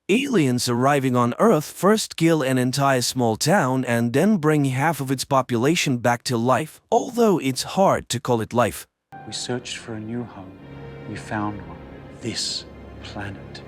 Aliens arriving on Earth first kill an entire small town and then bring half of its population back to life, although it's hard to call it life. We searched for a new home. We found one. This planet.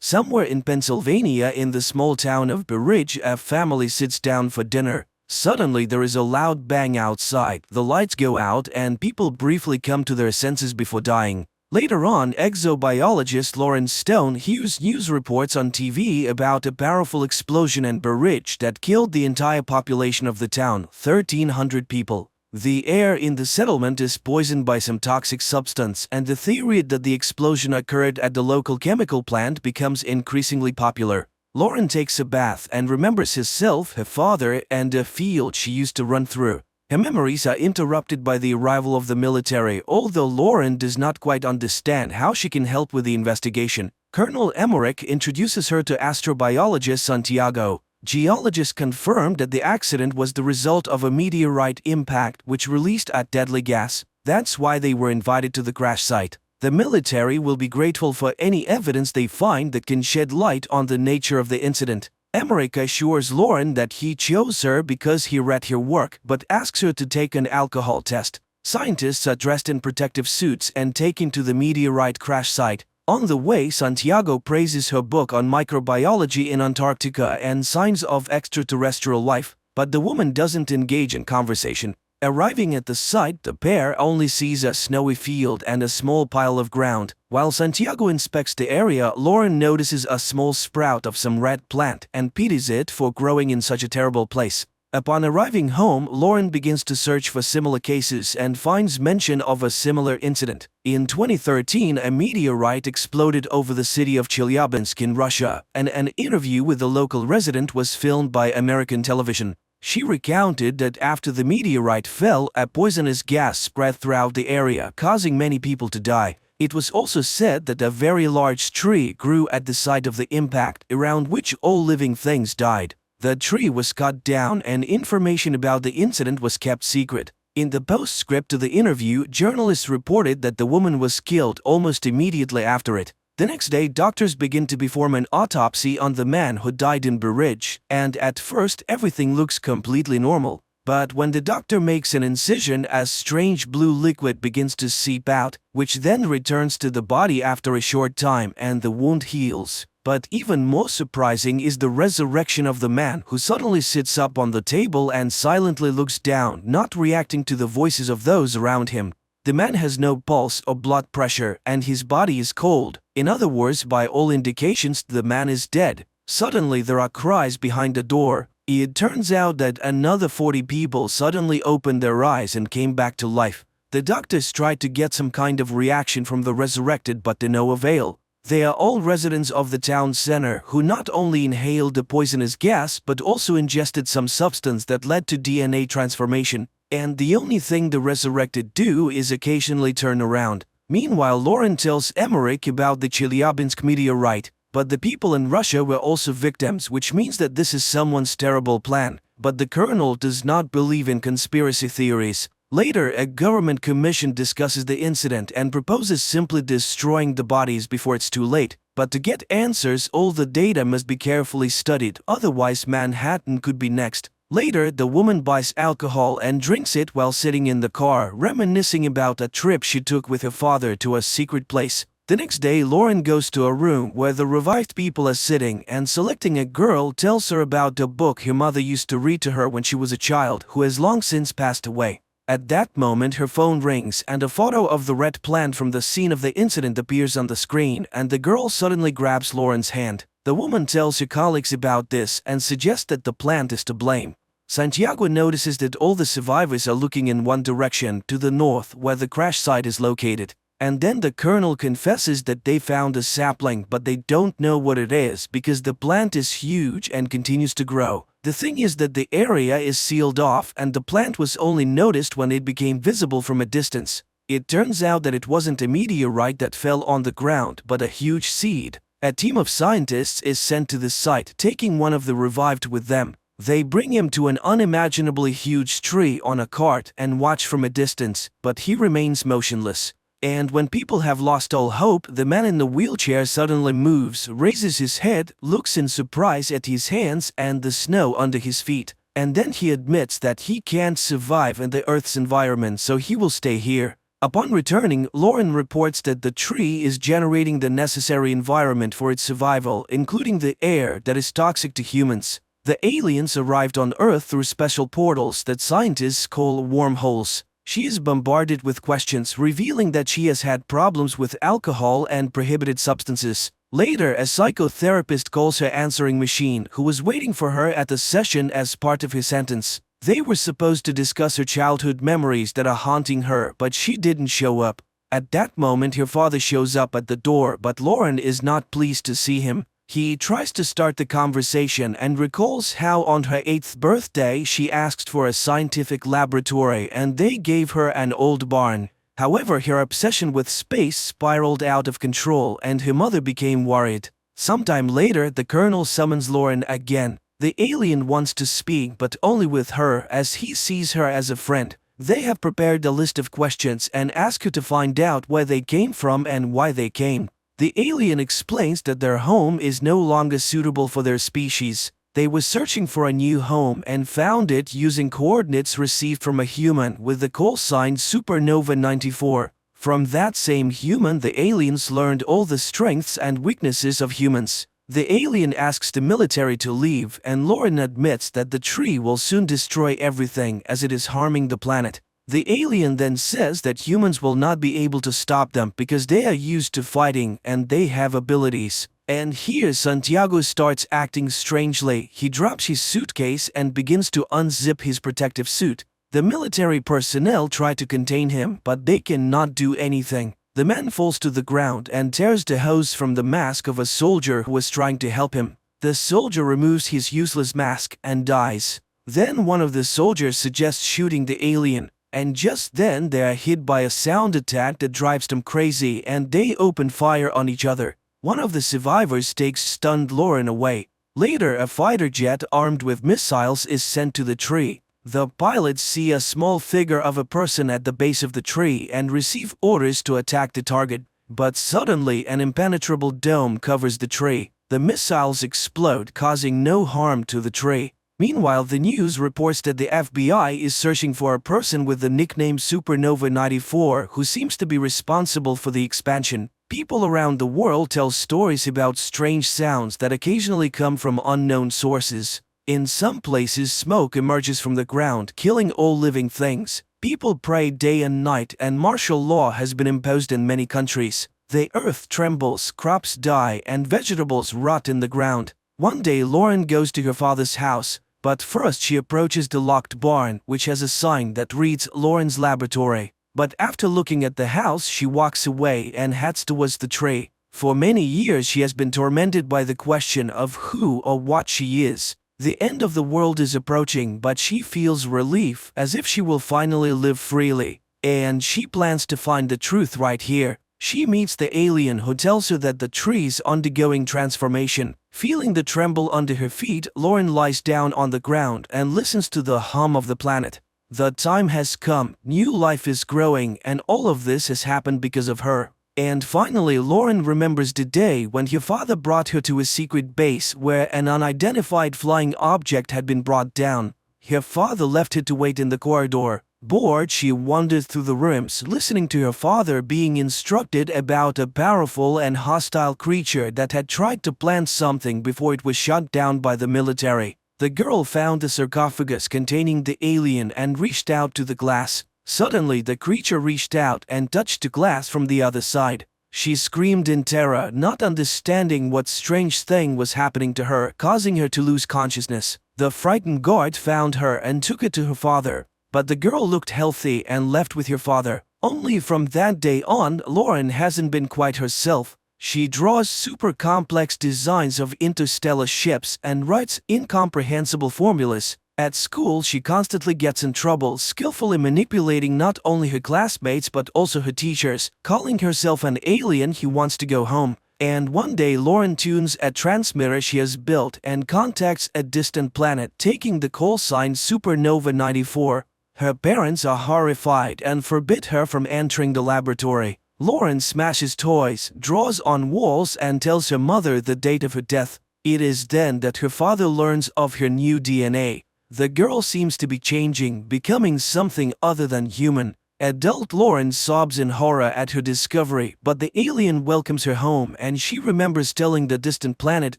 Somewhere in Pennsylvania, in the small town of Berridge, a family sits down for dinner. Suddenly there is a loud bang outside, the lights go out and people briefly come to their senses before dying. Later on, exobiologist Lawrence Stone hears news reports on TV about a powerful explosion in Berridge that killed the entire population of the town, 1,300 people. The air in the settlement is poisoned by some toxic substance, and the theory that the explosion occurred at the local chemical plant becomes increasingly popular. Lauren takes a bath and remembers herself, her father, and a field she used to run through. Her memories are interrupted by the arrival of the military, although Lauren does not quite understand how she can help with the investigation. Colonel Emmerich introduces her to astrobiologist Santiago. Geologists confirmed that the accident was the result of a meteorite impact which released a deadly gas. That's why they were invited to the crash site. The military will be grateful for any evidence they find that can shed light on the nature of the incident. Emmerich assures Lauren that he chose her because he read her work, but asks her to take an alcohol test. Scientists are dressed in protective suits and taken to the meteorite crash site. On the way, Santiago praises her book on microbiology in Antarctica and signs of extraterrestrial life, but the woman doesn't engage in conversation. Arriving at the site, the pair only sees a snowy field and a small pile of ground. While Santiago inspects the area, Lauren notices a small sprout of some red plant and pities it for growing in such a terrible place. Upon arriving home, Lauren begins to search for similar cases and finds mention of a similar incident. In 2013, a meteorite exploded over the city of Chelyabinsk in Russia, and an interview with the local resident was filmed by American television. She recounted that after the meteorite fell, a poisonous gas spread throughout the area, causing many people to die. It was also said that a very large tree grew at the site of the impact, around which all living things died. The tree was cut down and information about the incident was kept secret. In the postscript to the interview, journalists reported that the woman was killed almost immediately after it. The next day, doctors begin to perform an autopsy on the man who died in Berridge, and at first everything looks completely normal. But when the doctor makes an incision, a strange blue liquid begins to seep out, which then returns to the body after a short time and the wound heals. But even more surprising is the resurrection of the man who suddenly sits up on the table and silently looks down, not reacting to the voices of those around him. The man has no pulse or blood pressure and his body is cold. In other words, by all indications, the man is dead. Suddenly there are cries behind the door. It turns out that another 40 people suddenly opened their eyes and came back to life. The doctors tried to get some kind of reaction from the resurrected, but to no avail. They are all residents of the town center who not only inhaled the poisonous gas but also ingested some substance that led to DNA transformation, and the only thing the resurrected do is occasionally turn around. Meanwhile, Lauren tells Emmerich about the Chelyabinsk meteorite, but the people in Russia were also victims, which means that this is someone's terrible plan. But the colonel does not believe in conspiracy theories. Later, a government commission discusses the incident and proposes simply destroying the bodies before it's too late. But to get answers, all the data must be carefully studied, otherwise Manhattan could be next. Later, the woman buys alcohol and drinks it while sitting in the car, reminiscing about a trip she took with her father to a secret place. The next day, Lauren goes to a room where the revived people are sitting and, selecting a girl, tells her about a book her mother used to read to her when she was a child, who has long since passed away. At that moment, her phone rings and a photo of the red plant from the scene of the incident appears on the screen, and the girl suddenly grabs Lauren's hand. The woman tells her colleagues about this and suggests that the plant is to blame. Santiago notices that all the survivors are looking in one direction, to the north, where the crash site is located. And then the colonel confesses that they found a sapling, but they don't know what it is because the plant is huge and continues to grow. The thing is that the area is sealed off and the plant was only noticed when it became visible from a distance. It turns out that it wasn't a meteorite that fell on the ground, but a huge seed. A team of scientists is sent to the site, taking one of the revived with them. They bring him to an unimaginably huge tree on a cart and watch from a distance, but he remains motionless. And when people have lost all hope, the man in the wheelchair suddenly moves, raises his head, looks in surprise at his hands and the snow under his feet, and then he admits that he can't survive in the Earth's environment, so he will stay here. Upon returning, Lauren reports that the tree is generating the necessary environment for its survival, including the air that is toxic to humans. The aliens arrived on Earth through special portals that scientists call wormholes. She is bombarded with questions, revealing that she has had problems with alcohol and prohibited substances. Later, a psychotherapist calls her answering machine, who was waiting for her at the session as part of his sentence. They were supposed to discuss her childhood memories that are haunting her, but she didn't show up. At that moment, her father shows up at the door, but Lauren is not pleased to see him. He tries to start the conversation and recalls how on her 8th birthday she asked for a scientific laboratory and they gave her an old barn. However, her obsession with space spiraled out of control and her mother became worried. Sometime later, the colonel summons Lauren again. The alien wants to speak, but only with her, as he sees her as a friend. They have prepared a list of questions and ask her to find out where they came from and why they came. The alien explains that their home is no longer suitable for their species. They were searching for a new home and found it using coordinates received from a human with the call sign Supernova 94. From that same human, the aliens learned all the strengths and weaknesses of humans. The alien asks the military to leave, and Lauren admits that the tree will soon destroy everything as it is harming the planet. The alien then says that humans will not be able to stop them because they are used to fighting and they have abilities. And here Santiago starts acting strangely. He drops his suitcase and begins to unzip his protective suit. The military personnel try to contain him, but they cannot do anything. The man falls to the ground and tears the hose from the mask of a soldier who was trying to help him. The soldier removes his useless mask and dies. Then one of the soldiers suggests shooting the alien. And just then they are hit by a sound attack that drives them crazy and they open fire on each other. One of the survivors takes stunned Lauren away. Later, a fighter jet armed with missiles is sent to the tree. The pilots see a small figure of a person at the base of the tree and receive orders to attack the target. But suddenly an impenetrable dome covers the tree. The missiles explode, causing no harm to the tree. Meanwhile, the news reports that the FBI is searching for a person with the nickname Supernova 94 who seems to be responsible for the expansion. People around the world tell stories about strange sounds that occasionally come from unknown sources. In some places, smoke emerges from the ground, killing all living things. People pray day and night, and martial law has been imposed in many countries. The earth trembles, crops die, and vegetables rot in the ground. One day, Lauren goes to her father's house. But first she approaches the locked barn, which has a sign that reads Lauren's Laboratory. But after looking at the house, she walks away and heads towards the tree. For many years she has been tormented by the question of who or what she is. The end of the world is approaching, but she feels relief, as if she will finally live freely. And she plans to find the truth right here. She meets the alien who tells her that the tree is undergoing transformation. Feeling the tremble under her feet, Lauren lies down on the ground and listens to the hum of the planet. The time has come, new life is growing, and all of this has happened because of her. And finally, Lauren remembers the day when her father brought her to a secret base where an unidentified flying object had been brought down. Her father left her to wait in the corridor. Bored, she wandered through the rooms, listening to her father being instructed about a powerful and hostile creature that had tried to plant something before it was shot down by the military. The girl found the sarcophagus containing the alien and reached out to the glass. Suddenly, the creature reached out and touched the glass from the other side. She screamed in terror, not understanding what strange thing was happening to her, causing her to lose consciousness. The frightened guard found her and took her to her father. But the girl looked healthy and left with her father. Only from that day on, Lauren hasn't been quite herself. She draws super complex designs of interstellar ships and writes incomprehensible formulas. At school, she constantly gets in trouble, skillfully manipulating not only her classmates but also her teachers, calling herself an alien who wants to go home. And one day, Lauren tunes a transmitter she has built and contacts a distant planet, taking the call sign Supernova 94. Her parents are horrified and forbid her from entering the laboratory. Lauren smashes toys, draws on walls, and tells her mother the date of her death. It is then that her father learns of her new DNA. The girl seems to be changing, becoming something other than human. Adult Lauren sobs in horror at her discovery, but the alien welcomes her home and she remembers telling the distant planet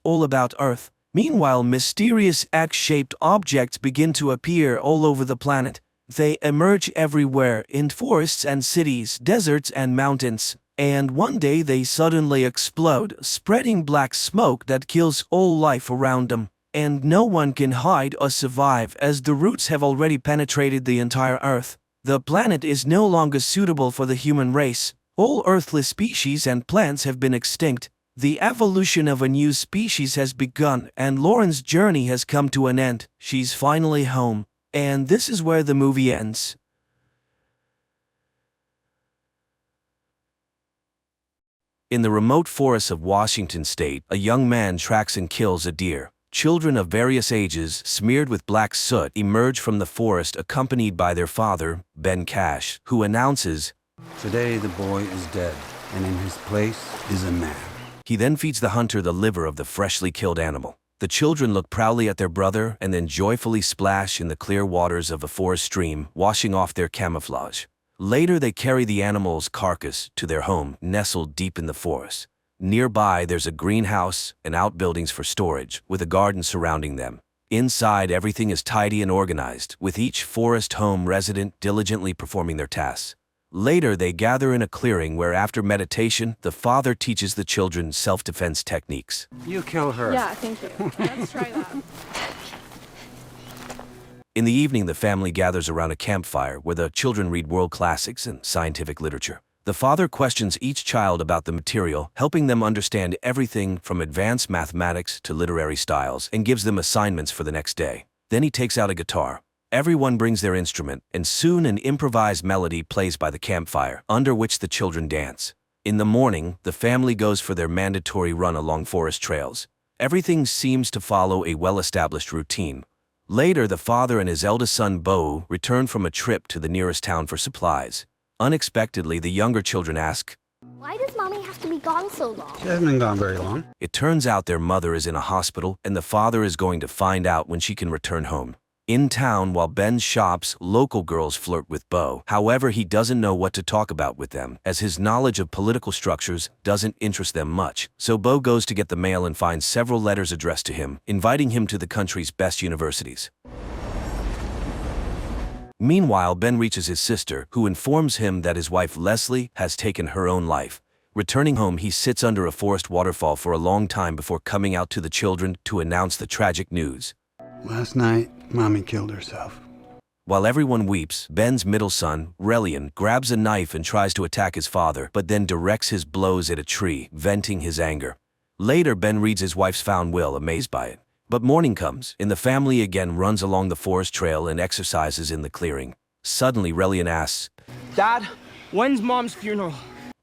all about Earth. Meanwhile, mysterious egg-shaped objects begin to appear all over the planet. They emerge everywhere, in forests and cities, deserts and mountains. And one day they suddenly explode, spreading black smoke that kills all life around them. And no one can hide or survive as the roots have already penetrated the entire Earth. The planet is no longer suitable for the human race. All earthly species and plants have been extinct. The evolution of a new species has begun, and Lauren's journey has come to an end. She's finally home. And this is where the movie ends. In the remote forests of Washington state, a young man tracks and kills a deer. Children of various ages, smeared with black soot, emerge from the forest accompanied by their father, Ben Cash, who announces, "Today the boy is dead, and in his place is a man." He then feeds the hunter the liver of the freshly killed animal. The children look proudly at their brother and then joyfully splash in the clear waters of a forest stream, washing off their camouflage. Later they carry the animal's carcass to their home, nestled deep in the forest. Nearby there's a greenhouse and outbuildings for storage, with a garden surrounding them. Inside everything is tidy and organized, with each forest home resident diligently performing their tasks. Later they gather in a clearing where after meditation, the father teaches the children self-defense techniques. You kill her. Yeah, thank you. Let's try that. In the evening, the family gathers around a campfire where the children read world classics and scientific literature. The father questions each child about the material, helping them understand everything from advanced mathematics to literary styles, and gives them assignments for the next day. Then he takes out a guitar. Everyone brings their instrument, and soon an improvised melody plays by the campfire, under which the children dance. In the morning, the family goes for their mandatory run along forest trails. Everything seems to follow a well-established routine. Later, the father and his eldest son, Bo, return from a trip to the nearest town for supplies. Unexpectedly, the younger children ask, "Why does Mommy have to be gone so long?" She hasn't been gone very long. It turns out their mother is in a hospital, and the father is going to find out when she can return home. In town, while Ben shops, local girls flirt with Bo. However, he doesn't know what to talk about with them, as his knowledge of political structures doesn't interest them much. So Bo goes to get the mail and finds several letters addressed to him, inviting him to the country's best universities. Meanwhile, Ben reaches his sister, who informs him that his wife Leslie has taken her own life. Returning home, he sits under a forest waterfall for a long time before coming out to the children to announce the tragic news. Last night, Mommy killed herself. While everyone weeps, Ben's middle son, Relian, grabs a knife and tries to attack his father, but then directs his blows at a tree, venting his anger. Later, Ben reads his wife's found will, amazed by it. But morning comes, and the family again runs along the forest trail and exercises in the clearing. Suddenly, Relian asks, "Dad, when's Mom's funeral?"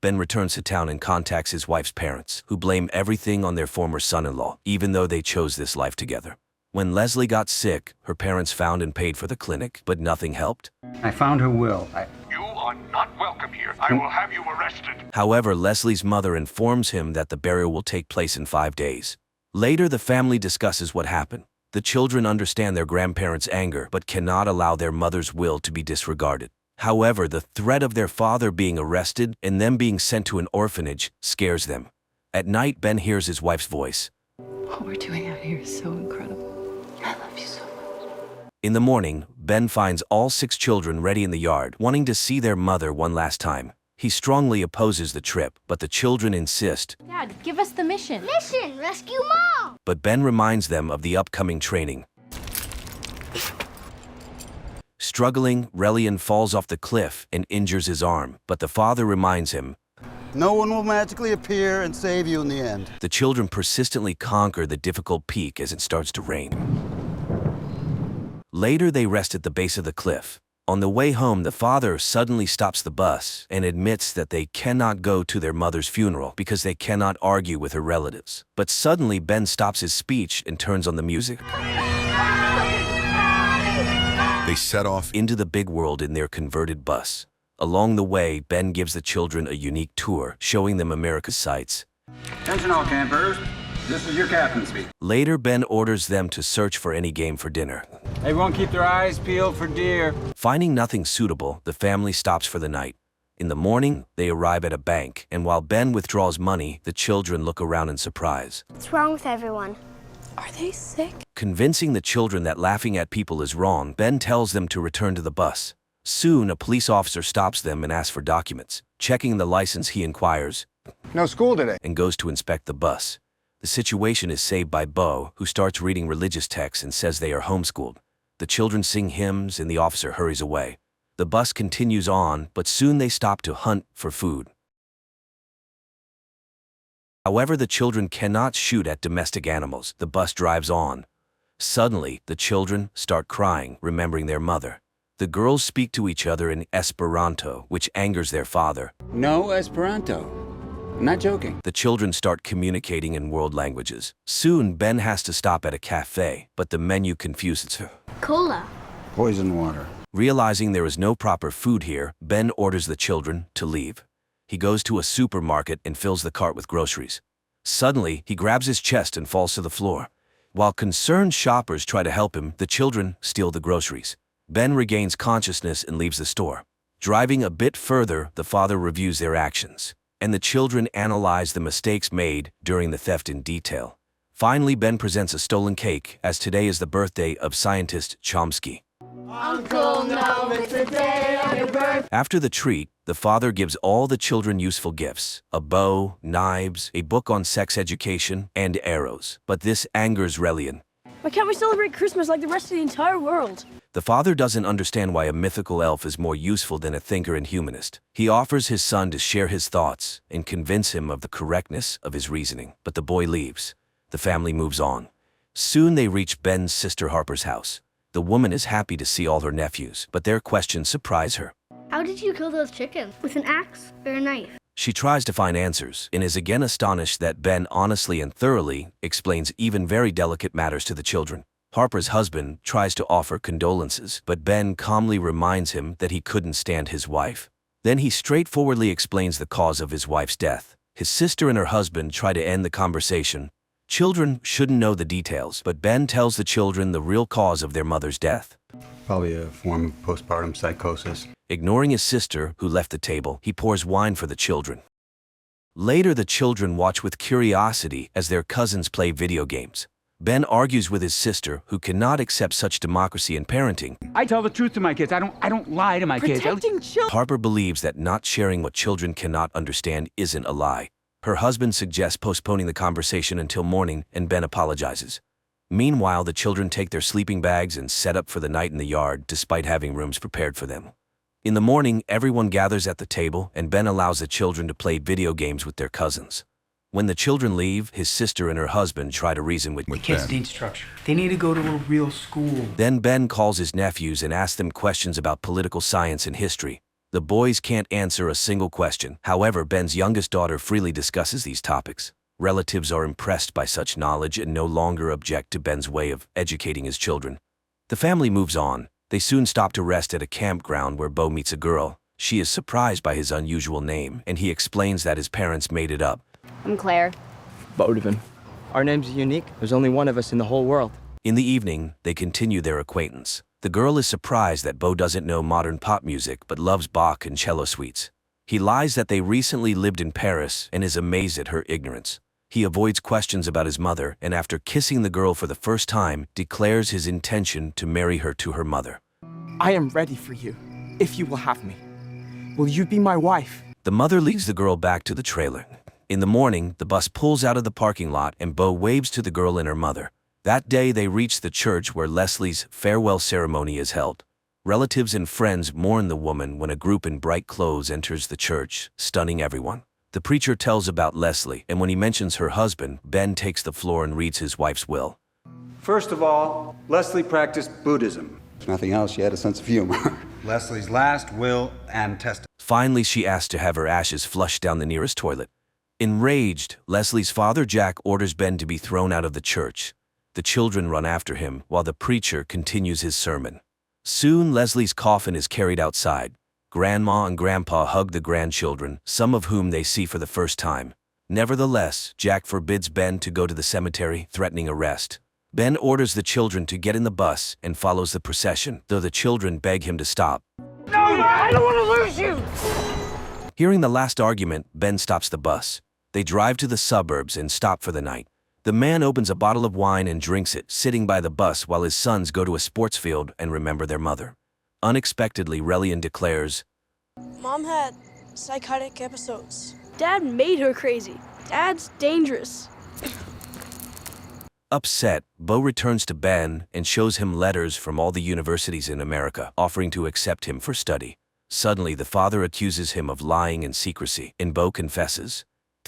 Ben returns to town and contacts his wife's parents, who blame everything on their former son-in-law, even though they chose this life together. When Leslie got sick, her parents found and paid for the clinic, but nothing helped. I found her will. You are not welcome here. I will have you arrested. However, Leslie's mother informs him that the burial will take place in 5 days. Later, the family discusses what happened. The children understand their grandparents' anger, but cannot allow their mother's will to be disregarded. However, the threat of their father being arrested and them being sent to an orphanage scares them. At night, Ben hears his wife's voice. What we're doing out here is so incredible. I love you so much. In the morning, Ben finds all 6 children ready in the yard, wanting to see their mother one last time. He strongly opposes the trip, but the children insist. Dad, give us the mission. Mission, rescue Mom! But Ben reminds them of the upcoming training. Struggling, Relian falls off the cliff and injures his arm, but the father reminds him, "No one will magically appear and save you in the end." The children persistently conquer the difficult peak as it starts to rain. Later, they rest at the base of the cliff. On the way home, the father suddenly stops the bus and admits that they cannot go to their mother's funeral because they cannot argue with her relatives. But suddenly, Ben stops his speech and turns on the music. They set off into the big world in their converted bus. Along the way, Ben gives the children a unique tour, showing them America's sights. Attention all campers. This is your captain speaking. Later, Ben orders them to search for any game for dinner. Everyone keep their eyes peeled for deer. Finding nothing suitable, the family stops for the night. In the morning, they arrive at a bank, and while Ben withdraws money, the children look around in surprise. What's wrong with everyone? Are they sick? Convincing the children that laughing at people is wrong, Ben tells them to return to the bus. Soon, a police officer stops them and asks for documents. Checking the license, he inquires, No school today. and goes to inspect the bus. The situation is saved by Bo, who starts reading religious texts and says they are homeschooled. The children sing hymns and the officer hurries away. The bus continues on, but soon they stop to hunt for food. However, the children cannot shoot at domestic animals. The bus drives on. Suddenly, the children start crying, remembering their mother. The girls speak to each other in Esperanto, which angers their father. No Esperanto. I'm not joking. The children start communicating in world languages. Soon, Ben has to stop at a cafe, but the menu confuses her. Cola. Poison water. Realizing there is no proper food here, Ben orders the children to leave. He goes to a supermarket and fills the cart with groceries. Suddenly, he grabs his chest and falls to the floor. While concerned shoppers try to help him, the children steal the groceries. Ben regains consciousness and leaves the store. Driving a bit further, the father reviews their actions, and the children analyze the mistakes made during the theft in detail. Finally, Ben presents a stolen cake, as today is the birthday of scientist Chomsky. Uncle, no, it's the day of your birthday. After the treat, the father gives all the children useful gifts: a bow, knives, a book on sex education, and arrows. But this angers Relian. Why can't we celebrate Christmas like the rest of the entire world? The father doesn't understand why a mythical elf is more useful than a thinker and humanist. He offers his son to share his thoughts and convince him of the correctness of his reasoning. But the boy leaves. The family moves on. Soon they reach Ben's sister Harper's house. The woman is happy to see all her nephews, but their questions surprise her. How did you kill those chickens? With an axe or a knife? She tries to find answers and is again astonished that Ben honestly and thoroughly explains even very delicate matters to the children. Harper's husband tries to offer condolences, but Ben calmly reminds him that he couldn't stand his wife. Then he straightforwardly explains the cause of his wife's death. His sister and her husband try to end the conversation. Children shouldn't know the details, but Ben tells the children the real cause of their mother's death. Probably a form of postpartum psychosis. Ignoring his sister, who left the table, he pours wine for the children. Later, the children watch with curiosity as their cousins play video games. Ben argues with his sister, who cannot accept such democracy in parenting. I tell the truth to my kids. I don't lie to my kids. Protecting children. Harper believes that not sharing what children cannot understand isn't a lie. Her husband suggests postponing the conversation until morning, and Ben apologizes. Meanwhile, the children take their sleeping bags and set up for the night in the yard, despite having rooms prepared for them. In the morning, everyone gathers at the table, and Ben allows the children to play video games with their cousins. When the children leave, his sister and her husband try to reason with Kids Ben. need structure. They need to go to a real school. Then Ben calls his nephews and asks them questions about political science and history. The boys can't answer a single question. However, Ben's youngest daughter freely discusses these topics. Relatives are impressed by such knowledge and no longer object to Ben's way of educating his children. The family moves on. They soon stop to rest at a campground where Bo meets a girl. She is surprised by his unusual name, and he explains that his parents made it up. I'm Claire. Bodevin. Our names are unique. There's only one of us in the whole world. In the evening, they continue their acquaintance. The girl is surprised that Bo doesn't know modern pop music but loves Bach and cello suites. He lies that they recently lived in Paris and is amazed at her ignorance. He avoids questions about his mother and, after kissing the girl for the first time, declares his intention to marry her to her mother. I am ready for you, if you will have me. Will you be my wife? The mother leads the girl back to the trailer. In the morning, the bus pulls out of the parking lot and Bo waves to the girl and her mother. That day, they reach the church where Leslie's farewell ceremony is held. Relatives and friends mourn the woman when a group in bright clothes enters the church, stunning everyone. The preacher tells about Leslie, and when he mentions her husband, Ben takes the floor and reads his wife's will. First of all, Leslie practiced Buddhism. If nothing else, she had a sense of humor. Leslie's last will and testament. Finally, she asks to have her ashes flushed down the nearest toilet. Enraged, Leslie's father Jack orders Ben to be thrown out of the church. The children run after him while the preacher continues his sermon. Soon, Leslie's coffin is carried outside. Grandma and Grandpa hug the grandchildren, some of whom they see for the first time. Nevertheless, Jack forbids Ben to go to the cemetery, threatening arrest. Ben orders the children to get in the bus and follows the procession, though the children beg him to stop. No, I don't want to lose you! Hearing the last argument, Ben stops the bus. They drive to the suburbs and stop for the night. The man opens a bottle of wine and drinks it, sitting by the bus while his sons go to a sports field and remember their mother. Unexpectedly, Relian declares, Mom had psychotic episodes. Dad made her crazy. Dad's dangerous. Upset, Bo returns to Ben and shows him letters from all the universities in America, offering to accept him for study. Suddenly, the father accuses him of lying and secrecy, and Bo confesses,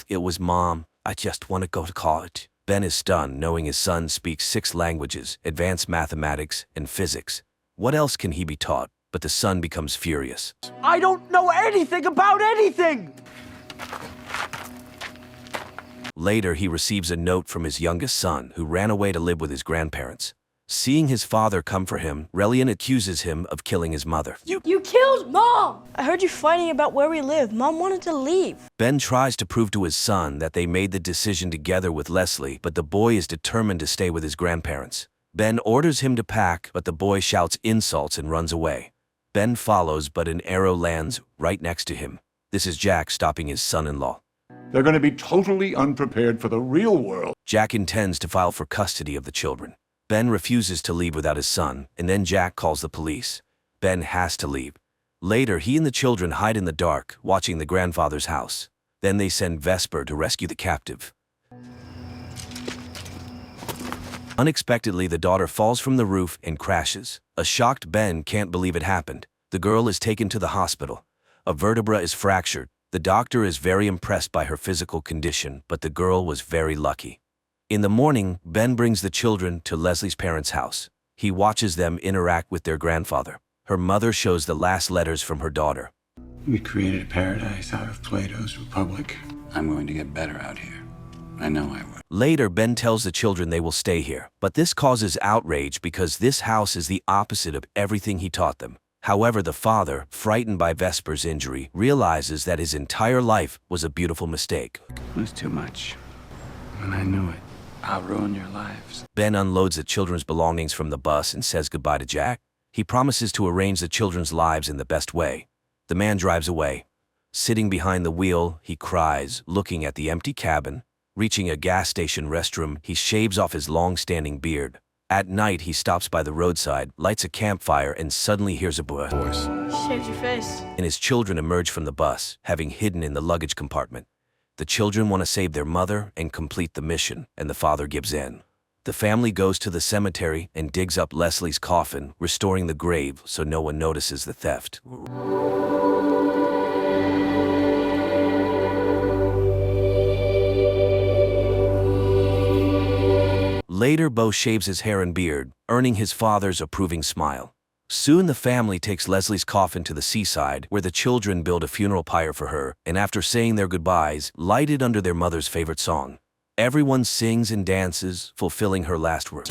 "It was Mom. I just want to go to college." Ben is stunned, knowing his son speaks 6 languages, advanced mathematics, and physics. What else can he be taught? But the son becomes furious. I don't know anything about anything! Later, he receives a note from his youngest son, who ran away to live with his grandparents. Seeing his father come for him, Relian accuses him of killing his mother. You killed Mom! I heard you fighting about where we live. Mom wanted to leave. Ben tries to prove to his son that they made the decision together with Leslie, but the boy is determined to stay with his grandparents. Ben orders him to pack, but the boy shouts insults and runs away. Ben follows, but an arrow lands right next to him. This is Jack stopping his son-in-law. They're going to be totally unprepared for the real world. Jack intends to file for custody of the children. Ben refuses to leave without his son, and then Jack calls the police. Ben has to leave. Later, he and the children hide in the dark, watching the grandfather's house. Then they send Vesper to rescue the captive. Unexpectedly, the daughter falls from the roof and crashes. A shocked Ben can't believe it happened. The girl is taken to the hospital. A vertebra is fractured. The doctor is very impressed by her physical condition, but the girl was very lucky. In the morning, Ben brings the children to Leslie's parents' house. He watches them interact with their grandfather. Her mother shows the last letters from her daughter. We created a paradise out of Plato's Republic. I'm going to get better out here. I know I will. Later, Ben tells the children they will stay here, but this causes outrage because this house is the opposite of everything he taught them. However, the father, frightened by Vesper's injury, realizes that his entire life was a beautiful mistake. It was too much. And I knew it. I'll ruin your lives. Ben unloads the children's belongings from the bus and says goodbye to Jack. He promises to arrange the children's lives in the best way. The man drives away. Sitting behind the wheel, he cries, looking at the empty cabin. Reaching a gas station restroom, he shaves off his long-standing beard. At night, he stops by the roadside, lights a campfire, and suddenly hears a voice. Shaved your face. And his children emerge from the bus, having hidden in the luggage compartment. The children want to save their mother and complete the mission, and the father gives in. The family goes to the cemetery and digs up Leslie's coffin, restoring the grave so no one notices the theft. Later, Bo shaves his hair and beard, earning his father's approving smile. Soon the family takes Leslie's coffin to the seaside, where the children build a funeral pyre for her, and after saying their goodbyes, light it under their mother's favorite song. Everyone sings and dances, fulfilling her last wish.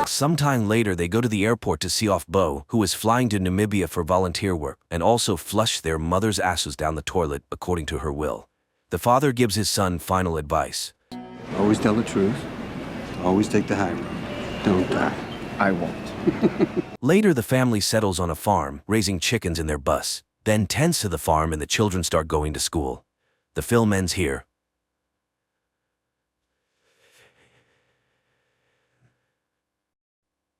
Sometime later, they go to the airport to see off Bo, who is flying to Namibia for volunteer work, and also flush their mother's ashes down the toilet according to her will. The father gives his son final advice. Always tell the truth. Always take the high road. Don't die. I won't. Later, the family settles on a farm, raising chickens in their bus. Ben tends to the farm and the children start going to school. The film ends here.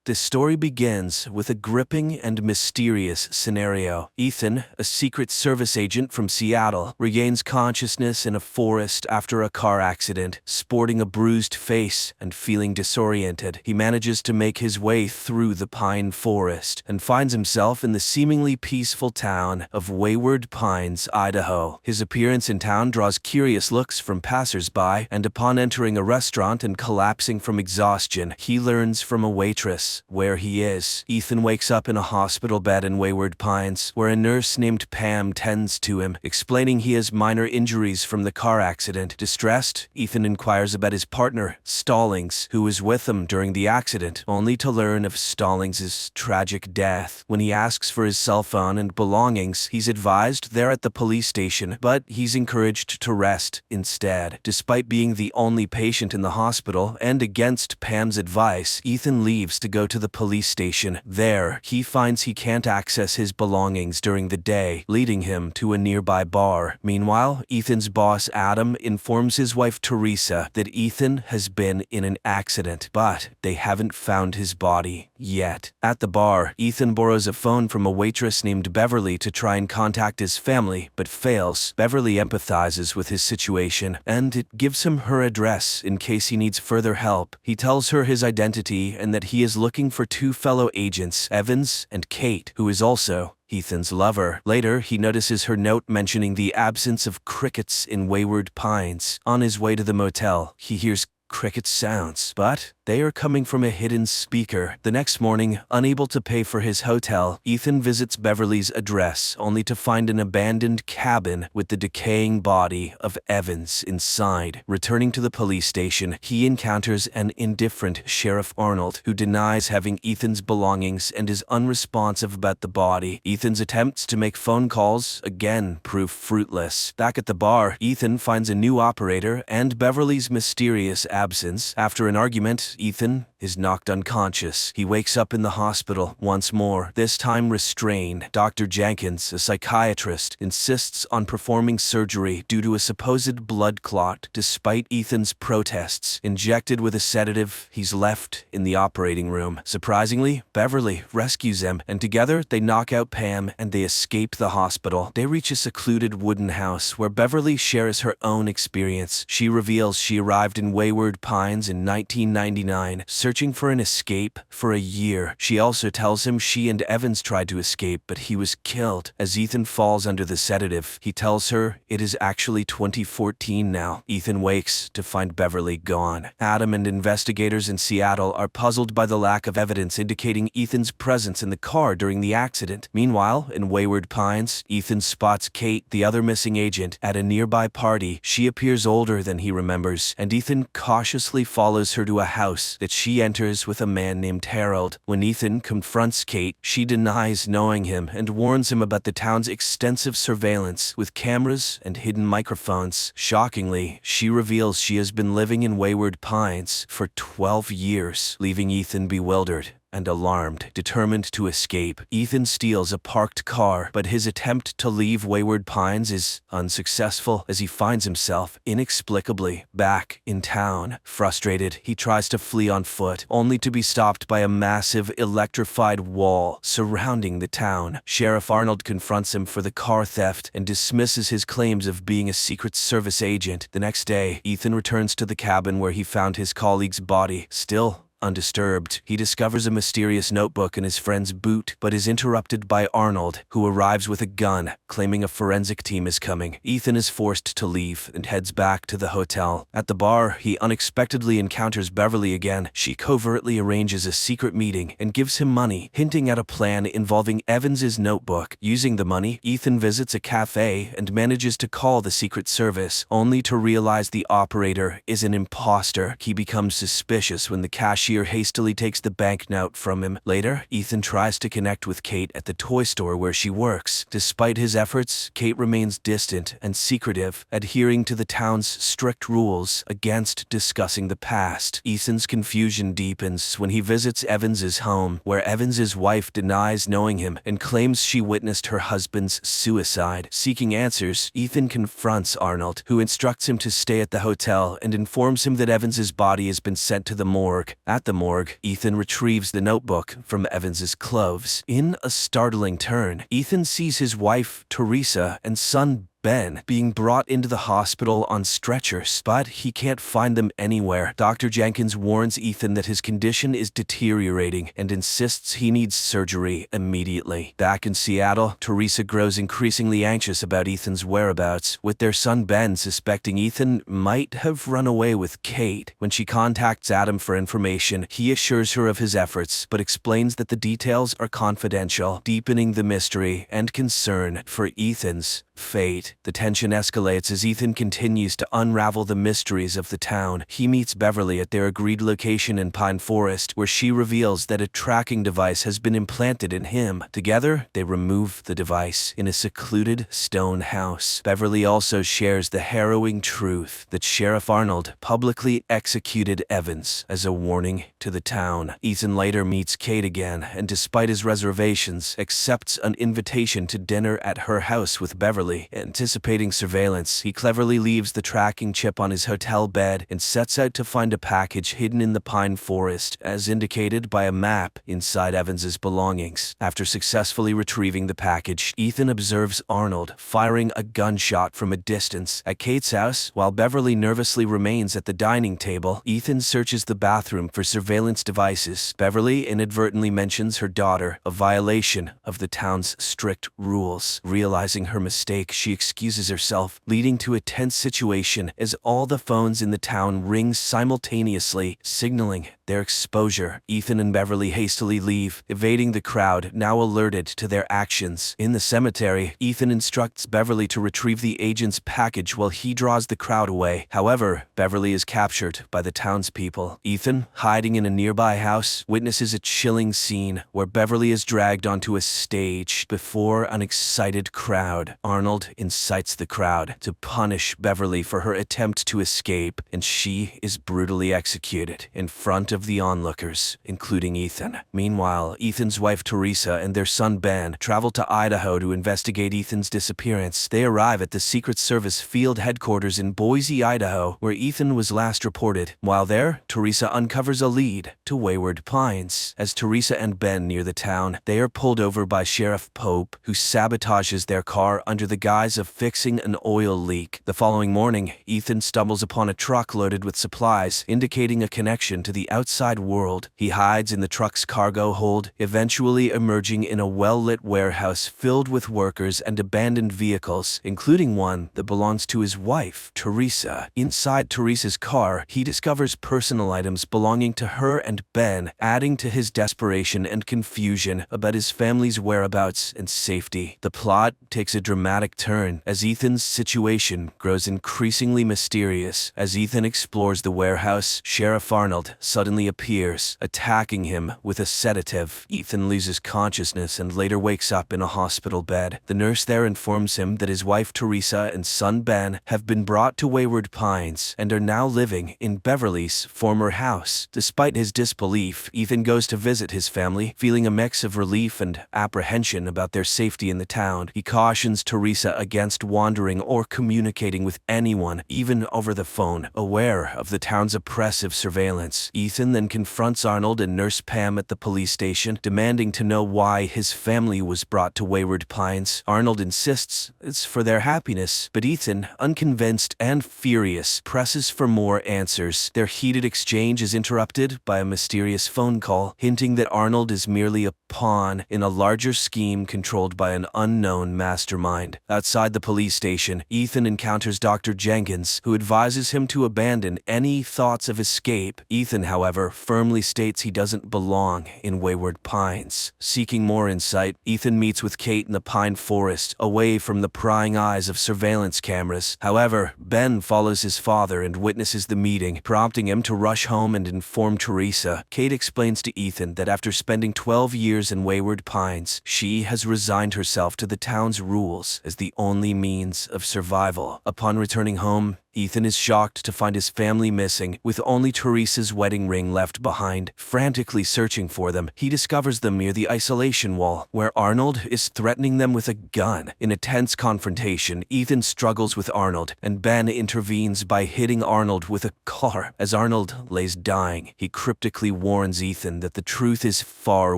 This story begins with a gripping and mysterious scenario. Ethan, a Secret Service agent from Seattle, regains consciousness in a forest after a car accident. Sporting a bruised face and feeling disoriented, he manages to make his way through the pine forest and finds himself in the seemingly peaceful town of Wayward Pines, Idaho. His appearance in town draws curious looks from passers-by, and upon entering a restaurant and collapsing from exhaustion, he learns from a waitress guess where he is. Ethan wakes up in a hospital bed in Wayward Pines, where a nurse named Pam tends to him, explaining he has minor injuries from the car accident. Distressed, Ethan inquires about his partner, Stallings, who was with him during the accident, only to learn of Stallings' tragic death. When he asks for his cell phone and belongings, he's advised they're at the police station, but he's encouraged to rest instead. Despite being the only patient in the hospital and against Pam's advice, Ethan leaves to go to the police station. There, he finds he can't access his belongings during the day, leading him to a nearby bar. Meanwhile, Ethan's boss Adam informs his wife Teresa that Ethan has been in an accident, but they haven't found his body yet. At the bar, Ethan borrows a phone from a waitress named Beverly to try and contact his family, but fails. Beverly empathizes with his situation, and it gives him her address in case he needs further help. He tells her his identity and that he is looking for two fellow agents, Evans and Kate, who is also Ethan's lover. Later, he notices her note mentioning the absence of crickets in Wayward Pines. On his way to the motel, he hears cricket sounds, but they are coming from a hidden speaker. The next morning, unable to pay for his hotel, Ethan visits Beverly's address only to find an abandoned cabin with the decaying body of Evans inside. Returning to the police station, he encounters an indifferent Sheriff Arnold who denies having Ethan's belongings and is unresponsive about the body. Ethan's attempts to make phone calls again prove fruitless. Back at the bar, Ethan finds a new operator and Beverly's mysterious absence. After an argument, Ethan is knocked unconscious. He wakes up in the hospital once more, this time restrained. Dr. Jenkins, a psychiatrist, insists on performing surgery due to a supposed blood clot. Despite Ethan's protests, injected with a sedative, he's left in the operating room. Surprisingly, Beverly rescues him, and together they knock out Pam and they escape the hospital. They reach a secluded wooden house where Beverly shares her own experience. She reveals she arrived in Wayward Pines in 1999, searching for an escape for a year. She also tells him she and Evans tried to escape, but he was killed. As Ethan falls under the sedative, he tells her it is actually 2014 now. Ethan wakes to find Beverly gone. Adam and investigators in Seattle are puzzled by the lack of evidence indicating Ethan's presence in the car during the accident. Meanwhile, in Wayward Pines, Ethan spots Kate, the other missing agent, at a nearby party. She appears older than he remembers, and Ethan cautiously follows her to a house that she enters with a man named Harold. When Ethan confronts Kate, she denies knowing him and warns him about the town's extensive surveillance with cameras and hidden microphones. Shockingly, she reveals she has been living in Wayward Pines for 12 years, leaving Ethan bewildered and alarmed. Determined to escape, Ethan steals a parked car, but his attempt to leave Wayward Pines is unsuccessful as he finds himself inexplicably back in town. Frustrated, he tries to flee on foot, only to be stopped by a massive electrified wall surrounding the town. Sheriff Arnold confronts him for the car theft and dismisses his claims of being a Secret Service agent. The next day, Ethan returns to the cabin where he found his colleague's body, still undisturbed. He discovers a mysterious notebook in his friend's boot, but is interrupted by Arnold, who arrives with a gun, claiming a forensic team is coming. Ethan is forced to leave and heads back to the hotel. At the bar, he unexpectedly encounters Beverly again. She covertly arranges a secret meeting and gives him money, hinting at a plan involving Evans's notebook. Using the money, Ethan visits a cafe and manages to call the Secret Service, only to realize the operator is an imposter. He becomes suspicious when the cashier hastily takes the banknote from him. Later, Ethan tries to connect with Kate at the toy store where she works. Despite his efforts, Kate remains distant and secretive, adhering to the town's strict rules against discussing the past. Ethan's confusion deepens when he visits Evans's home, where Evans's wife denies knowing him and claims she witnessed her husband's suicide. Seeking answers, Ethan confronts Arnold, who instructs him to stay at the hotel and informs him that Evans's body has been sent to the morgue. At the morgue, Ethan retrieves the notebook from Evans's clothes. In a startling turn, Ethan sees his wife, Teresa, and son, Ben being brought into the hospital on stretchers, but he can't find them anywhere. Dr. Jenkins warns Ethan that his condition is deteriorating and insists he needs surgery immediately. Back in Seattle, Teresa grows increasingly anxious about Ethan's whereabouts, with their son Ben suspecting Ethan might have run away with Kate. When she contacts Adam for information, he assures her of his efforts, but explains that the details are confidential, deepening the mystery and concern for Ethan's fate. The tension escalates as Ethan continues to unravel the mysteries of the town. He meets Beverly at their agreed location in Pine Forest, where she reveals that a tracking device has been implanted in him. Together, they remove the device in a secluded stone house. Beverly also shares the harrowing truth that Sheriff Arnold publicly executed Evans as a warning to the town. Ethan later meets Kate again, and despite his reservations, accepts an invitation to dinner at her house with Beverly. Anticipating surveillance, he cleverly leaves the tracking chip on his hotel bed and sets out to find a package hidden in the pine forest, as indicated by a map inside Evans's belongings. After successfully retrieving the package, Ethan observes Arnold firing a gunshot from a distance at Kate's house. While Beverly nervously remains at the dining table, Ethan searches the bathroom for surveillance devices. Beverly inadvertently mentions her daughter, a violation of the town's strict rules. Realizing her mistake, she excuses herself, leading to a tense situation as all the phones in the town ring simultaneously, signaling their exposure. Ethan and Beverly hastily leave, evading the crowd, now alerted to their actions. In the cemetery, Ethan instructs Beverly to retrieve the agent's package while he draws the crowd away. However, Beverly is captured by the townspeople. Ethan, hiding in a nearby house, witnesses a chilling scene where Beverly is dragged onto a stage before an excited crowd. Arnold incites the crowd to punish Beverly for her attempt to escape, and she is brutally executed in front of the onlookers, including Ethan. Meanwhile, Ethan's wife Teresa and their son Ben travel to Idaho to investigate Ethan's disappearance. They arrive at the Secret Service field headquarters in Boise, Idaho, where Ethan was last reported. While there, Teresa uncovers a lead to Wayward Pines. As Teresa and Ben near the town, they are pulled over by Sheriff Pope, who sabotages their car under the guise of fixing an oil leak. The following morning, Ethan stumbles upon a truck loaded with supplies, indicating a connection to the outside world. He hides in the truck's cargo hold, eventually emerging in a well-lit warehouse filled with workers and abandoned vehicles, including one that belongs to his wife, Teresa. Inside Teresa's car, he discovers personal items belonging to her and Ben, adding to his desperation and confusion about his family's whereabouts and safety. The plot takes a dramatic turn as Ethan's situation grows increasingly mysterious. As Ethan explores the warehouse, Sheriff Arnold suddenly appears, attacking him with a sedative. Ethan loses consciousness and later wakes up in a hospital bed. The nurse there informs him that his wife Teresa and son Ben have been brought to Wayward Pines and are now living in Beverly's former house. Despite his disbelief, Ethan goes to visit his family, feeling a mix of relief and apprehension about their safety in the town. He cautions Teresa against wandering or communicating with anyone, even over the phone. Aware of the town's oppressive surveillance, Ethan then confronts Arnold and Nurse Pam at the police station, demanding to know why his family was brought to Wayward Pines. Arnold insists it's for their happiness, but Ethan, unconvinced and furious, presses for more answers. Their heated exchange is interrupted by a mysterious phone call, hinting that Arnold is merely a pawn in a larger scheme controlled by an unknown mastermind. Outside the police station, Ethan encounters Dr. Jenkins, who advises him to abandon any thoughts of escape. Ethan, however, firmly states he doesn't belong in Wayward Pines. Seeking more insight, Ethan meets with Kate in the pine forest, away from the prying eyes of surveillance cameras. However, Ben follows his father and witnesses the meeting, prompting him to rush home and inform Teresa. Kate explains to Ethan that after spending 12 years in Wayward Pines, she has resigned herself to the town's rules as the only means of survival. Upon returning home, Ethan is shocked to find his family missing, with only Teresa's wedding ring left behind. Frantically searching for them, he discovers them near the isolation wall, where Arnold is threatening them with a gun. In a tense confrontation, Ethan struggles with Arnold, and Ben intervenes by hitting Arnold with a car. As Arnold lays dying, he cryptically warns Ethan that the truth is far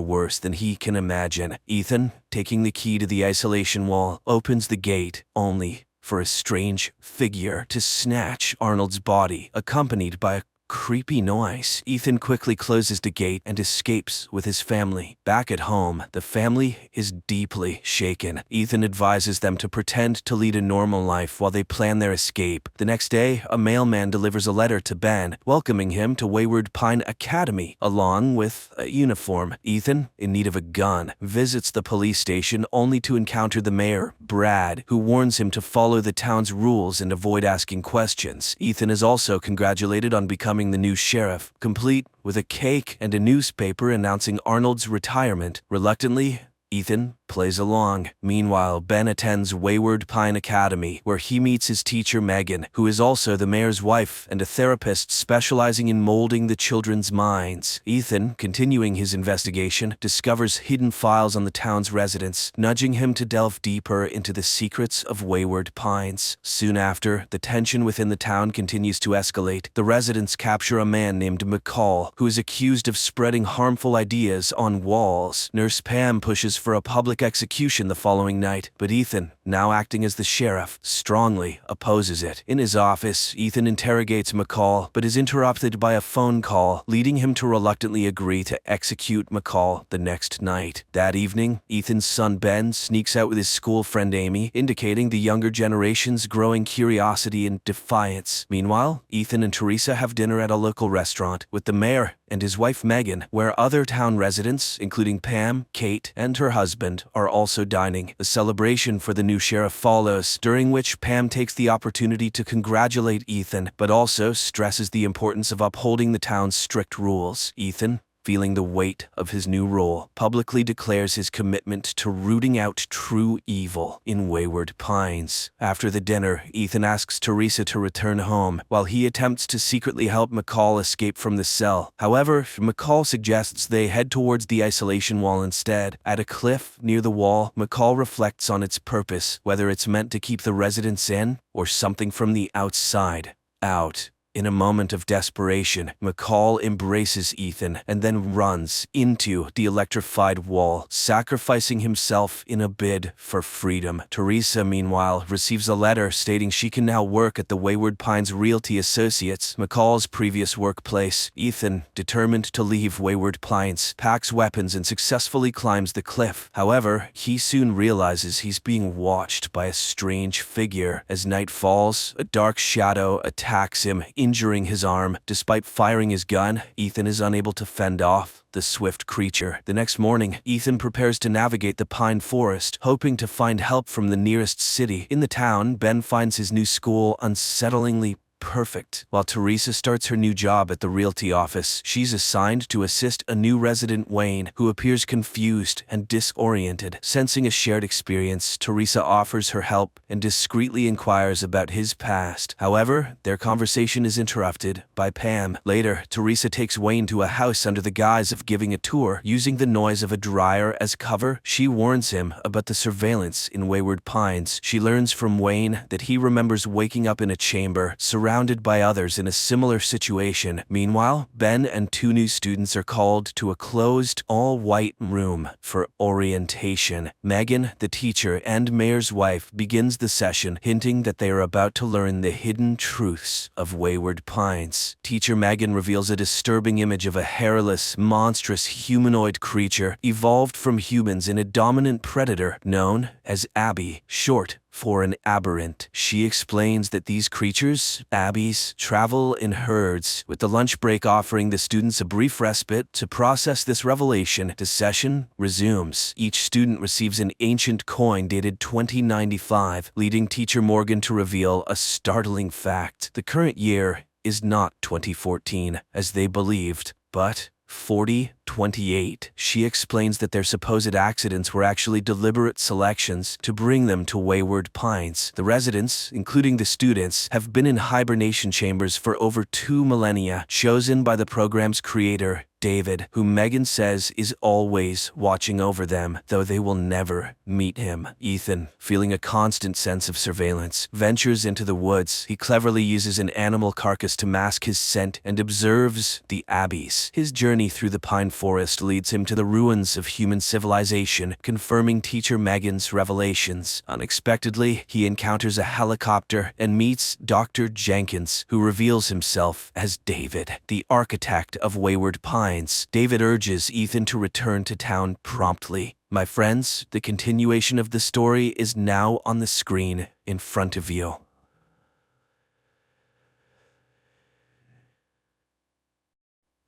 worse than he can imagine. Ethan, taking the key to the isolation wall, opens the gate, only for a strange figure to snatch Arnold's body, accompanied by a creepy noise. Ethan quickly closes the gate and escapes with his family. Back at home, the family is deeply shaken. Ethan advises them to pretend to lead a normal life while they plan their escape. The next day, a mailman delivers a letter to Ben, welcoming him to Wayward Pine Academy, along with a uniform. Ethan, in need of a gun, visits the police station only to encounter the mayor, Brad, who warns him to follow the town's rules and avoid asking questions. Ethan is also congratulated on becoming the new sheriff, complete with a cake and a newspaper announcing Arnold's retirement. Reluctantly, Ethan plays along. Meanwhile, Ben attends Wayward Pine Academy, where he meets his teacher Megan, who is also the mayor's wife and a therapist specializing in molding the children's minds. Ethan, continuing his investigation, discovers hidden files on the town's residents, nudging him to delve deeper into the secrets of Wayward Pines. Soon after, the tension within the town continues to escalate. The residents capture a man named McCall, who is accused of spreading harmful ideas on walls. Nurse Pam pushes for a public execution the following night, but Ethan, now acting as the sheriff, strongly opposes it. In his office, Ethan interrogates McCall, but is interrupted by a phone call, leading him to reluctantly agree to execute McCall the next night. That evening, Ethan's son Ben sneaks out with his school friend Amy, indicating the younger generation's growing curiosity and defiance. Meanwhile, Ethan and Teresa have dinner at a local restaurant with the mayor and his wife Megan, where other town residents, including Pam, Kate, and her husband, are also dining. The celebration for the new sheriff follows, during which Pam takes the opportunity to congratulate Ethan, but also stresses the importance of upholding the town's strict rules. Ethan, feeling the weight of his new role, publicly declares his commitment to rooting out true evil in Wayward Pines. After the dinner, Ethan asks Teresa to return home, while he attempts to secretly help McCall escape from the cell. However, McCall suggests they head towards the isolation wall instead. At a cliff near the wall, McCall reflects on its purpose, whether it's meant to keep the residents in, or something from the outside out. In a moment of desperation, McCall embraces Ethan and then runs into the electrified wall, sacrificing himself in a bid for freedom. Teresa, meanwhile, receives a letter stating she can now work at the Wayward Pines Realty Associates, McCall's previous workplace. Ethan, determined to leave Wayward Pines, packs weapons and successfully climbs the cliff. However, he soon realizes he's being watched by a strange figure. As night falls, a dark shadow attacks him, injuring his arm. Despite firing his gun, Ethan is unable to fend off the swift creature. The next morning, Ethan prepares to navigate the pine forest, hoping to find help from the nearest city. In the town, Ben finds his new school unsettlingly perfect. While Teresa starts her new job at the realty office, she's assigned to assist a new resident, Wayne, who appears confused and disoriented. Sensing a shared experience, Teresa offers her help and discreetly inquires about his past. However, their conversation is interrupted by Pam. Later, Teresa takes Wayne to a house under the guise of giving a tour. Using the noise of a dryer as cover, she warns him about the surveillance in Wayward Pines. She learns from Wayne that he remembers waking up in a chamber, surrounded by others in a similar situation. Meanwhile, Ben and two new students are called to a closed, all-white room for orientation. Megan, the teacher and mayor's wife, begins the session, hinting that they are about to learn the hidden truths of Wayward Pines. Teacher Megan reveals a disturbing image of a hairless, monstrous humanoid creature evolved from humans in a dominant predator known as Abby, short for an aberrant. She explains that these creatures, Abbies, travel in herds, with the lunch break offering the students a brief respite to process this revelation. The session resumes. Each student receives an ancient coin dated 2095, leading teacher Morgan to reveal a startling fact. The current year is not 2014, as they believed, but 4028. She explains that their supposed accidents were actually deliberate selections to bring them to Wayward Pines. The residents, including the students, have been in hibernation chambers for over 2 millennia, chosen by the program's creator, David, whom Megan says is always watching over them, though they will never meet him. Ethan, feeling a constant sense of surveillance, ventures into the woods. He cleverly uses an animal carcass to mask his scent and observes the Abbeys. His journey through the pine forest leads him to the ruins of human civilization, confirming teacher Megan's revelations. Unexpectedly, he encounters a helicopter and meets Dr. Jenkins, who reveals himself as David, the architect of Wayward Pines. David urges Ethan to return to town promptly. My friends, the continuation of the story is now on the screen in front of you.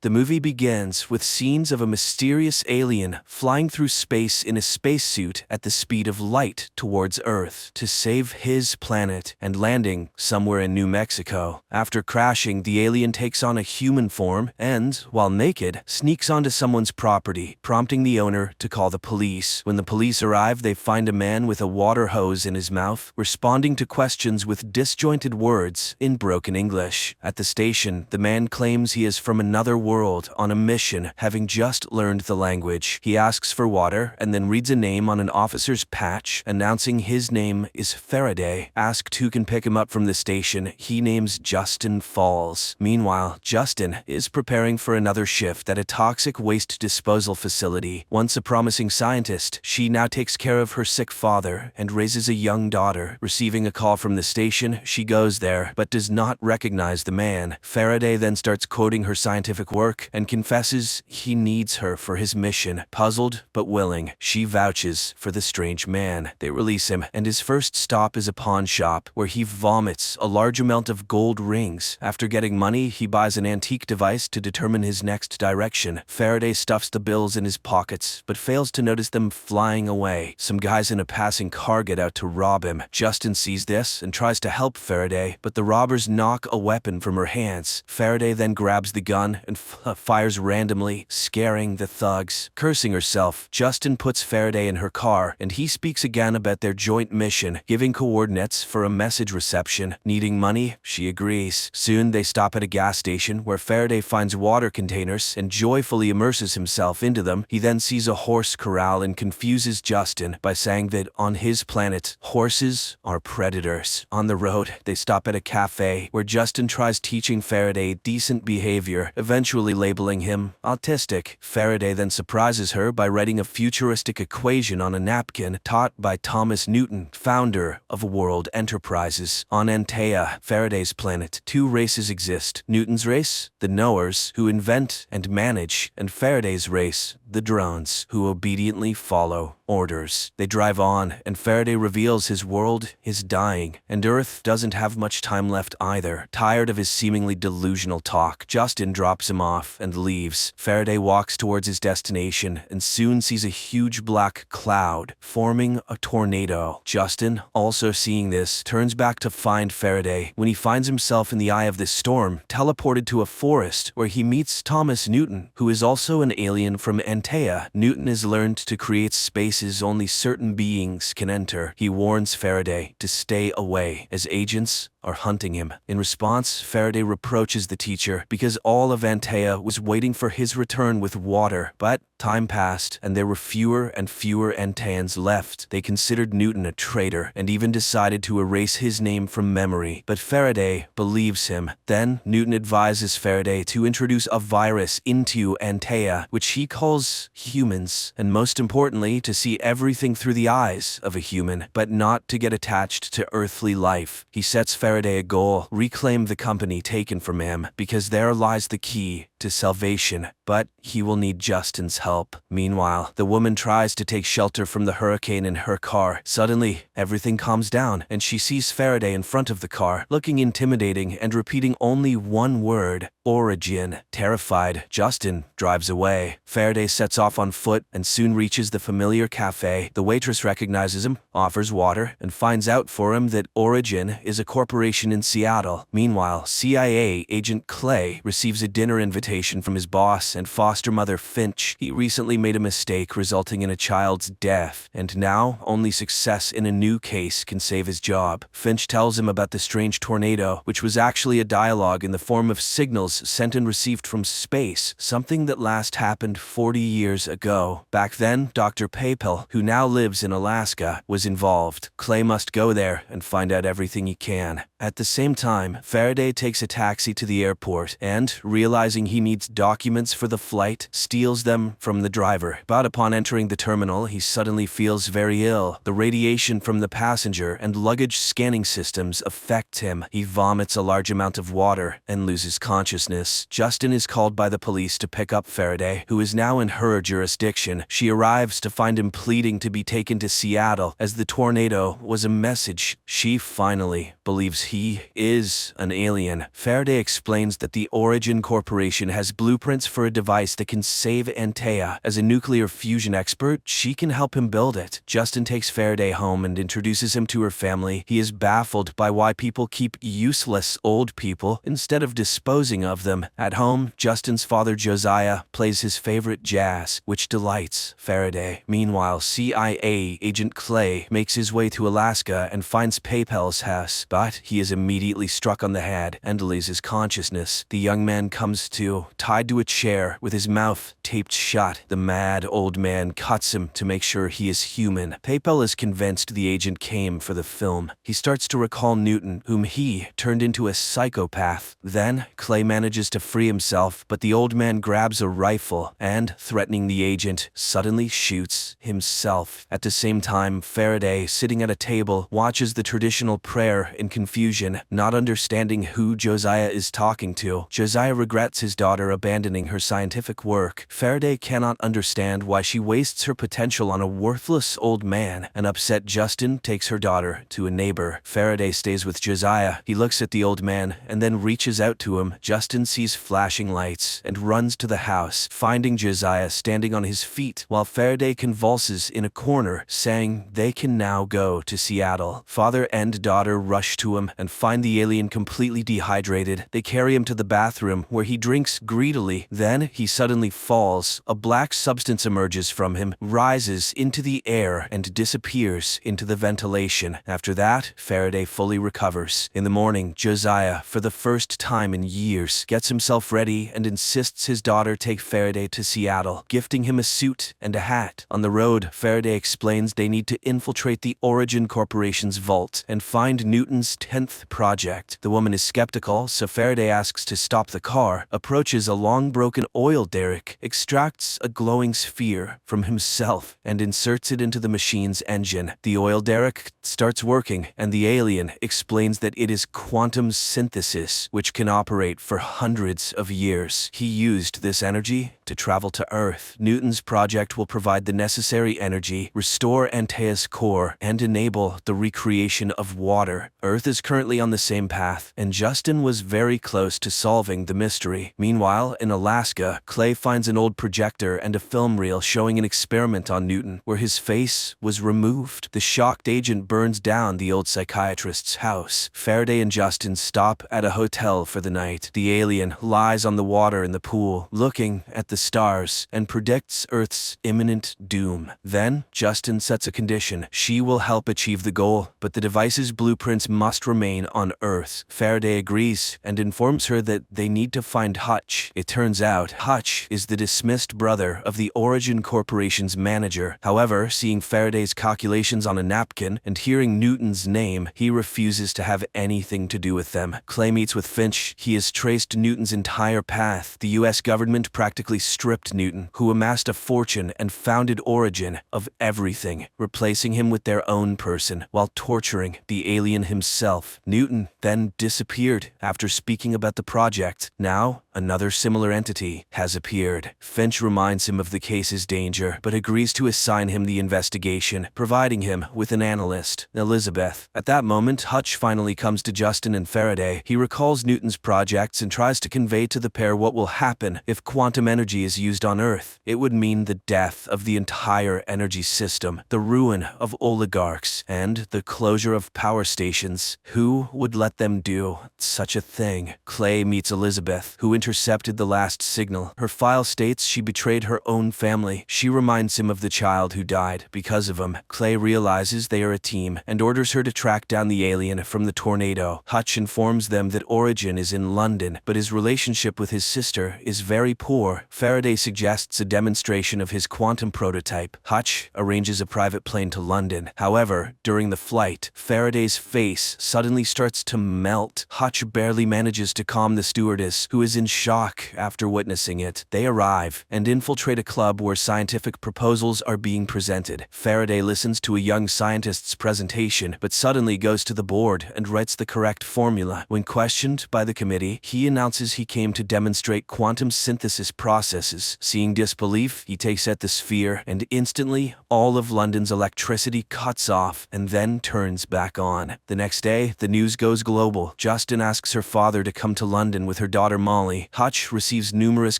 The movie begins with scenes of a mysterious alien flying through space in a spacesuit at the speed of light towards Earth to save his planet and landing somewhere in New Mexico. After crashing, the alien takes on a human form and, while naked, sneaks onto someone's property, prompting the owner to call the police. When the police arrive, they find a man with a water hose in his mouth, responding to questions with disjointed words in broken English. At the station, the man claims he is from another world on a mission, having just learned the language. He asks for water and then reads a name on an officer's patch, announcing his name is Faraday. Asked who can pick him up from the station, he names Justin Falls. Meanwhile, Justin is preparing for another shift at a toxic waste disposal facility. Once a promising scientist, she now takes care of her sick father and raises a young daughter. Receiving a call from the station, she goes there, but does not recognize the man. Faraday then starts quoting her scientific work and confesses he needs her for his mission. Puzzled but willing, she vouches for the strange man. They release him, and his first stop is a pawn shop, where he vomits a large amount of gold rings. After getting money, he buys an antique device to determine his next direction. Faraday stuffs the bills in his pockets, but fails to notice them flying away. Some guys in a passing car get out to rob him. Justin sees this and tries to help Faraday, but the robbers knock a weapon from her hands. Faraday then grabs the gun and fires randomly, scaring the thugs. Cursing herself, Justin puts Faraday in her car, and he speaks again about their joint mission, giving coordinates for a message reception. Needing money, she agrees. Soon they stop at a gas station where Faraday finds water containers and joyfully immerses himself into them. He then sees a horse corral and confuses Justin by saying that on his planet, horses are predators. On the road, they stop at a cafe where Justin tries teaching Faraday decent behavior, eventually labeling him autistic. Faraday then surprises her by writing a futuristic equation on a napkin taught by Thomas Newton, founder of World Enterprises. On Antea, Faraday's planet, two races exist. Newton's race, the knowers, who invent and manage, and Faraday's race, the drones, who obediently follow orders. They drive on, and Faraday reveals his world is dying, and Earth doesn't have much time left either. Tired of his seemingly delusional talk, Justin drops him off and leaves. Faraday walks towards his destination and soon sees a huge black cloud forming a tornado. Justin, also seeing this, turns back to find Faraday when he finds himself in the eye of this storm, teleported to a forest where he meets Thomas Newton, who is also an alien from Antea. Newton has learned to create spaces only certain beings can enter. He warns Faraday to stay away, as agents are hunting him. In response, Faraday reproaches the teacher because all of Antea was waiting for his return with water. But time passed, and there were fewer and fewer Anteans left. They considered Newton a traitor and even decided to erase his name from memory. But Faraday believes him. Then Newton advises Faraday to introduce a virus into Antea, which he calls humans, and most importantly, to see everything through the eyes of a human, but not to get attached to earthly life. He sets Faraday a goal: reclaim the company taken from him, because there lies the key to salvation, but he will need Justin's help. Meanwhile, the woman tries to take shelter from the hurricane in her car. Suddenly, everything calms down, and she sees Faraday in front of the car, looking intimidating and repeating only one word: origin. Terrified, Justin drives away. Faraday sets off on foot and soon reaches the familiar cafe. The waitress recognizes him, offers water, and finds out for him that Origin is a corporation in Seattle. Meanwhile, CIA agent Clay receives a dinner invitation confrontation from his boss and foster mother Finch. He recently made a mistake resulting in a child's death, and now only success in a new case can save his job. Finch tells him about the strange tornado, which was actually a dialogue in the form of signals sent and received from space, something that last happened 40 years ago. Back then, Dr. Papel, who now lives in Alaska, was involved. Clay must go there and find out everything he can. At the same time, Faraday takes a taxi to the airport and, realizing he needs documents for the flight, steals them from the driver. But upon entering the terminal, he suddenly feels very ill. The radiation from the passenger and luggage scanning systems affect him. He vomits a large amount of water and loses consciousness. Justin is called by the police to pick up Faraday, who is now in her jurisdiction. She arrives to find him pleading to be taken to Seattle, as the tornado was a message. She finally believes he is an alien. Faraday explains that the Origin Corporation has blueprints for a device that can save Antea. As a nuclear fusion expert, she can help him build it. Justin takes Faraday home and introduces him to her family. He is baffled by why people keep useless old people instead of disposing of them. At home, Justin's father Josiah plays his favorite jazz, which delights Faraday. Meanwhile, CIA agent Clay makes his way to Alaska and finds Papel's house, but he is immediately struck on the head and loses consciousness. The young man comes to, tied to a chair with his mouth taped shut. The mad old man cuts him to make sure he is human. Papel is convinced the agent came for the film. He starts to recall Newton, whom he turned into a psychopath. Then, Clay manages to free himself, but the old man grabs a rifle and, threatening the agent, suddenly shoots himself. At the same time, Faraday, sitting at a table, watches the traditional prayer in confusion, not understanding who Josiah is talking to. Josiah regrets his daughter abandoning her scientific work. Faraday cannot understand why she wastes her potential on a worthless old man. An upset Justin takes her daughter to a neighbor. Faraday stays with Josiah. He looks at the old man and then reaches out to him. Justin sees flashing lights and runs to the house, finding Josiah standing on his feet while Faraday convulses in a corner, saying they can now go to Seattle. Father and daughter rush to him and find the alien completely dehydrated. They carry him to the bathroom where he drinks greedily. Then he suddenly falls. A black substance emerges from him, rises into the air, and disappears into the ventilation. After that, Faraday fully recovers. In the morning, Josiah, for the first time in years, gets himself ready and insists his daughter take Faraday to Seattle, gifting him a suit and a hat. On the road, Faraday explains they need to infiltrate the Origin Corporation's vault and find Newton's 10th project. The woman is skeptical, so Faraday asks to stop the car, approaches a long broken oil derrick, extracts a glowing sphere from himself, and inserts it into the machine's engine. The oil derrick starts working, and the alien explains that it is quantum synthesis, which can operate for hundreds of years. He used this energy to travel to Earth. Newton's project will provide the necessary energy, restore Antaea's core, and enable the recreation of water. Earth is currently on the same path, and Justin was very close to solving the mystery. Meanwhile, in Alaska, Clay finds an old projector and a film reel showing an experiment on Newton, where his face was removed. The shocked agent burns down the old psychiatrist's house. Faraday and Justin stop at a hotel for the night. The alien lies on the water in the pool, looking at the stars, and predicts Earth's imminent doom. Then, Justin sets a condition. She will help achieve the goal, but the device's blueprints must remain on Earth. Faraday agrees and informs her that they need to find Hutch. It turns out Hutch is the dismissed brother of the Origin Corporation's manager. However, seeing Faraday's calculations on a napkin and hearing Newton's name, he refuses to have anything to do with them. Clay meets with Finch. He has traced Newton's entire path. The US government practically stripped Newton, who amassed a fortune and founded Origin, of everything, replacing him with their own person while torturing the alien himself. Newton then disappeared after speaking about the project. Now, another similar entity has appeared. Finch reminds him of the case's danger, but agrees to assign him the investigation, providing him with an analyst, Elizabeth. At that moment, Hutch finally comes to Justin and Faraday. He recalls Newton's projects and tries to convey to the pair what will happen if quantum energy is used on Earth. It would mean the death of the entire energy system, the ruin of oligarchs, and the closure of power stations. Who would let them do such a thing? Clay meets Elizabeth, who intercepted the last signal. Her file states she betrayed her own family. She reminds him of the child who died because of him. Clay realizes they are a team and orders her to track down the alien from the tornado. Hutch informs them that Origin is in London, but his relationship with his sister is very poor. Faraday suggests a demonstration of his quantum prototype. Hutch arranges a private plane to London. However, during the flight, Faraday's face suddenly starts to melt. Hutch barely manages to calm the stewardess, who is in shock after witnessing it. They arrive and infiltrate a club where scientific proposals are being presented. Faraday listens to a young scientist's presentation, but suddenly goes to the board and writes the correct formula. When questioned by the committee, he announces he came to demonstrate quantum synthesis processes. Seeing disbelief, he takes at the sphere, and instantly, all of London's electricity cuts off and then turns back on. The next day, the news goes global. Justin asks her father to come to London with her daughter Molly. Hutch receives numerous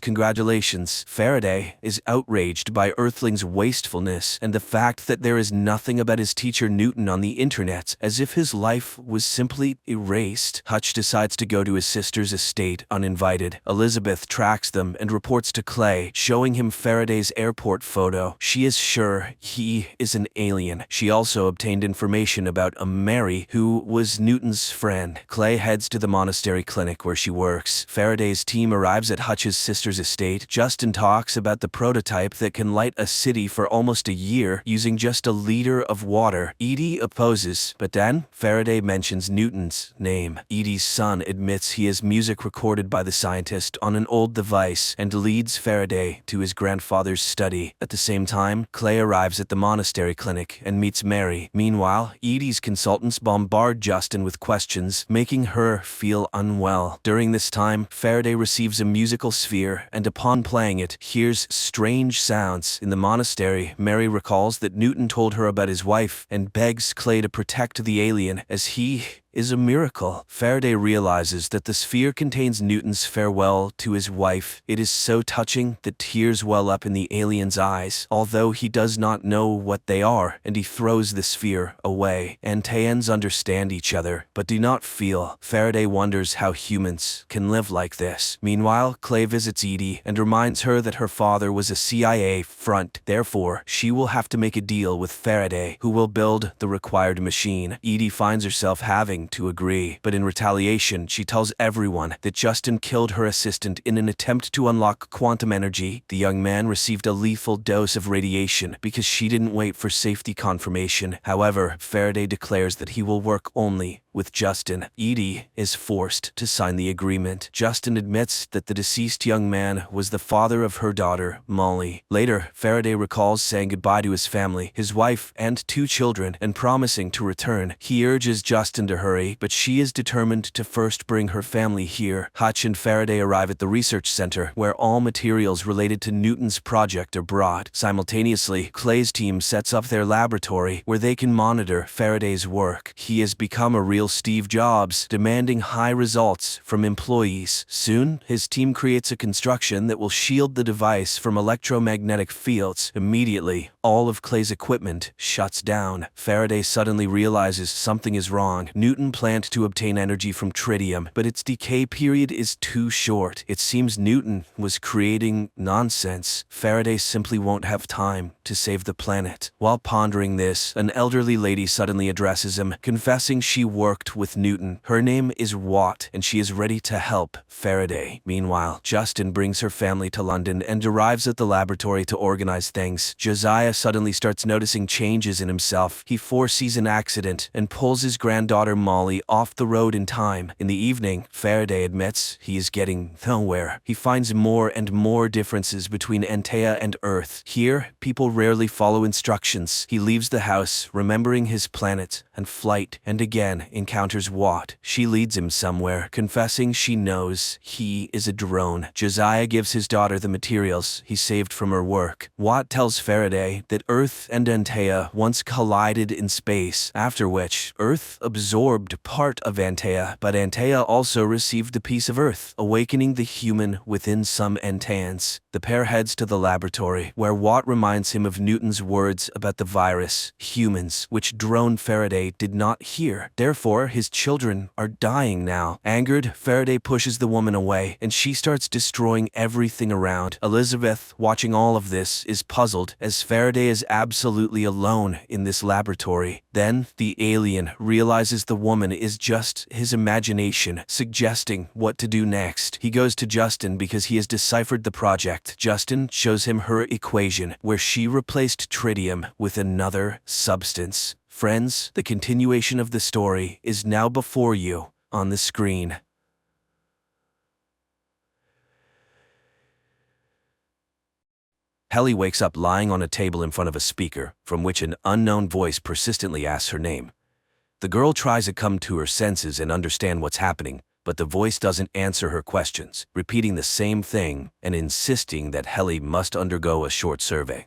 congratulations. Faraday is outraged by Earthling's wastefulness and the fact that there is nothing about his teacher Newton on the internet, as if his life was simply erased. Hutch decides to go to his sister's estate uninvited. Elizabeth tracks them and reports to Clay, showing him Faraday's airport photo. She is sure he is an alien. She also obtained information about a Mary, who was Newton's friend. Clay heads to the monastery clinic where she works. Faraday's team arrives at Hutch's sister's estate. Justin talks about the prototype that can light a city for almost a year using just a liter of water. Edie opposes, but then Faraday mentions Newton's name. Edie's son admits he has music recorded by the scientist on an old device and leads Faraday to his grandfather's study. At the same time, Clay arrives at the monastery clinic and meets Mary. Meanwhile, Edie's consultants bombard Justin with questions, making her feel unwell. During this time, Faraday receives a musical sphere and upon playing it, hears strange sounds. In the monastery, Mary recalls that Newton told her about his wife and begs Clay to protect the alien, as he is a miracle. Faraday realizes that the sphere contains Newton's farewell to his wife. It is so touching that tears well up in the alien's eyes, although he does not know what they are, and he throws the sphere away. Antaeans understand each other, but do not feel. Faraday wonders how humans can live like this. Meanwhile, Clay visits Edie and reminds her that her father was a CIA front. Therefore, she will have to make a deal with Faraday, who will build the required machine. Edie finds herself having to agree, but in retaliation, she tells everyone that Justin killed her assistant in an attempt to unlock quantum energy. The young man received a lethal dose of radiation because she didn't wait for safety confirmation. However, Faraday declares that he will work only with Justin. Edie is forced to sign the agreement. Justin admits that the deceased young man was the father of her daughter, Molly. Later, Faraday recalls saying goodbye to his family, his wife, and 2 children, and promising to return. He urges Justin to hurry, but she is determined to first bring her family here. Hutch and Faraday arrive at the research center, where all materials related to Newton's project are brought. Simultaneously, Clay's team sets up their laboratory, where they can monitor Faraday's work. He has become a real Steve Jobs, demanding high results from employees. Soon, his team creates a construction that will shield the device from electromagnetic fields. Immediately, all of Clay's equipment shuts down. Faraday suddenly realizes something is wrong. Newton planned to obtain energy from tritium, but its decay period is too short. It seems Newton was creating nonsense. Faraday simply won't have time to save the planet. While pondering this, an elderly lady suddenly addresses him, confessing she worked with Newton. Her name is Watt, and she is ready to help Faraday. Meanwhile, Justin brings her family to London and arrives at the laboratory to organize things. Josiah suddenly starts noticing changes in himself. He foresees an accident and pulls his granddaughter Molly off the road in time. In the evening, Faraday admits he is getting nowhere. He finds more and more differences between Antaea and Earth. Here, people rarely follow instructions. He leaves the house, remembering his planet and flight, and again encounters Watt. She leads him somewhere, confessing she knows he is a drone. Josiah gives his daughter the materials he saved from her work. Watt tells Faraday say that Earth and Antea once collided in space, after which Earth absorbed part of Antea, but Antea also received a piece of Earth, awakening the human within some Anteans. The pair heads to the laboratory, where Watt reminds him of Newton's words about the virus, humans, which drone Faraday did not hear. Therefore, his children are dying now. Angered, Faraday pushes the woman away, and she starts destroying everything around. Elizabeth, watching all of this, is puzzled, as Faraday is absolutely alone in this laboratory. Then, the alien realizes the woman is just his imagination, suggesting what to do next. He goes to Justin because he has deciphered the project. Justin shows him her equation, where she replaced tritium with another substance. Friends, the continuation of the story is now before you on the screen. Helly wakes up lying on a table in front of a speaker, from which an unknown voice persistently asks her name. The girl tries to come to her senses and understand what's happening, but the voice doesn't answer her questions, repeating the same thing and insisting that Helly must undergo a short survey.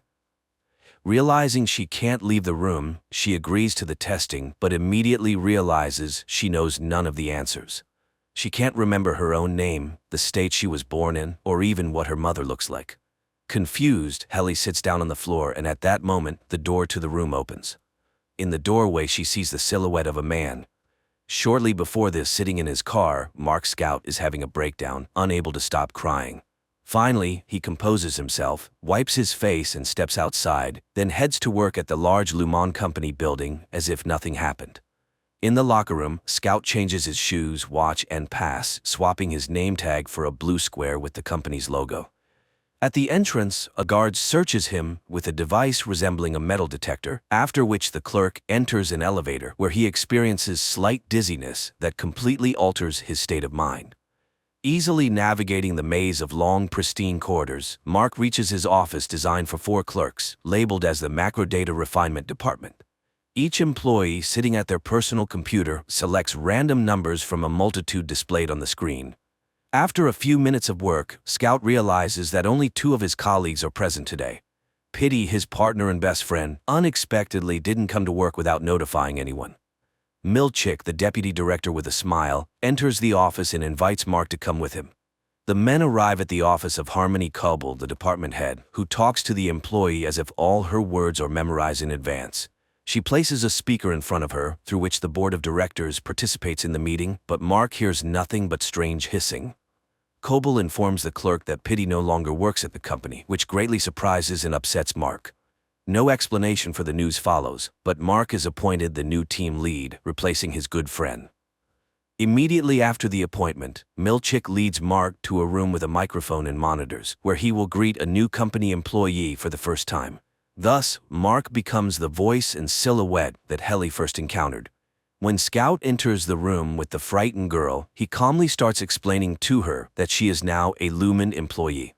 Realizing she can't leave the room, she agrees to the testing, but immediately realizes she knows none of the answers. She can't remember her own name, the state she was born in, or even what her mother looks like. Confused, Helly sits down on the floor, and at that moment, the door to the room opens. In the doorway, she sees the silhouette of a man. Shortly before this, sitting in his car, Mark Scout is having a breakdown, unable to stop crying. Finally, he composes himself, wipes his face and steps outside, then heads to work at the large Lumon Company building as if nothing happened. In the locker room, Scout changes his shoes, watch, and pass, swapping his name tag for a blue square with the company's logo. At the entrance, a guard searches him with a device resembling a metal detector, after which the clerk enters an elevator where he experiences slight dizziness that completely alters his state of mind. Easily navigating the maze of long, pristine corridors, Mark reaches his office designed for 4 clerks, labeled as the Macro Data Refinement Department. Each employee sitting at their personal computer selects random numbers from a multitude displayed on the screen. After a few minutes of work, Scout realizes that only 2 of his colleagues are present today. Pity, his partner and best friend, unexpectedly didn't come to work without notifying anyone. Milchick, the deputy director with a smile, enters the office and invites Mark to come with him. The men arrive at the office of Harmony Coble, the department head, who talks to the employee as if all her words are memorized in advance. She places a speaker in front of her, through which the board of directors participates in the meeting, but Mark hears nothing but strange hissing. Coble informs the clerk that Pity no longer works at the company, which greatly surprises and upsets Mark. No explanation for the news follows, but Mark is appointed the new team lead, replacing his good friend. Immediately after the appointment, Milchick leads Mark to a room with a microphone and monitors, where he will greet a new company employee for the first time. Thus, Mark becomes the voice and silhouette that Helly first encountered. When Scout enters the room with the frightened girl, he calmly starts explaining to her that she is now a Lumen employee.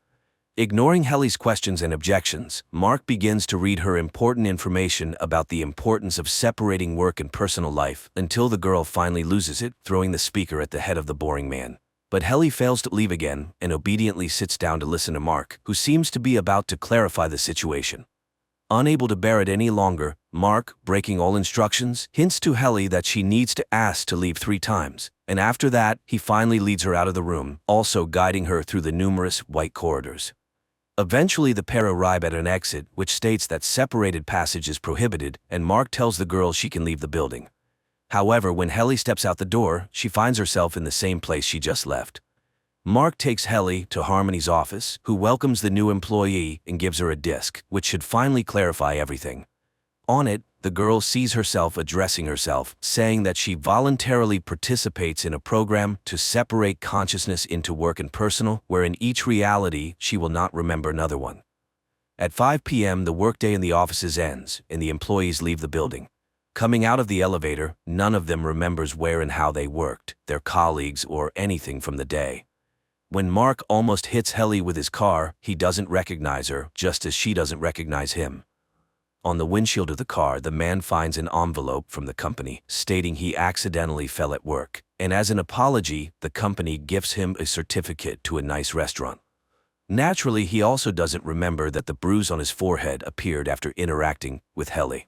Ignoring Helly's questions and objections, Mark begins to read her important information about the importance of separating work and personal life, until the girl finally loses it, throwing the speaker at the head of the boring man. But Helly fails to leave again and obediently sits down to listen to Mark, who seems to be about to clarify the situation. Unable to bear it any longer, Mark, breaking all instructions, hints to Helly that she needs to ask to leave 3 times, and after that, he finally leads her out of the room, also guiding her through the numerous white corridors. Eventually, the pair arrive at an exit, which states that separated passage is prohibited, and Mark tells the girl she can leave the building. However, when Helly steps out the door, she finds herself in the same place she just left. Mark takes Helly to Harmony's office, who welcomes the new employee and gives her a disc, which should finally clarify everything. On it, the girl sees herself addressing herself, saying that she voluntarily participates in a program to separate consciousness into work and personal, where in each reality she will not remember another one. At 5 p.m., the workday in the offices ends, and the employees leave the building. Coming out of the elevator, none of them remembers where and how they worked, their colleagues, or anything from the day. When Mark almost hits Helly with his car, he doesn't recognize her, just as she doesn't recognize him. On the windshield of the car, the man finds an envelope from the company, stating he accidentally fell at work, and as an apology, the company gifts him a certificate to a nice restaurant. Naturally, he also doesn't remember that the bruise on his forehead appeared after interacting with Helly.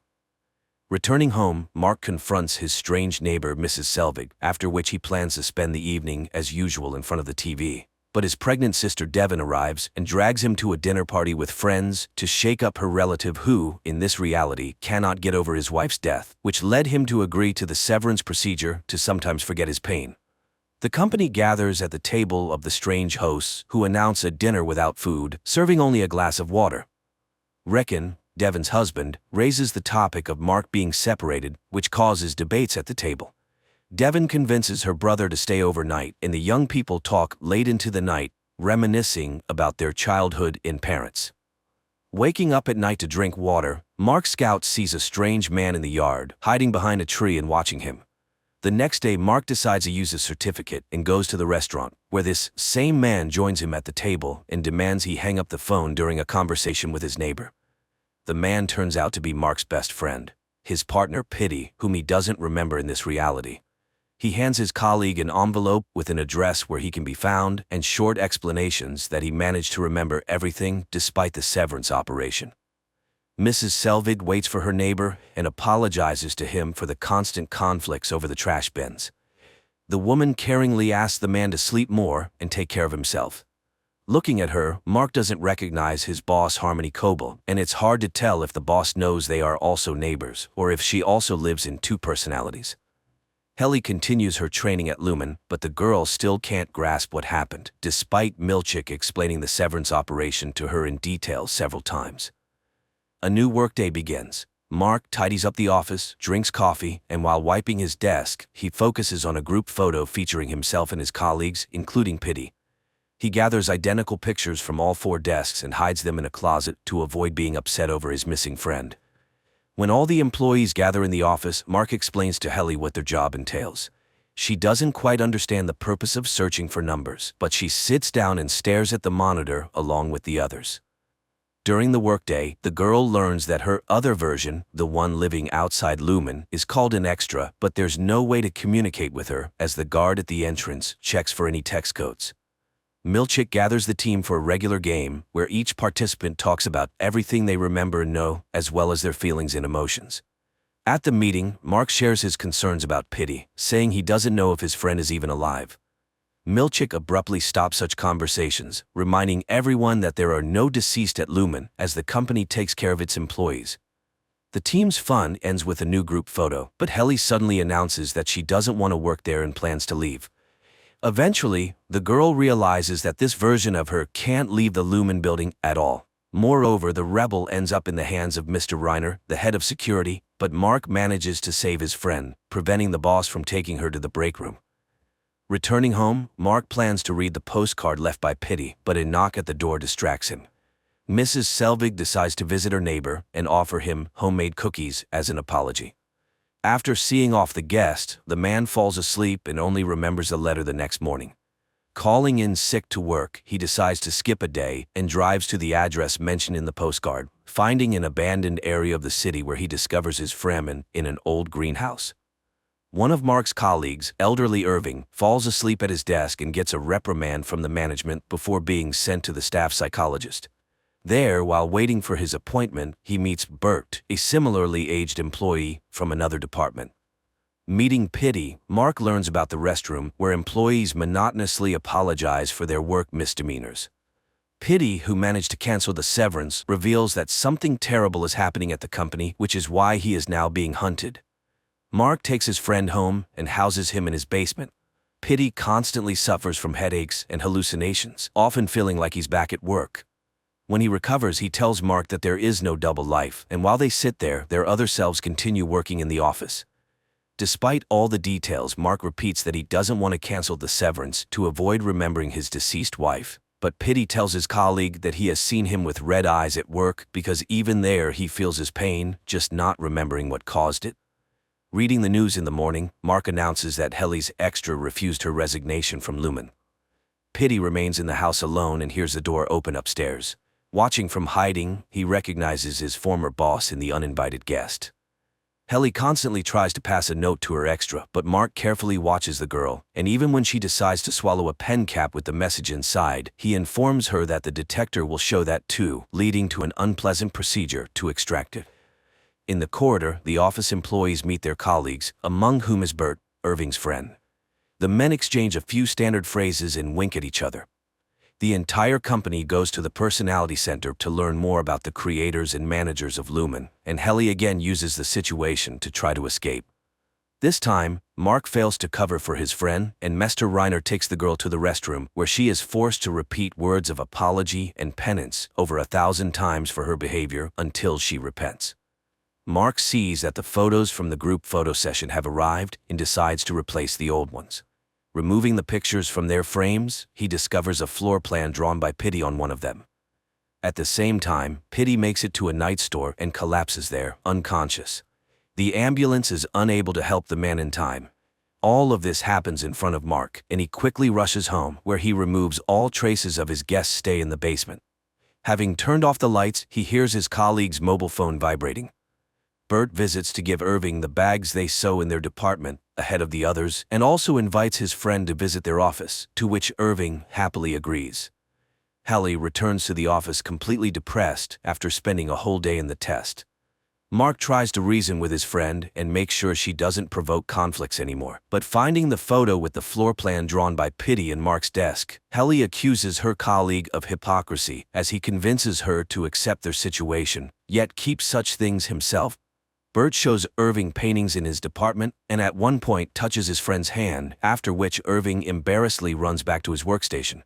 Returning home, Mark confronts his strange neighbor, Mrs. Selvig, after which he plans to spend the evening as usual in front of the TV. But his pregnant sister Devon arrives and drags him to a dinner party with friends to shake up her relative who, in this reality, cannot get over his wife's death, which led him to agree to the severance procedure to sometimes forget his pain. The company gathers at the table of the strange hosts, who announce a dinner without food, serving only a glass of water. Reckon, Devon's husband, raises the topic of Mark being separated, which causes debates at the table. Devon convinces her brother to stay overnight, and the young people talk late into the night, reminiscing about their childhood in parents. Waking up at night to drink water, Mark Scout sees a strange man in the yard, hiding behind a tree and watching him. The next day, Mark decides to use his certificate and goes to the restaurant, where this same man joins him at the table and demands he hang up the phone during a conversation with his neighbor. The man turns out to be Mark's best friend, his partner Pitty, whom he doesn't remember in this reality. He hands his colleague an envelope with an address where he can be found and short explanations that he managed to remember everything despite the severance operation. Mrs. Selvig waits for her neighbor and apologizes to him for the constant conflicts over the trash bins. The woman caringly asks the man to sleep more and take care of himself. Looking at her, Mark doesn't recognize his boss Harmony Coble, and it's hard to tell if the boss knows they are also neighbors or if she also lives in two personalities. Helly continues her training at Lumen, but the girl still can't grasp what happened, despite Milchick explaining the severance operation to her in detail several times. A new workday begins. Mark tidies up the office, drinks coffee, and while wiping his desk, he focuses on a group photo featuring himself and his colleagues, including Pitty. He gathers identical pictures from all 4 desks and hides them in a closet to avoid being upset over his missing friend. When all the employees gather in the office, Mark explains to Helly what their job entails. She doesn't quite understand the purpose of searching for numbers, but she sits down and stares at the monitor along with the others. During the workday, the girl learns that her other version, the one living outside Lumen, is called an extra, but there's no way to communicate with her as the guard at the entrance checks for any text codes. Milchick gathers the team for a regular game where each participant talks about everything they remember and know, as well as their feelings and emotions. At the meeting, Mark shares his concerns about Pitty, saying he doesn't know if his friend is even alive. Milchick abruptly stops such conversations, reminding everyone that there are no deceased at Lumen as the company takes care of its employees. The team's fun ends with a new group photo, but Helly suddenly announces that she doesn't want to work there and plans to leave. Eventually, the girl realizes that this version of her can't leave the Lumen building at all. Moreover, the rebel ends up in the hands of Mr. Reiner, the head of security, but Mark manages to save his friend, preventing the boss from taking her to the break room. Returning home, Mark plans to read the postcard left by Pitty, but a knock at the door distracts him. Mrs. Selvig decides to visit her neighbor and offer him homemade cookies as an apology. After seeing off the guest, the man falls asleep and only remembers the letter the next morning. Calling in sick to work, he decides to skip a day and drives to the address mentioned in the postcard, finding an abandoned area of the city where he discovers his Fremen in an old greenhouse. One of Mark's colleagues, elderly Irving, falls asleep at his desk and gets a reprimand from the management before being sent to the staff psychologist. There, while waiting for his appointment, he meets Bert, a similarly aged employee from another department. Meeting Pitty, Mark learns about the restroom where employees monotonously apologize for their work misdemeanors. Pitty, who managed to cancel the severance, reveals that something terrible is happening at the company, which is why he is now being hunted. Mark takes his friend home and houses him in his basement. Pitty constantly suffers from headaches and hallucinations, often feeling like he's back at work. When he recovers, he tells Mark that there is no double life, and while they sit there, their other selves continue working in the office. Despite all the details, Mark repeats that he doesn't want to cancel the severance to avoid remembering his deceased wife, but Pitty tells his colleague that he has seen him with red eyes at work because even there he feels his pain, just not remembering what caused it. Reading the news in the morning, Mark announces that Helly's extra refused her resignation from Lumen. Pitty remains in the house alone and hears the door open upstairs. Watching from hiding, he recognizes his former boss in the uninvited guest. Helly constantly tries to pass a note to her extra, but Mark carefully watches the girl, and even when she decides to swallow a pen cap with the message inside, he informs her that the detector will show that too, leading to an unpleasant procedure to extract it. In the corridor, the office employees meet their colleagues, among whom is Bert, Irving's friend. The men exchange a few standard phrases and wink at each other. The entire company goes to the Personality Center to learn more about the creators and managers of Lumen, and Helly again uses the situation to try to escape. This time, Mark fails to cover for his friend, and Mr. Reiner takes the girl to the restroom, where she is forced to repeat words of apology and penance over 1,000 times for her behavior until she repents. Mark sees that the photos from the group photo session have arrived and decides to replace the old ones. Removing the pictures from their frames, he discovers a floor plan drawn by Pitty on one of them. At the same time, Pitty makes it to a night store and collapses there, unconscious. The ambulance is unable to help the man in time. All of this happens in front of Mark, and he quickly rushes home, where he removes all traces of his guest's stay in the basement. Having turned off the lights, he hears his colleague's mobile phone vibrating. Bert visits to give Irving the bags they sew in their department, ahead of the others, and also invites his friend to visit their office, to which Irving happily agrees. Helly returns to the office completely depressed after spending a whole day in the test. Mark tries to reason with his friend and make sure she doesn't provoke conflicts anymore, but finding the photo with the floor plan drawn by Pitty in Mark's desk, Helly accuses her colleague of hypocrisy as he convinces her to accept their situation, yet keeps such things himself. Bert shows Irving paintings in his department and at one point touches his friend's hand, after which Irving embarrassedly runs back to his workstation.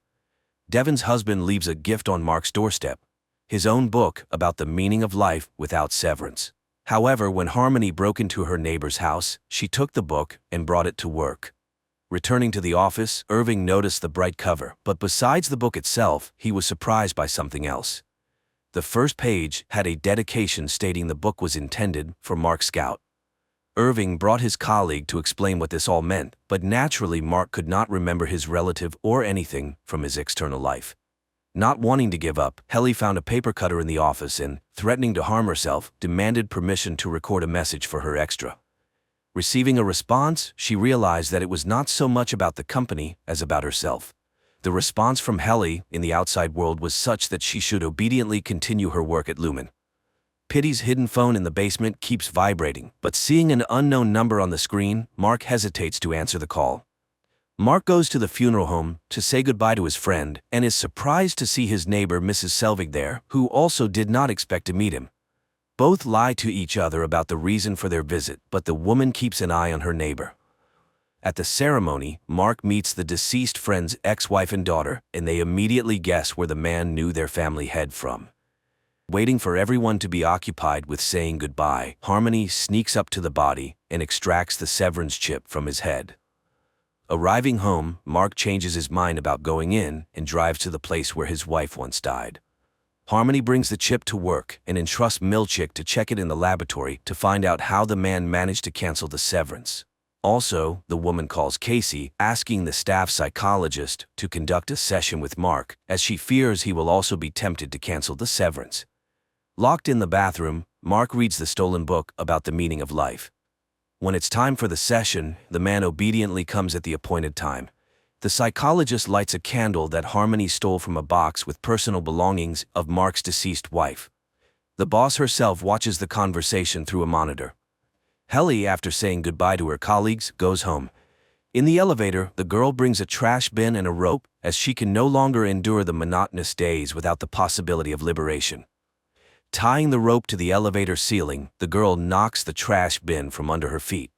Devon's husband leaves a gift on Mark's doorstep, his own book about the meaning of life without severance. However, when Harmony broke into her neighbor's house, she took the book and brought it to work. Returning to the office, Irving noticed the bright cover, but besides the book itself, he was surprised by something else. The first page had a dedication stating the book was intended for Mark Scout. Irving brought his colleague to explain what this all meant, but naturally Mark could not remember his relative or anything from his external life. Not wanting to give up, Helly found a paper cutter in the office and, threatening to harm herself, demanded permission to record a message for her extra. Receiving a response, she realized that it was not so much about the company as about herself. The response from Helly in the outside world was such that she should obediently continue her work at Lumen. Pitty's hidden phone in the basement keeps vibrating, but seeing an unknown number on the screen, Mark hesitates to answer the call. Mark goes to the funeral home to say goodbye to his friend and is surprised to see his neighbor Mrs. Selvig there, who also did not expect to meet him. Both lie to each other about the reason for their visit, but the woman keeps an eye on her neighbor. At the ceremony, Mark meets the deceased friend's ex-wife and daughter, and they immediately guess where the man knew their family head from. Waiting for everyone to be occupied with saying goodbye, Harmony sneaks up to the body and extracts the severance chip from his head. Arriving home, Mark changes his mind about going in and drives to the place where his wife once died. Harmony brings the chip to work and entrusts Milchick to check it in the laboratory to find out how the man managed to cancel the severance. Also, the woman calls Casey, asking the staff psychologist to conduct a session with Mark, as she fears he will also be tempted to cancel the severance. Locked in the bathroom, Mark reads the stolen book about the meaning of life. When it's time for the session, the man obediently comes at the appointed time. The psychologist lights a candle that Harmony stole from a box with personal belongings of Mark's deceased wife. The boss herself watches the conversation through a monitor. Helly, after saying goodbye to her colleagues, goes home. In the elevator, the girl brings a trash bin and a rope, as she can no longer endure the monotonous days without the possibility of liberation. Tying the rope to the elevator ceiling, the girl knocks the trash bin from under her feet.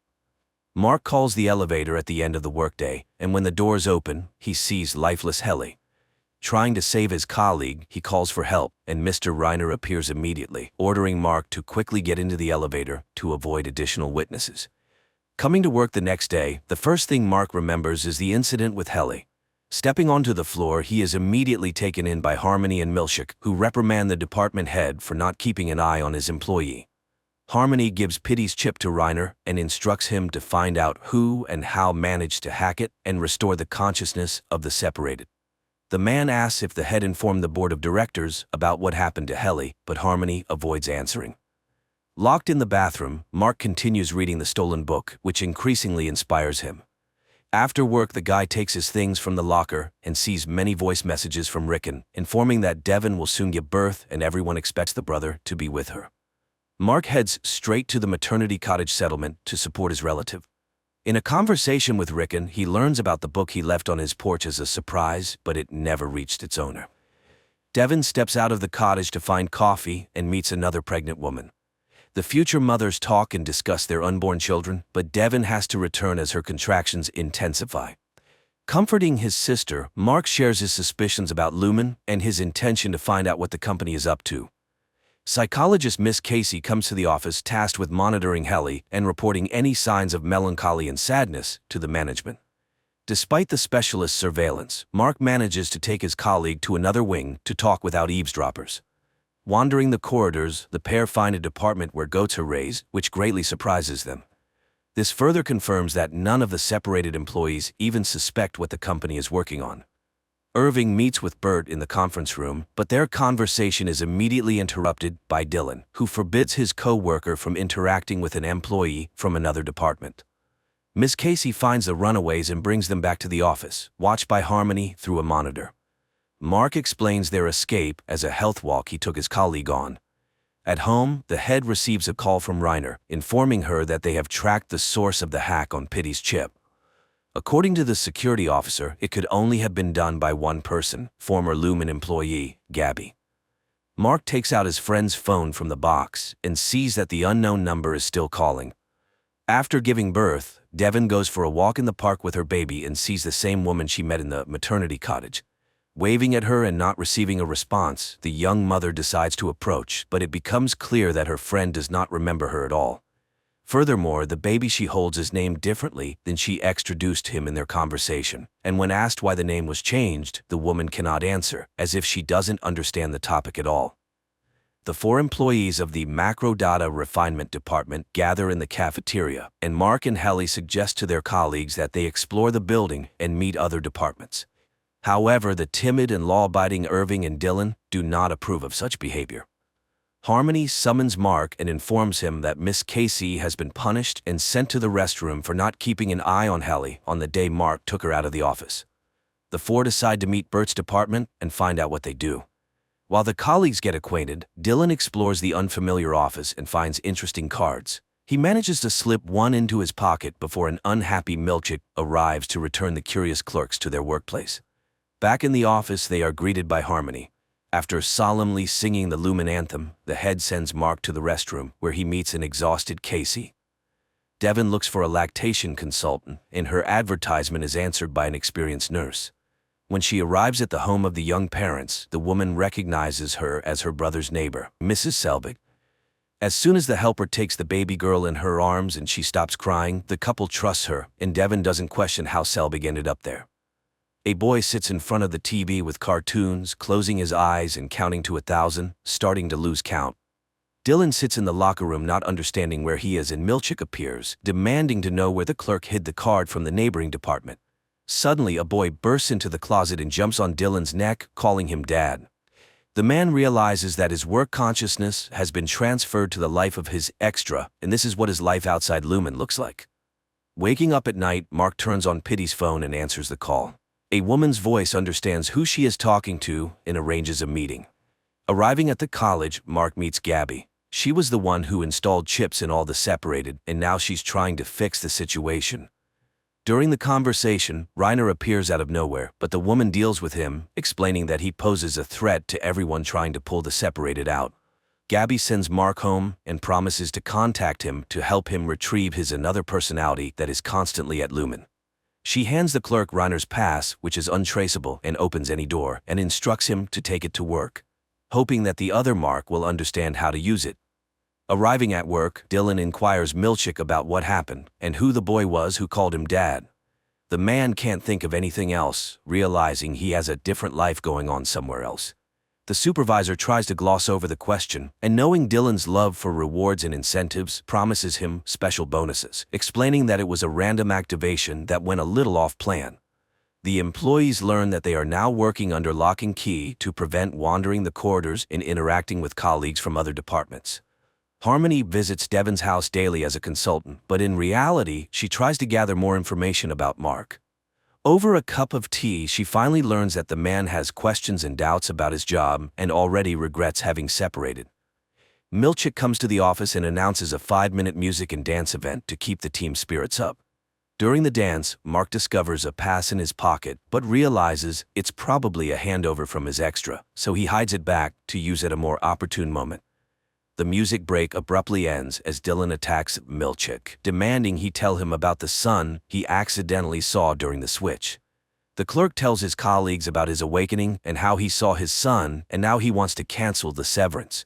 Mark calls the elevator at the end of the workday, and when the doors open, he sees lifeless Helly. Trying to save his colleague, he calls for help, and Mr. Reiner appears immediately, ordering Mark to quickly get into the elevator to avoid additional witnesses. Coming to work the next day, the first thing Mark remembers is the incident with Helly. Stepping onto the floor, he is immediately taken in by Harmony and Milchick, who reprimand the department head for not keeping an eye on his employee. Harmony gives Pitty's chip to Reiner and instructs him to find out who and how managed to hack it and restore the consciousness of the separated. The man asks if the head informed the board of directors about what happened to Helly, but Harmony avoids answering. Locked in the bathroom, Mark continues reading the stolen book, which increasingly inspires him. After work, the guy takes his things from the locker and sees many voice messages from Rickon, informing that Devon will soon give birth and everyone expects the brother to be with her. Mark heads straight to the maternity cottage settlement to support his relative. In a conversation with Rickon, he learns about the book he left on his porch as a surprise, but it never reached its owner. Devon steps out of the cottage to find coffee and meets another pregnant woman. The future mothers talk and discuss their unborn children, but Devon has to return as her contractions intensify. Comforting his sister, Mark shares his suspicions about Lumen and his intention to find out what the company is up to. Psychologist Miss Casey comes to the office tasked with monitoring Helly and reporting any signs of melancholy and sadness to the management. Despite the specialist's surveillance, Mark manages to take his colleague to another wing to talk without eavesdroppers. Wandering the corridors, the pair find a department where goats are raised, which greatly surprises them. This further confirms that none of the separated employees even suspect what the company is working on. Irving meets with Bert in the conference room, but their conversation is immediately interrupted by Dylan, who forbids his co-worker from interacting with an employee from another department. Miss Casey finds the runaways and brings them back to the office, watched by Harmony through a monitor. Mark explains their escape as a health walk he took his colleague on. At home, the head receives a call from Reiner, informing her that they have tracked the source of the hack on Pity's chip. According to the security officer, it could only have been done by one person, former Lumen employee, Gabby. Mark takes out his friend's phone from the box and sees that the unknown number is still calling. After giving birth, Devon goes for a walk in the park with her baby and sees the same woman she met in the maternity cottage. Waving at her and not receiving a response, the young mother decides to approach, but it becomes clear that her friend does not remember her at all. Furthermore, the baby she holds is named differently than she introduced him in their conversation, and when asked why the name was changed, the woman cannot answer, as if she doesn't understand the topic at all. The 4 employees of the Macro Data Refinement Department gather in the cafeteria, and Mark and Helly suggest to their colleagues that they explore the building and meet other departments. However, the timid and law-abiding Irving and Dylan do not approve of such behavior. Harmony summons Mark and informs him that Miss Casey has been punished and sent to the restroom for not keeping an eye on Helly on the day Mark took her out of the office. The 4 decide to meet Bert's department and find out what they do. While the colleagues get acquainted, Dylan explores the unfamiliar office and finds interesting cards. He manages to slip one into his pocket before an unhappy Milchick arrives to return the curious clerks to their workplace. Back in the office, they are greeted by Harmony. After solemnly singing the Lumen anthem, the head sends Mark to the restroom, where he meets an exhausted Casey. Devon looks for a lactation consultant, and her advertisement is answered by an experienced nurse. When she arrives at the home of the young parents, the woman recognizes her as her brother's neighbor, Mrs. Selbig. As soon as the helper takes the baby girl in her arms and she stops crying, the couple trusts her, and Devon doesn't question how Selbig ended up there. A boy sits in front of the TV with cartoons, closing his eyes and counting to 1,000, starting to lose count. Dylan sits in the locker room not understanding where he is, and Milchick appears, demanding to know where the clerk hid the card from the neighboring department. Suddenly, a boy bursts into the closet and jumps on Dylan's neck, calling him Dad. The man realizes that his work consciousness has been transferred to the life of his extra, and this is what his life outside Lumen looks like. Waking up at night, Mark turns on Pity's phone and answers the call. A woman's voice understands who she is talking to and arranges a meeting. Arriving at the college, Mark meets Gabby. She was the one who installed chips in all the separated, and now she's trying to fix the situation. During the conversation, Reiner appears out of nowhere, but the woman deals with him, explaining that he poses a threat to everyone trying to pull the separated out. Gabby sends Mark home and promises to contact him to help him retrieve his another personality that is constantly at Lumen. She hands the clerk Reiner's pass, which is untraceable and opens any door, and instructs him to take it to work, hoping that the other Mark will understand how to use it. Arriving at work, Dylan inquires Milchick about what happened and who the boy was who called him Dad. The man can't think of anything else, realizing he has a different life going on somewhere else. The supervisor tries to gloss over the question, and knowing Dylan's love for rewards and incentives, promises him special bonuses, explaining that it was a random activation that went a little off plan. The employees learn that they are now working under lock and key to prevent wandering the corridors and interacting with colleagues from other departments. Harmony visits Devon's house daily as a consultant, but in reality, she tries to gather more information about Mark. Over a cup of tea, she finally learns that the man has questions and doubts about his job and already regrets having separated. Milchick comes to the office and announces a 5-minute music and dance event to keep the team's spirits up. During the dance, Mark discovers a pass in his pocket, but realizes it's probably a handover from his extra, so he hides it back to use at a more opportune moment. The music break abruptly ends as Dylan attacks Milchick, demanding he tell him about the son he accidentally saw during the switch. The clerk tells his colleagues about his awakening and how he saw his son, and now he wants to cancel the severance.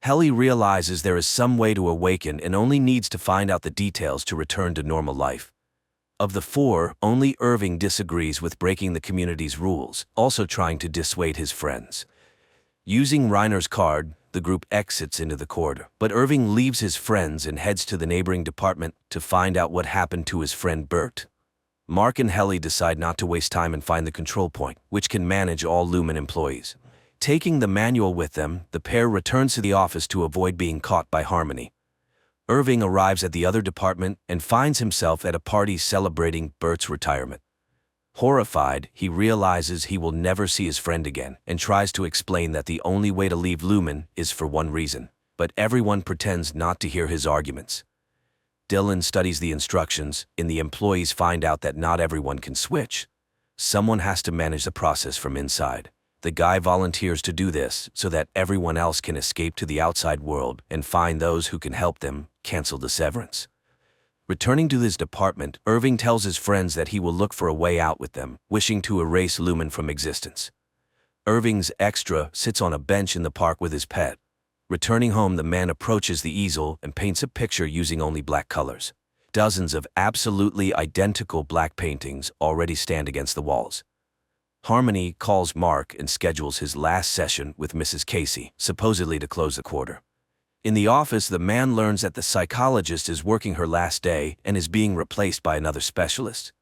Helly realizes there is some way to awaken and only needs to find out the details to return to normal life. Of the four, only Irving disagrees with breaking the community's rules, also trying to dissuade his friends. Using Reiner's card, the group exits into the corridor, but Irving leaves his friends and heads to the neighboring department to find out what happened to his friend Bert. Mark and Helly decide not to waste time and find the control point, which can manage all Lumen employees. Taking the manual with them, the pair returns to the office to avoid being caught by Harmony. Irving arrives at the other department and finds himself at a party celebrating Bert's retirement. Horrified, he realizes he will never see his friend again and tries to explain that the only way to leave Lumen is for one reason, but everyone pretends not to hear his arguments. Dylan studies the instructions, and the employees find out that not everyone can switch. Someone has to manage the process from inside. The guy volunteers to do this so that everyone else can escape to the outside world and find those who can help them cancel the severance. Returning to his department, Irving tells his friends that he will look for a way out with them, wishing to erase Lumen from existence. Irving's extra sits on a bench in the park with his pet. Returning home, the man approaches the easel and paints a picture using only black colors. Dozens of absolutely identical black paintings already stand against the walls. Harmony calls Mark and schedules his last session with Mrs. Casey, supposedly to close the quarter. In the office, the man learns that the psychologist is working her last day and is being replaced by another specialist.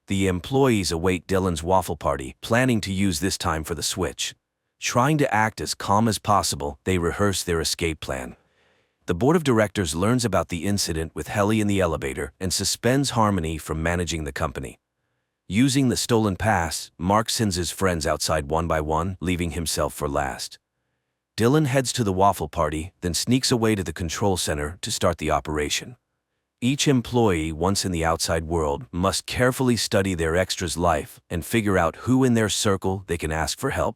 The employees await Dylan's waffle party, planning to use this time for the switch. Trying to act as calm as possible, they rehearse their escape plan. The board of directors learns about the incident with Helly in the elevator and suspends Harmony from managing the company. Using the stolen pass, Mark sends his friends outside one by one, leaving himself for last. Dylan heads to the waffle party, then sneaks away to the control center to start the operation. Each employee, once in the outside world, must carefully study their extra's life and figure out who in their circle they can ask for help.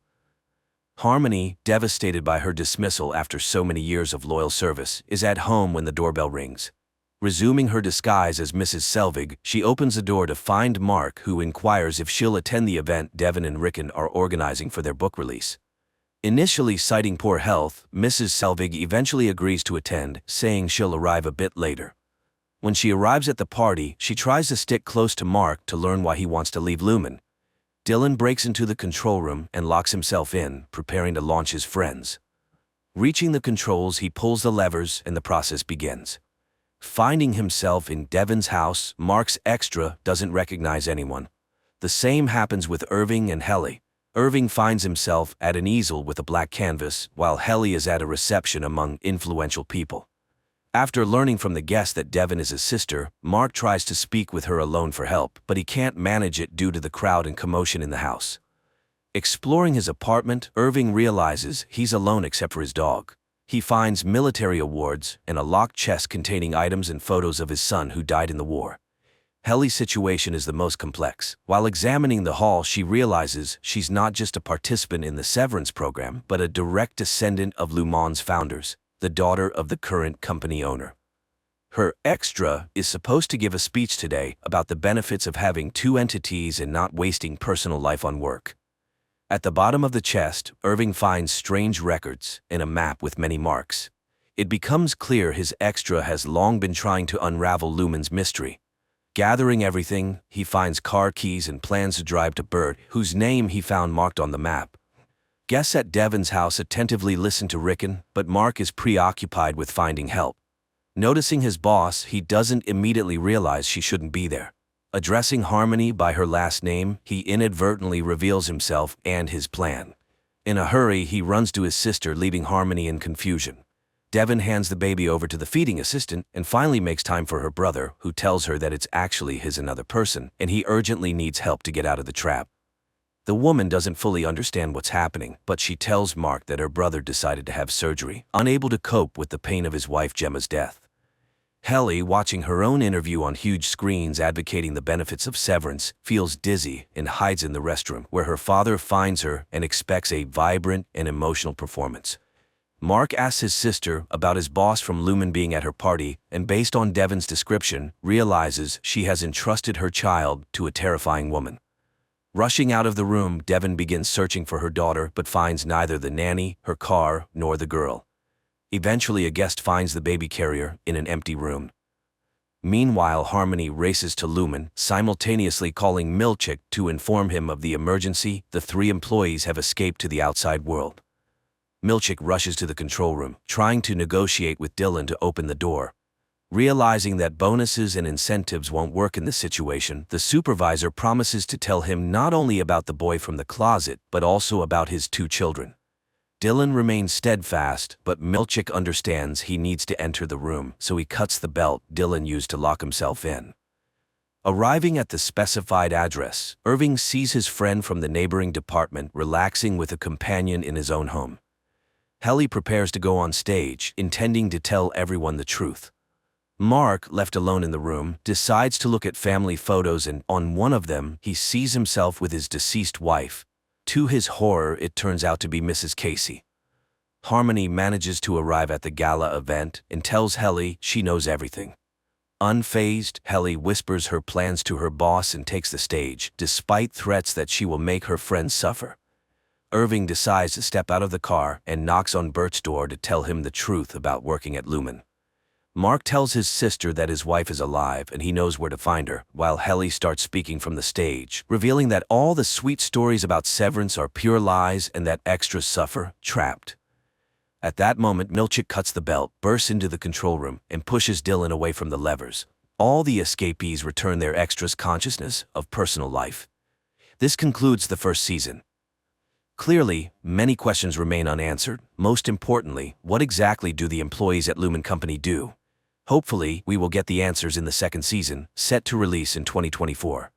Harmony, devastated by her dismissal after so many years of loyal service, is at home when the doorbell rings. Resuming her disguise as Mrs. Selvig, she opens the door to find Mark, who inquires if she'll attend the event Devon and Rickon are organizing for their book release. Initially citing poor health, Mrs. Selvig eventually agrees to attend, saying she'll arrive a bit later. When she arrives at the party, she tries to stick close to Mark to learn why he wants to leave Lumen. Dylan breaks into the control room and locks himself in, preparing to launch his friends. Reaching the controls, he pulls the levers and the process begins. Finding himself in Devon's house, Mark's extra doesn't recognize anyone. The same happens with Irving and Helly. Irving finds himself at an easel with a black canvas, while Helly is at a reception among influential people. After learning from the guest that Devon is his sister, Mark tries to speak with her alone for help, but he can't manage it due to the crowd and commotion in the house. Exploring his apartment, Irving realizes he's alone except for his dog. He finds military awards and a locked chest containing items and photos of his son who died in the war. Helly's situation is the most complex. While examining the hall, she realizes she's not just a participant in the severance program, but a direct descendant of Lumon's founders, the daughter of the current company owner. Her extra is supposed to give a speech today about the benefits of having two entities and not wasting personal life on work. At the bottom of the chest, Irving finds strange records and a map with many marks. It becomes clear his extra has long been trying to unravel Lumen's mystery. Gathering everything, he finds car keys and plans to drive to Bert, whose name he found marked on the map. Guests at Devon's house attentively listen to Rickon, but Mark is preoccupied with finding help. Noticing his boss, he doesn't immediately realize she shouldn't be there. Addressing Harmony by her last name, he inadvertently reveals himself and his plan. In a hurry, he runs to his sister, leaving Harmony in confusion. Devon hands the baby over to the feeding assistant and finally makes time for her brother, who tells her that it's actually his another person and he urgently needs help to get out of the trap. The woman doesn't fully understand what's happening, but she tells Mark that her brother decided to have surgery, unable to cope with the pain of his wife Gemma's death. Helly, watching her own interview on huge screens advocating the benefits of severance, feels dizzy and hides in the restroom, where her father finds her and expects a vibrant and emotional performance. Mark asks his sister about his boss from Lumen being at her party, and based on Devon's description, realizes she has entrusted her child to a terrifying woman. Rushing out of the room, Devon begins searching for her daughter but finds neither the nanny, her car, nor the girl. Eventually, a guest finds the baby carrier in an empty room. Meanwhile, Harmony races to Lumen, simultaneously calling Milchick to inform him of the emergency. The 3 employees have escaped to the outside world. Milchick rushes to the control room, trying to negotiate with Dylan to open the door. Realizing that bonuses and incentives won't work in this situation, the supervisor promises to tell him not only about the boy from the closet, but also about his 2 children. Dylan remains steadfast, but Milchick understands he needs to enter the room, so he cuts the belt Dylan used to lock himself in. Arriving at the specified address, Irving sees his friend from the neighboring department relaxing with a companion in his own home. Helly prepares to go on stage, intending to tell everyone the truth. Mark, left alone in the room, decides to look at family photos, and on one of them, he sees himself with his deceased wife. To his horror, it turns out to be Mrs. Casey. Harmony manages to arrive at the gala event and tells Helly she knows everything. Unfazed, Helly whispers her plans to her boss and takes the stage, despite threats that she will make her friends suffer. Irving decides to step out of the car and knocks on Bert's door to tell him the truth about working at Lumen. Mark tells his sister that his wife is alive and he knows where to find her, while Helly starts speaking from the stage, revealing that all the sweet stories about severance are pure lies and that extras suffer, trapped. At that moment, Milchick cuts the belt, bursts into the control room, and pushes Dylan away from the levers. All the escapees return their extras consciousness of personal life. This concludes the first season. Clearly, many questions remain unanswered. Most importantly, what exactly do the employees at Lumen Company do? Hopefully, we will get the answers in the second season, set to release in 2024.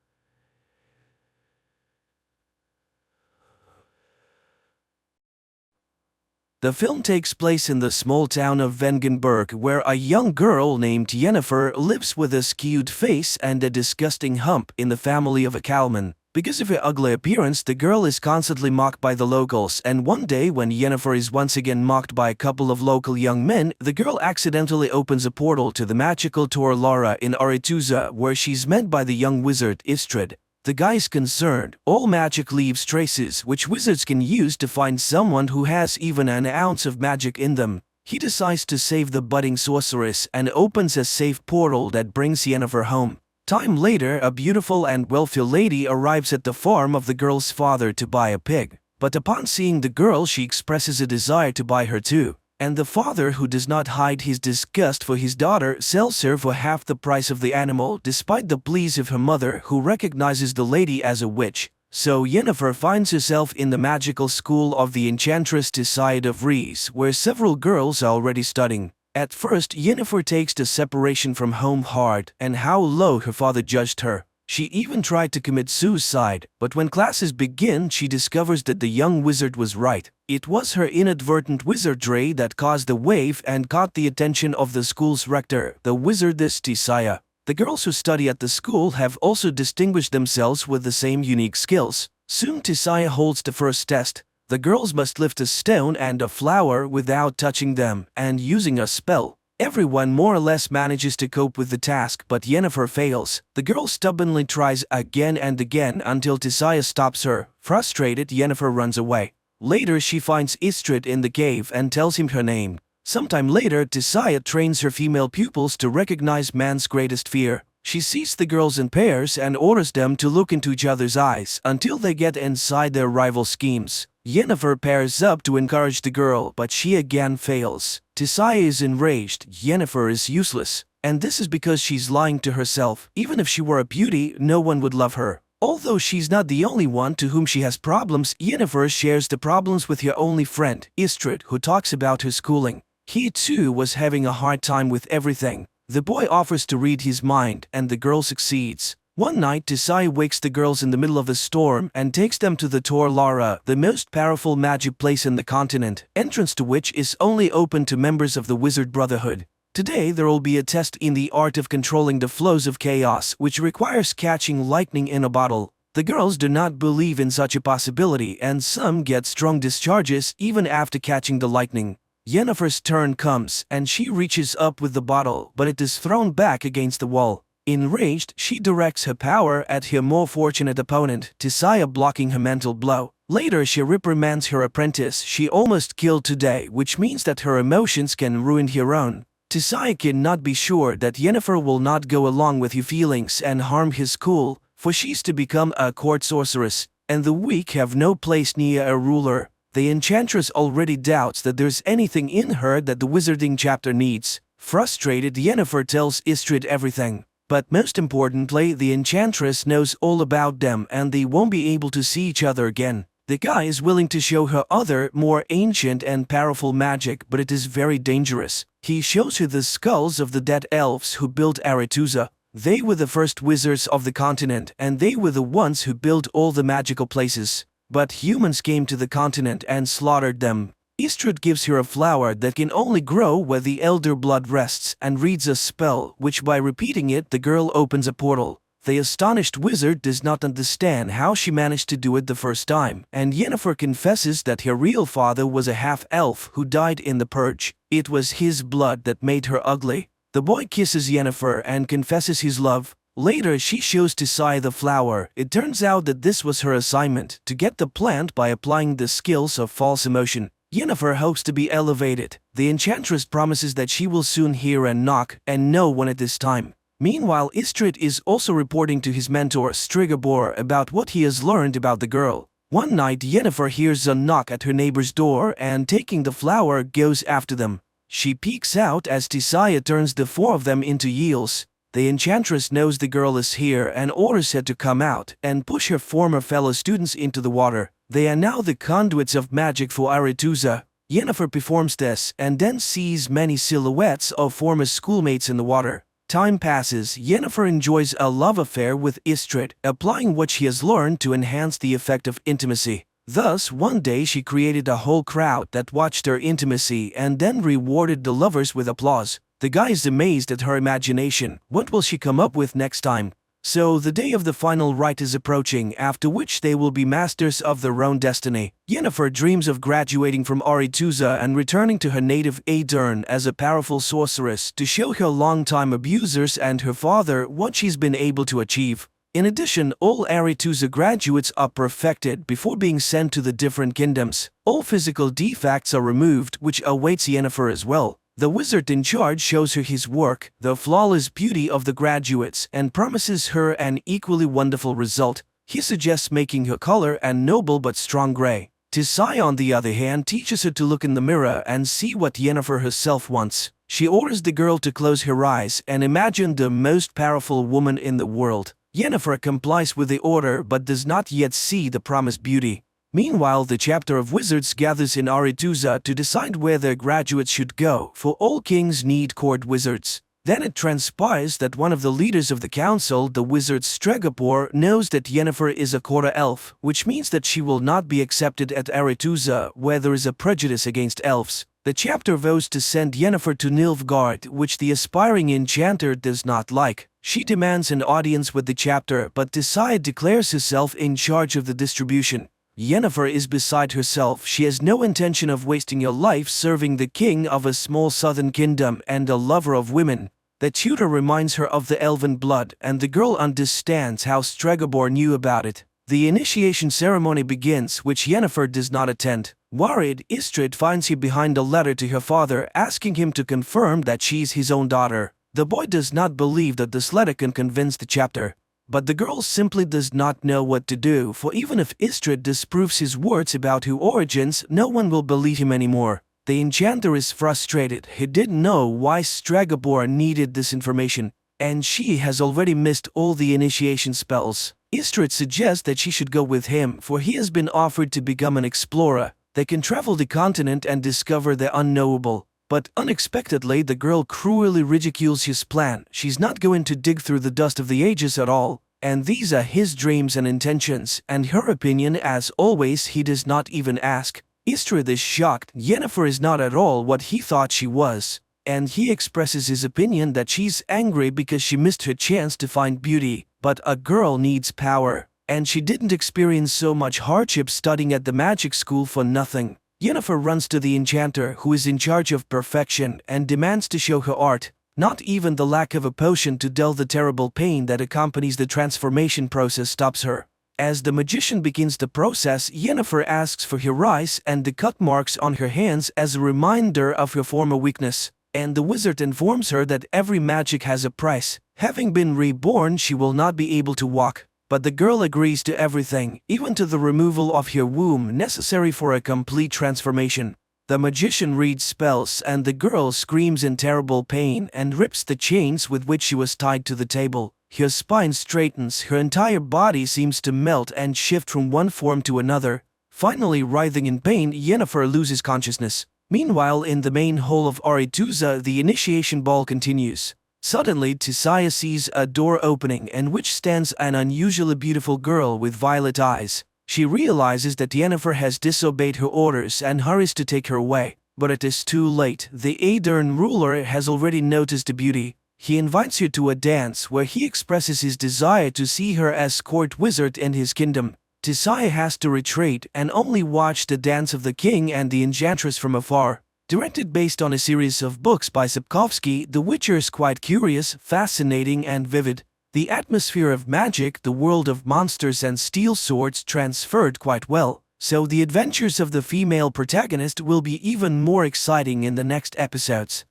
The film takes place in the small town of Vengenberg, where a young girl named Yennefer lives with a skewed face and a disgusting hump in the family of a cowman. Because of her ugly appearance, the girl is constantly mocked by the locals, and one day when Yennefer is once again mocked by a couple of local young men, the girl accidentally opens a portal to the magical Tor Lara in Aretuza, where she's met by the young wizard Istrid. The guy's concerned. All magic leaves traces, which wizards can use to find someone who has even an ounce of magic in them. He decides to save the budding sorceress and opens a safe portal that brings Yennefer home. Time later, a beautiful and wealthy lady arrives at the farm of the girl's father to buy a pig. But upon seeing the girl, she expresses a desire to buy her too. And the father, who does not hide his disgust for his daughter, sells her for half the price of the animal, despite the pleas of her mother, who recognizes the lady as a witch. So Yennefer finds herself in the magical school of the enchantress Tissaia of Rees, where several girls are already studying. At first, Yennefer takes the separation from home hard and how low her father judged her. She even tried to commit suicide, but when classes begin, she discovers that the young wizard was right. It was her inadvertent wizardry that caused the wave and caught the attention of the school's rector, the wizardess Tissaia. The girls who study at the school have also distinguished themselves with the same unique skills. Soon Tissaia holds the first test. The girls must lift a stone and a flower without touching them, and using a spell. Everyone more or less manages to cope with the task, but Yennefer fails. The girl stubbornly tries again and again until Tissaia stops her. Frustrated, Yennefer runs away. Later, she finds Istrid in the cave and tells him her name. Sometime later, Tissaia trains her female pupils to recognize man's greatest fear. She sees the girls in pairs and orders them to look into each other's eyes until they get inside their rival schemes. Yennefer pairs up to encourage the girl, but she again fails. Tissaia is enraged. Yennefer is useless. And this is because she's lying to herself. Even if she were a beauty, no one would love her. Although she's not the only one to whom she has problems, Yennefer shares the problems with her only friend, Istrid, who talks about her schooling. He too was having a hard time with everything. The boy offers to read his mind, and the girl succeeds. One night, Tisai wakes the girls in the middle of a storm and takes them to the Tor Lara, the most powerful magic place in the continent, entrance to which is only open to members of the Wizard Brotherhood. Today there will be a test in the art of controlling the flows of chaos, which requires catching lightning in a bottle. The girls do not believe in such a possibility, and some get strong discharges even after catching the lightning. Yennefer's turn comes, and she reaches up with the bottle, but it is thrown back against the wall. Enraged, she directs her power at her more fortunate opponent, Tisaya, blocking her mental blow. Later she reprimands her apprentice she almost killed today, which means that her emotions can ruin her own. Tisaya cannot be sure that Yennefer will not go along with her feelings and harm his school, for she's to become a court sorceress, and the weak have no place near a ruler. The enchantress already doubts that there's anything in her that the wizarding chapter needs. Frustrated, Yennefer tells Istredd everything. But most importantly, the enchantress knows all about them and they won't be able to see each other again. The guy is willing to show her other, more ancient and powerful magic, but it is very dangerous. He shows her the skulls of the dead elves who built Aretuza. They were the first wizards of the continent, and they were the ones who built all the magical places. But humans came to the continent and slaughtered them. Istredd gives her a flower that can only grow where the elder blood rests and reads a spell, which by repeating it the girl opens a portal. The astonished wizard does not understand how she managed to do it the first time, and Yennefer confesses that her real father was a half-elf who died in the purge. It was his blood that made her ugly. The boy kisses Yennefer and confesses his love. Later she shows Tisai the flower. It turns out that this was her assignment, to get the plant by applying the skills of false emotion. Yennefer hopes to be elevated. The enchantress promises that she will soon hear a knock and know when it is time. Meanwhile, Istredd is also reporting to his mentor Stregobor about what he has learned about the girl. One night, Yennefer hears a knock at her neighbor's door and, taking the flower, goes after them. She peeks out as Tisaya turns the four of them into eels. The enchantress knows the girl is here and orders her to come out and push her former fellow students into the water. They are now the conduits of magic for Aretuza. Yennefer performs this and then sees many silhouettes of former schoolmates in the water. Time passes. Yennefer enjoys a love affair with Istredd, applying what she has learned to enhance the effect of intimacy. Thus, one day she created a whole crowd that watched her intimacy and then rewarded the lovers with applause. The guy is amazed at her imagination. What will she come up with next time? So the day of the final rite is approaching, after which they will be masters of their own destiny. Yennefer dreams of graduating from Aretuza and returning to her native Aedirn as a powerful sorceress to show her longtime abusers and her father what she's been able to achieve. In addition, all Aretuza graduates are perfected before being sent to the different kingdoms. All physical defects are removed, which awaits Yennefer as well. The wizard in charge shows her his work, the flawless beauty of the graduates, and promises her an equally wonderful result. He suggests making her color a noble but strong gray. Tisai, on the other hand, teaches her to look in the mirror and see what Yennefer herself wants. She orders the girl to close her eyes and imagine the most powerful woman in the world. Yennefer complies with the order but does not yet see the promised beauty. Meanwhile, the chapter of wizards gathers in Aretuza to decide where their graduates should go, for all kings need court wizards. Then it transpires that one of the leaders of the council, the wizard Stregobor, knows that Yennefer is a quarter elf, which means that she will not be accepted at Aretuza, where there is a prejudice against elves. The chapter vows to send Yennefer to Nilfgaard, which the aspiring enchanter does not like. She demands an audience with the chapter, but Tisai declares herself in charge of the distribution. Yennefer is beside herself. She has no intention of wasting her life serving the king of a small southern kingdom and a lover of women. The tutor reminds her of the elven blood, and the girl understands how Stregobor knew about it. The initiation ceremony begins, which Yennefer does not attend. Worried, Istredd finds her behind a letter to her father asking him to confirm that she's his own daughter. The boy does not believe that this letter can convince the chapter. But the girl simply does not know what to do, for even if Istredd disproves his words about her origins, no one will believe him anymore. The enchanter is frustrated. He didn't know why Stregobor needed this information, and she has already missed all the initiation spells. Istredd suggests that she should go with him, for he has been offered to become an explorer. They can travel the continent and discover the unknowable. But unexpectedly, the girl cruelly ridicules his plan. She's not going to dig through the dust of the ages at all, and these are his dreams and intentions, and her opinion, as always, he does not even ask. Istrid is shocked. Yennefer is not at all what he thought she was, and he expresses his opinion that she's angry because she missed her chance to find beauty. But a girl needs power, and she didn't experience so much hardship studying at the magic school for nothing. Yennefer runs to the enchanter, who is in charge of perfection, and demands to show her art. Not even the lack of a potion to dull the terrible pain that accompanies the transformation process stops her. As the magician begins the process, Yennefer asks for her eyes and the cut marks on her hands as a reminder of her former weakness, and the wizard informs her that every magic has a price. Having been reborn, she will not be able to walk. But the girl agrees to everything, even to the removal of her womb necessary for a complete transformation. The magician reads spells, and the girl screams in terrible pain and rips the chains with which she was tied to the table. Her spine straightens, her entire body seems to melt and shift from one form to another. Finally, writhing in pain, Yennefer loses consciousness. Meanwhile, in the main hall of Aretuza, the initiation ball continues. Suddenly, Tissaia sees a door opening in which stands an unusually beautiful girl with violet eyes. She realizes that Yennefer has disobeyed her orders and hurries to take her away. But it is too late. The Aedirn ruler has already noticed the beauty. He invites her to a dance where he expresses his desire to see her as court wizard in his kingdom. Tissaia has to retreat and only watch the dance of the king and the enchantress from afar. Directed based on a series of books by Sapkowski, The Witcher is quite curious, fascinating and vivid. The atmosphere of magic, the world of monsters and steel swords transferred quite well, so the adventures of the female protagonist will be even more exciting in the next episodes.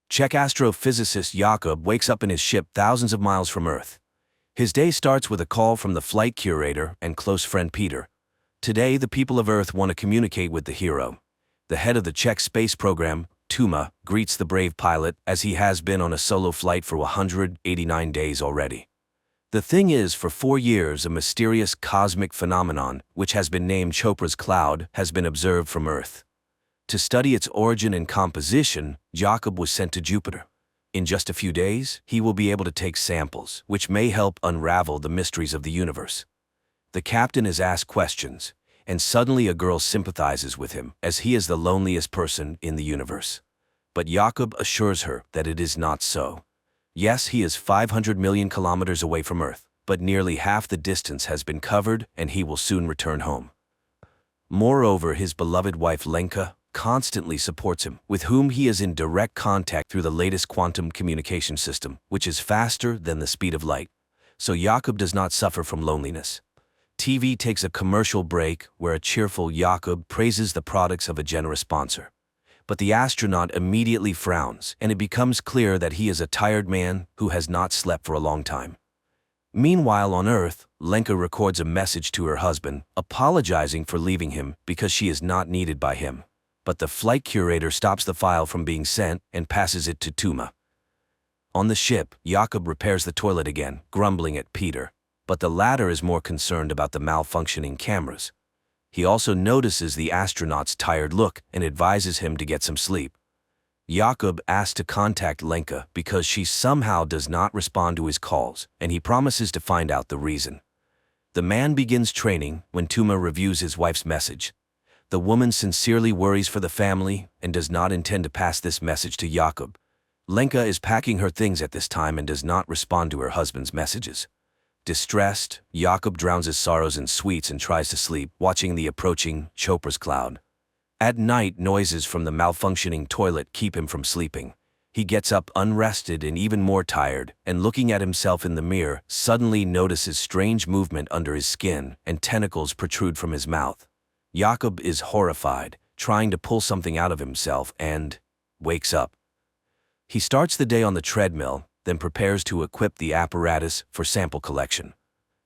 Czech astrophysicist Jakob wakes up in his ship thousands of miles from Earth. His day starts with a call from the flight curator and close friend Peter. Today, the people of Earth want to communicate with the hero. The head of the Czech space program, Tuma, greets the brave pilot as he has been on a solo flight for 189 days already. The thing is, for 4 years, a mysterious cosmic phenomenon, which has been named Chopra's Cloud, has been observed from Earth. To study its origin and composition, Jakob was sent to Jupiter. In just a few days, he will be able to take samples, which may help unravel the mysteries of the universe. The captain is asked questions, and suddenly a girl sympathizes with him, as he is the loneliest person in the universe. But Jakob assures her that it is not so. Yes, he is 500 million kilometers away from Earth, but nearly half the distance has been covered and he will soon return home. Moreover, his beloved wife Lenka constantly supports him, with whom he is in direct contact through the latest quantum communication system, which is faster than the speed of light. So Jakob does not suffer from loneliness. TV takes a commercial break where a cheerful Jakob praises the products of a generous sponsor. But the astronaut immediately frowns, and it becomes clear that he is a tired man who has not slept for a long time. Meanwhile, on Earth, Lenka records a message to her husband, apologizing for leaving him because she is not needed by him. But the flight curator stops the file from being sent and passes it to Tuma. On the ship, Jakob repairs the toilet again, grumbling at Peter. But the latter is more concerned about the malfunctioning cameras. He also notices the astronaut's tired look and advises him to get some sleep. Jakob asks to contact Lenka because she somehow does not respond to his calls, and he promises to find out the reason. The man begins training when Tuma reviews his wife's message. The woman sincerely worries for the family and does not intend to pass this message to Jakob. Lenka is packing her things at this time and does not respond to her husband's messages. Distressed, Jakob drowns his sorrows in sweets and tries to sleep, watching the approaching Chopra's Cloud. At night, noises from the malfunctioning toilet keep him from sleeping. He gets up unrested and even more tired, and looking at himself in the mirror, suddenly notices strange movement under his skin and tentacles protrude from his mouth. Jakob is horrified, trying to pull something out of himself, and wakes up. He starts the day on the treadmill, then prepares to equip the apparatus for sample collection.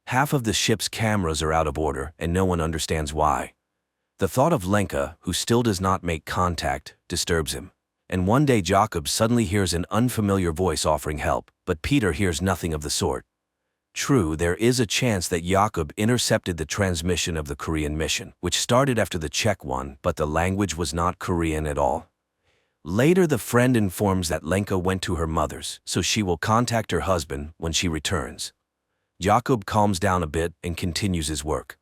Half of the ship's cameras are out of order, and no one understands why. The thought of Lenka, who still does not make contact, disturbs him. And one day Jakob suddenly hears an unfamiliar voice offering help, but Peter hears nothing of the sort. true, there is a chance that Jakob intercepted the transmission of the Korean mission, which started after the Czech one, but the language was not Korean at all. Later, the friend informs that Lenka went to her mother's, so she will contact her husband when she returns. Jakob calms down a bit and continues his work.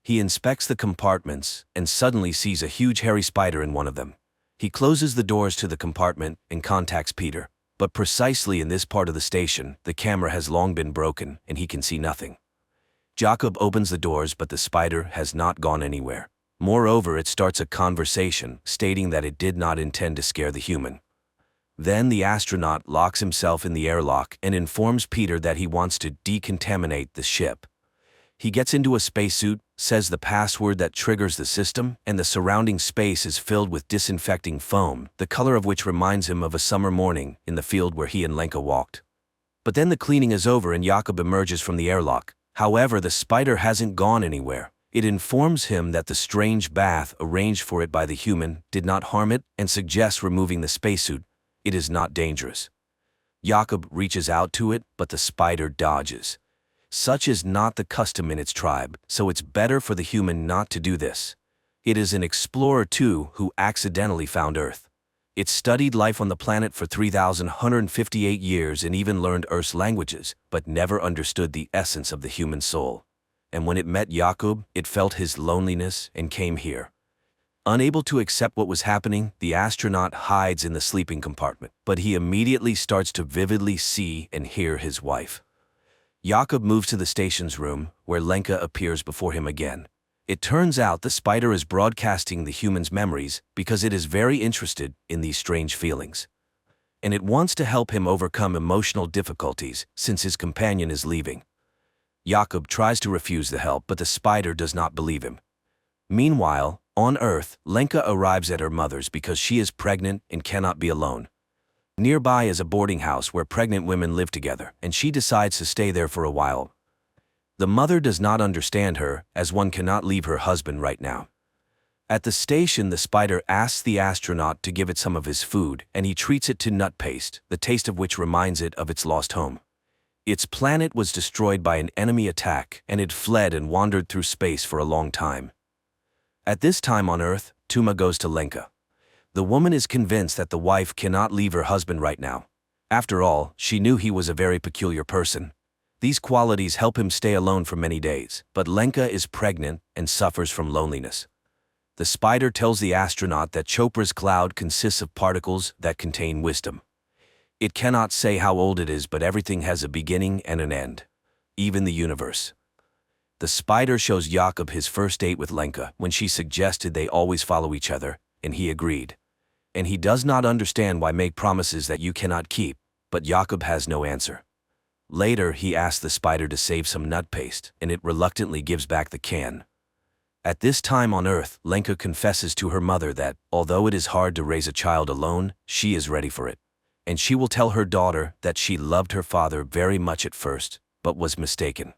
He inspects the compartments and suddenly sees a huge hairy spider in one of them. He closes the doors to the compartment and contacts Peter. But precisely in this part of the station, the camera has long been broken and he can see nothing. Jakob opens the doors, but the spider has not gone anywhere. Moreover, it starts a conversation stating that it did not intend to scare the human. Then the astronaut locks himself in the airlock and informs Peter that he wants to decontaminate the ship. He gets into a spacesuit, says the password that triggers the system, and the surrounding space is filled with disinfecting foam, the color of which reminds him of a summer morning in the field where he and Lenka walked. But then the cleaning is over and Jakob emerges from the airlock. However, the spider hasn't gone anywhere. It informs him that the strange bath arranged for it by the human did not harm it and suggests removing the spacesuit. It is not dangerous. Jakob reaches out to it, but the spider dodges. Such is not the custom in its tribe, so it's better for the human not to do this. It is an explorer too who accidentally found Earth. It studied life on the planet for 3,158 years and even learned Earth's languages, but never understood the essence of the human soul. And when it met Jakob, it felt his loneliness and came here. Unable to accept what was happening, the astronaut hides in the sleeping compartment, but he immediately starts to vividly see and hear his wife. Jakob moves to the station's room, where Lenka appears before him again. It turns out the spider is broadcasting the human's memories because it is very interested in these strange feelings. And it wants to help him overcome emotional difficulties since his companion is leaving. Jakob tries to refuse the help, but the spider does not believe him. Meanwhile, on Earth, Lenka arrives at her mother's because she is pregnant and cannot be alone. Nearby is a boarding house where pregnant women live together, and she decides to stay there for a while. The mother does not understand her, as one cannot leave her husband right now. At the station, the spider asks the astronaut to give it some of his food, and he treats it to nut paste, the taste of which reminds it of its lost home. Its planet was destroyed by an enemy attack, and it fled and wandered through space for a long time. At this time on Earth, Tuma goes to Lenka. The woman is convinced that the wife cannot leave her husband right now. After all, she knew he was a very peculiar person. These qualities help him stay alone for many days, but Lenka is pregnant and suffers from loneliness. The spider tells the astronaut that Chopra's cloud consists of particles that contain wisdom. It cannot say how old it is, but everything has a beginning and an end, even the universe. The spider shows Jakob his first date with Lenka when she suggested they always follow each other, and he agreed. And he does not understand why make promises that you cannot keep, but Jakob has no answer. Later, he asks the spider to save some nut paste, and it reluctantly gives back the can. At this time on Earth, Lenka confesses to her mother that, although it is hard to raise a child alone, she is ready for it. And she will tell her daughter that she loved her father very much at first, but was mistaken.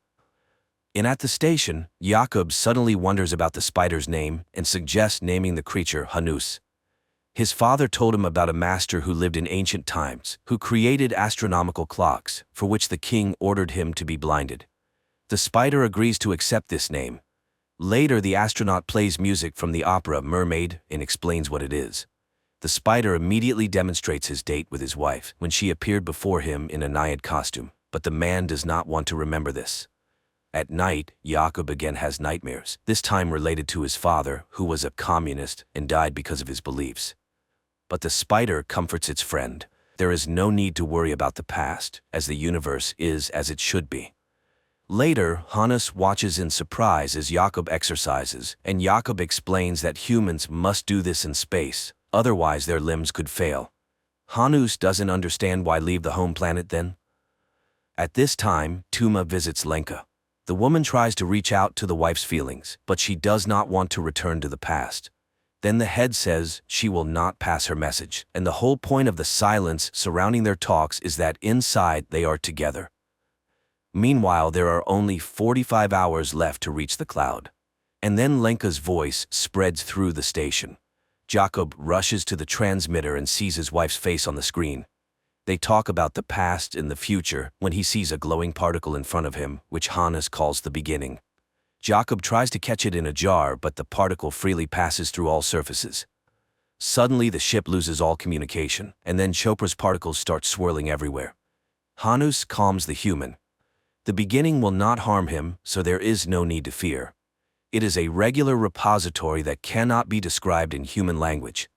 And at the station, Jakob suddenly wonders about the spider's name and suggests naming the creature Hanus. His father told him about a master who lived in ancient times, who created astronomical clocks, for which the king ordered him to be blinded. The spider agrees to accept this name. Later, the astronaut plays music from the opera Mermaid and explains what it is. The spider immediately demonstrates his date with his wife when she appeared before him in a Naiad costume, but the man does not want to remember this. At night, Jakob again has nightmares, this time related to his father, who was a communist and died because of his beliefs. But the spider comforts its friend. There is no need to worry about the past, as the universe is as it should be. Later, Hanus watches in surprise as Jakob exercises, and Jakob explains that humans must do this in space, otherwise their limbs could fail. Hanus doesn't understand why leave the home planet then. At this time, Tuma visits Lenka. The woman tries to reach out to the wife's feelings, but she does not want to return to the past. Then the head says she will not pass her message, and the whole point of the silence surrounding their talks is that inside they are together. Meanwhile, there are only 45 hours left to reach the cloud. And then Lenka's voice spreads through the station. Jakob rushes to the transmitter and sees his wife's face on the screen. They talk about the past and the future when he sees a glowing particle in front of him, which Hannes calls the beginning. Jakob tries to catch it in a jar, but the particle freely passes through all surfaces. Suddenly, the ship loses all communication, and then Chopra's particles start swirling everywhere. Hannes calms the human. The beginning will not harm him, so there is no need to fear. It is a regular repository that cannot be described in human language.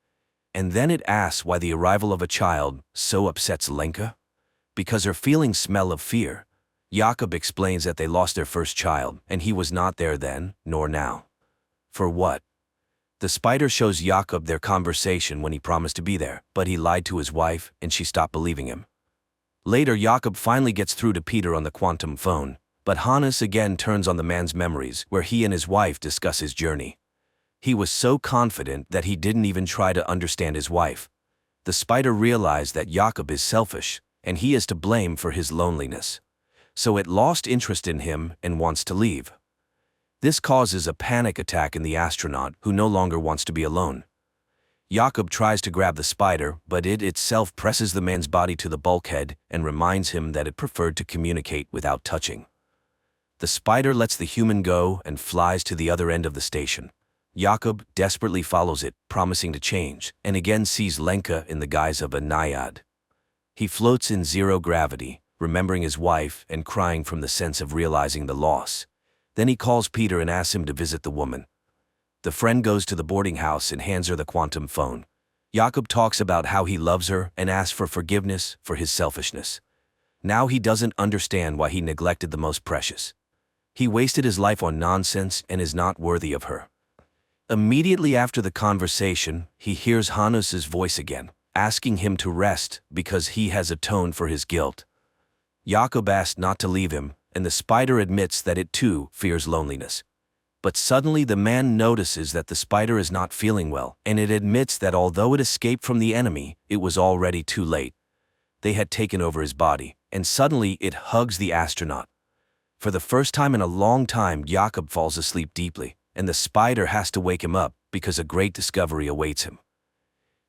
And then it asks why the arrival of a child so upsets Lenka. Because her feelings smell of fear. Jakob explains that they lost their first child, and he was not there then, nor now. For what? The spider shows Jakob their conversation when he promised to be there, but he lied to his wife, and she stopped believing him. Later, Jakob finally gets through to Peter on the quantum phone, but Hannes again turns on the man's memories, where he and his wife discuss his journey. He was so confident that he didn't even try to understand his wife. The spider realized that Jakob is selfish, and he is to blame for his loneliness. So it lost interest in him and wants to leave. This causes a panic attack in the astronaut, who no longer wants to be alone. Jakob tries to grab the spider, but it itself presses the man's body to the bulkhead and reminds him that it preferred to communicate without touching. The spider lets the human go and flies to the other end of the station. Jakob desperately follows it, promising to change, and again sees Lenka in the guise of a naiad. He floats in zero gravity, remembering his wife and crying from the sense of realizing the loss. Then he calls Peter and asks him to visit the woman. The friend goes to the boarding house and hands her the quantum phone. Jakob talks about how he loves her and asks for forgiveness for his selfishness. Now he doesn't understand why he neglected the most precious. He wasted his life on nonsense and is not worthy of her. Immediately after the conversation, he hears Hannes' voice again, asking him to rest because he has atoned for his guilt. Jakob asks not to leave him, and the spider admits that it too fears loneliness. But suddenly the man notices that the spider is not feeling well, and it admits that although it escaped from the enemy, it was already too late. They had taken over his body, and suddenly it hugs the astronaut. For the first time in a long time, Jakob falls asleep deeply, and the spider has to wake him up because a great discovery awaits him.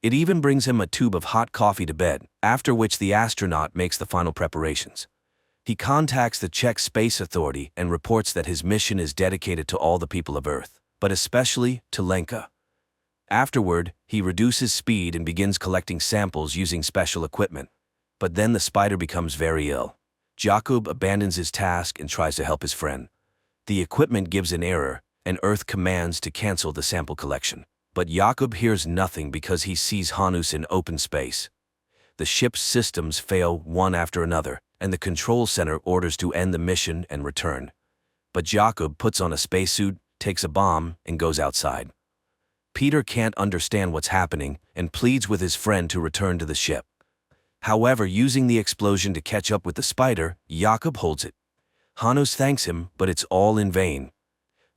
It even brings him a tube of hot coffee to bed, after which the astronaut makes the final preparations. He contacts the Czech Space Authority and reports that his mission is dedicated to all the people of Earth, but especially to Lenka. Afterward, he reduces speed and begins collecting samples using special equipment. But then the spider becomes very ill. Jakob abandons his task and tries to help his friend. The equipment gives an error, and Earth commands to cancel the sample collection. But Jakob hears nothing because he sees Hannes in open space. The ship's systems fail one after another, and the control center orders to end the mission and return. But Jakob puts on a spacesuit, takes a bomb, and goes outside. Peter can't understand what's happening and pleads with his friend to return to the ship. However, using the explosion to catch up with the spider, Jakob holds it. Hannes thanks him, but it's all in vain.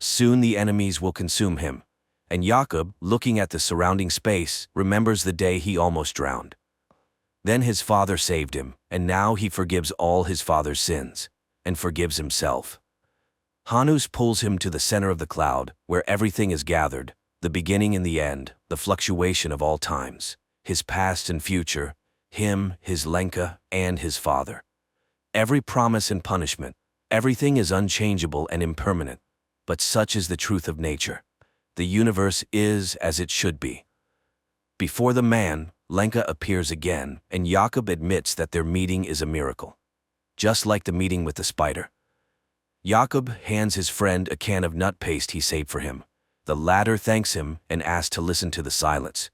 Soon the enemies will consume him. And Jakob, looking at the surrounding space, remembers the day he almost drowned. Then his father saved him, and now he forgives all his father's sins, and forgives himself. Hannes pulls him to the center of the cloud, where everything is gathered, the beginning and the end, the fluctuation of all times, his past and future, him, his Lenka, and his father. Every promise and punishment, everything is unchangeable and impermanent, but such is the truth of nature. The universe is as it should be. Before the man, Lenka appears again, and Jakob admits that their meeting is a miracle. Just like the meeting with the spider. Jakob hands his friend a can of nut paste he saved for him. The latter thanks him and asks to listen to the silence,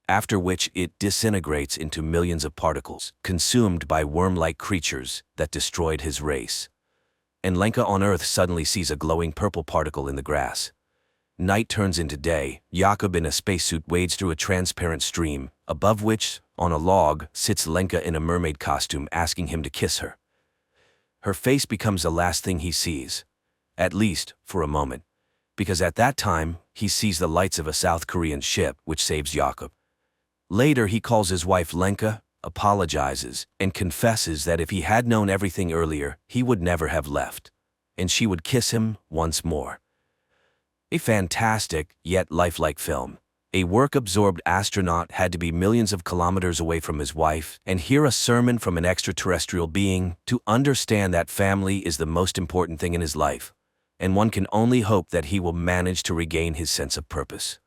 after which it disintegrates into millions of particles, consumed by worm-like creatures that destroyed his race. And Lenka on Earth suddenly sees a glowing purple particle in the grass. Night turns into day. Jakob in a spacesuit wades through a transparent stream, above which, on a log, sits Lenka in a mermaid costume asking him to kiss her. Her face becomes the last thing he sees, at least for a moment, because at that time, he sees the lights of a South Korean ship which saves Jakob. Later he calls his wife Lenka, apologizes, and confesses that if he had known everything earlier, he would never have left, and she would kiss him once more. A fantastic, yet lifelike film. A work-absorbed astronaut had to be millions of kilometers away from his wife and hear a sermon from an extraterrestrial being to understand that family is the most important thing in his life, and one can only hope that he will manage to regain his sense of purpose.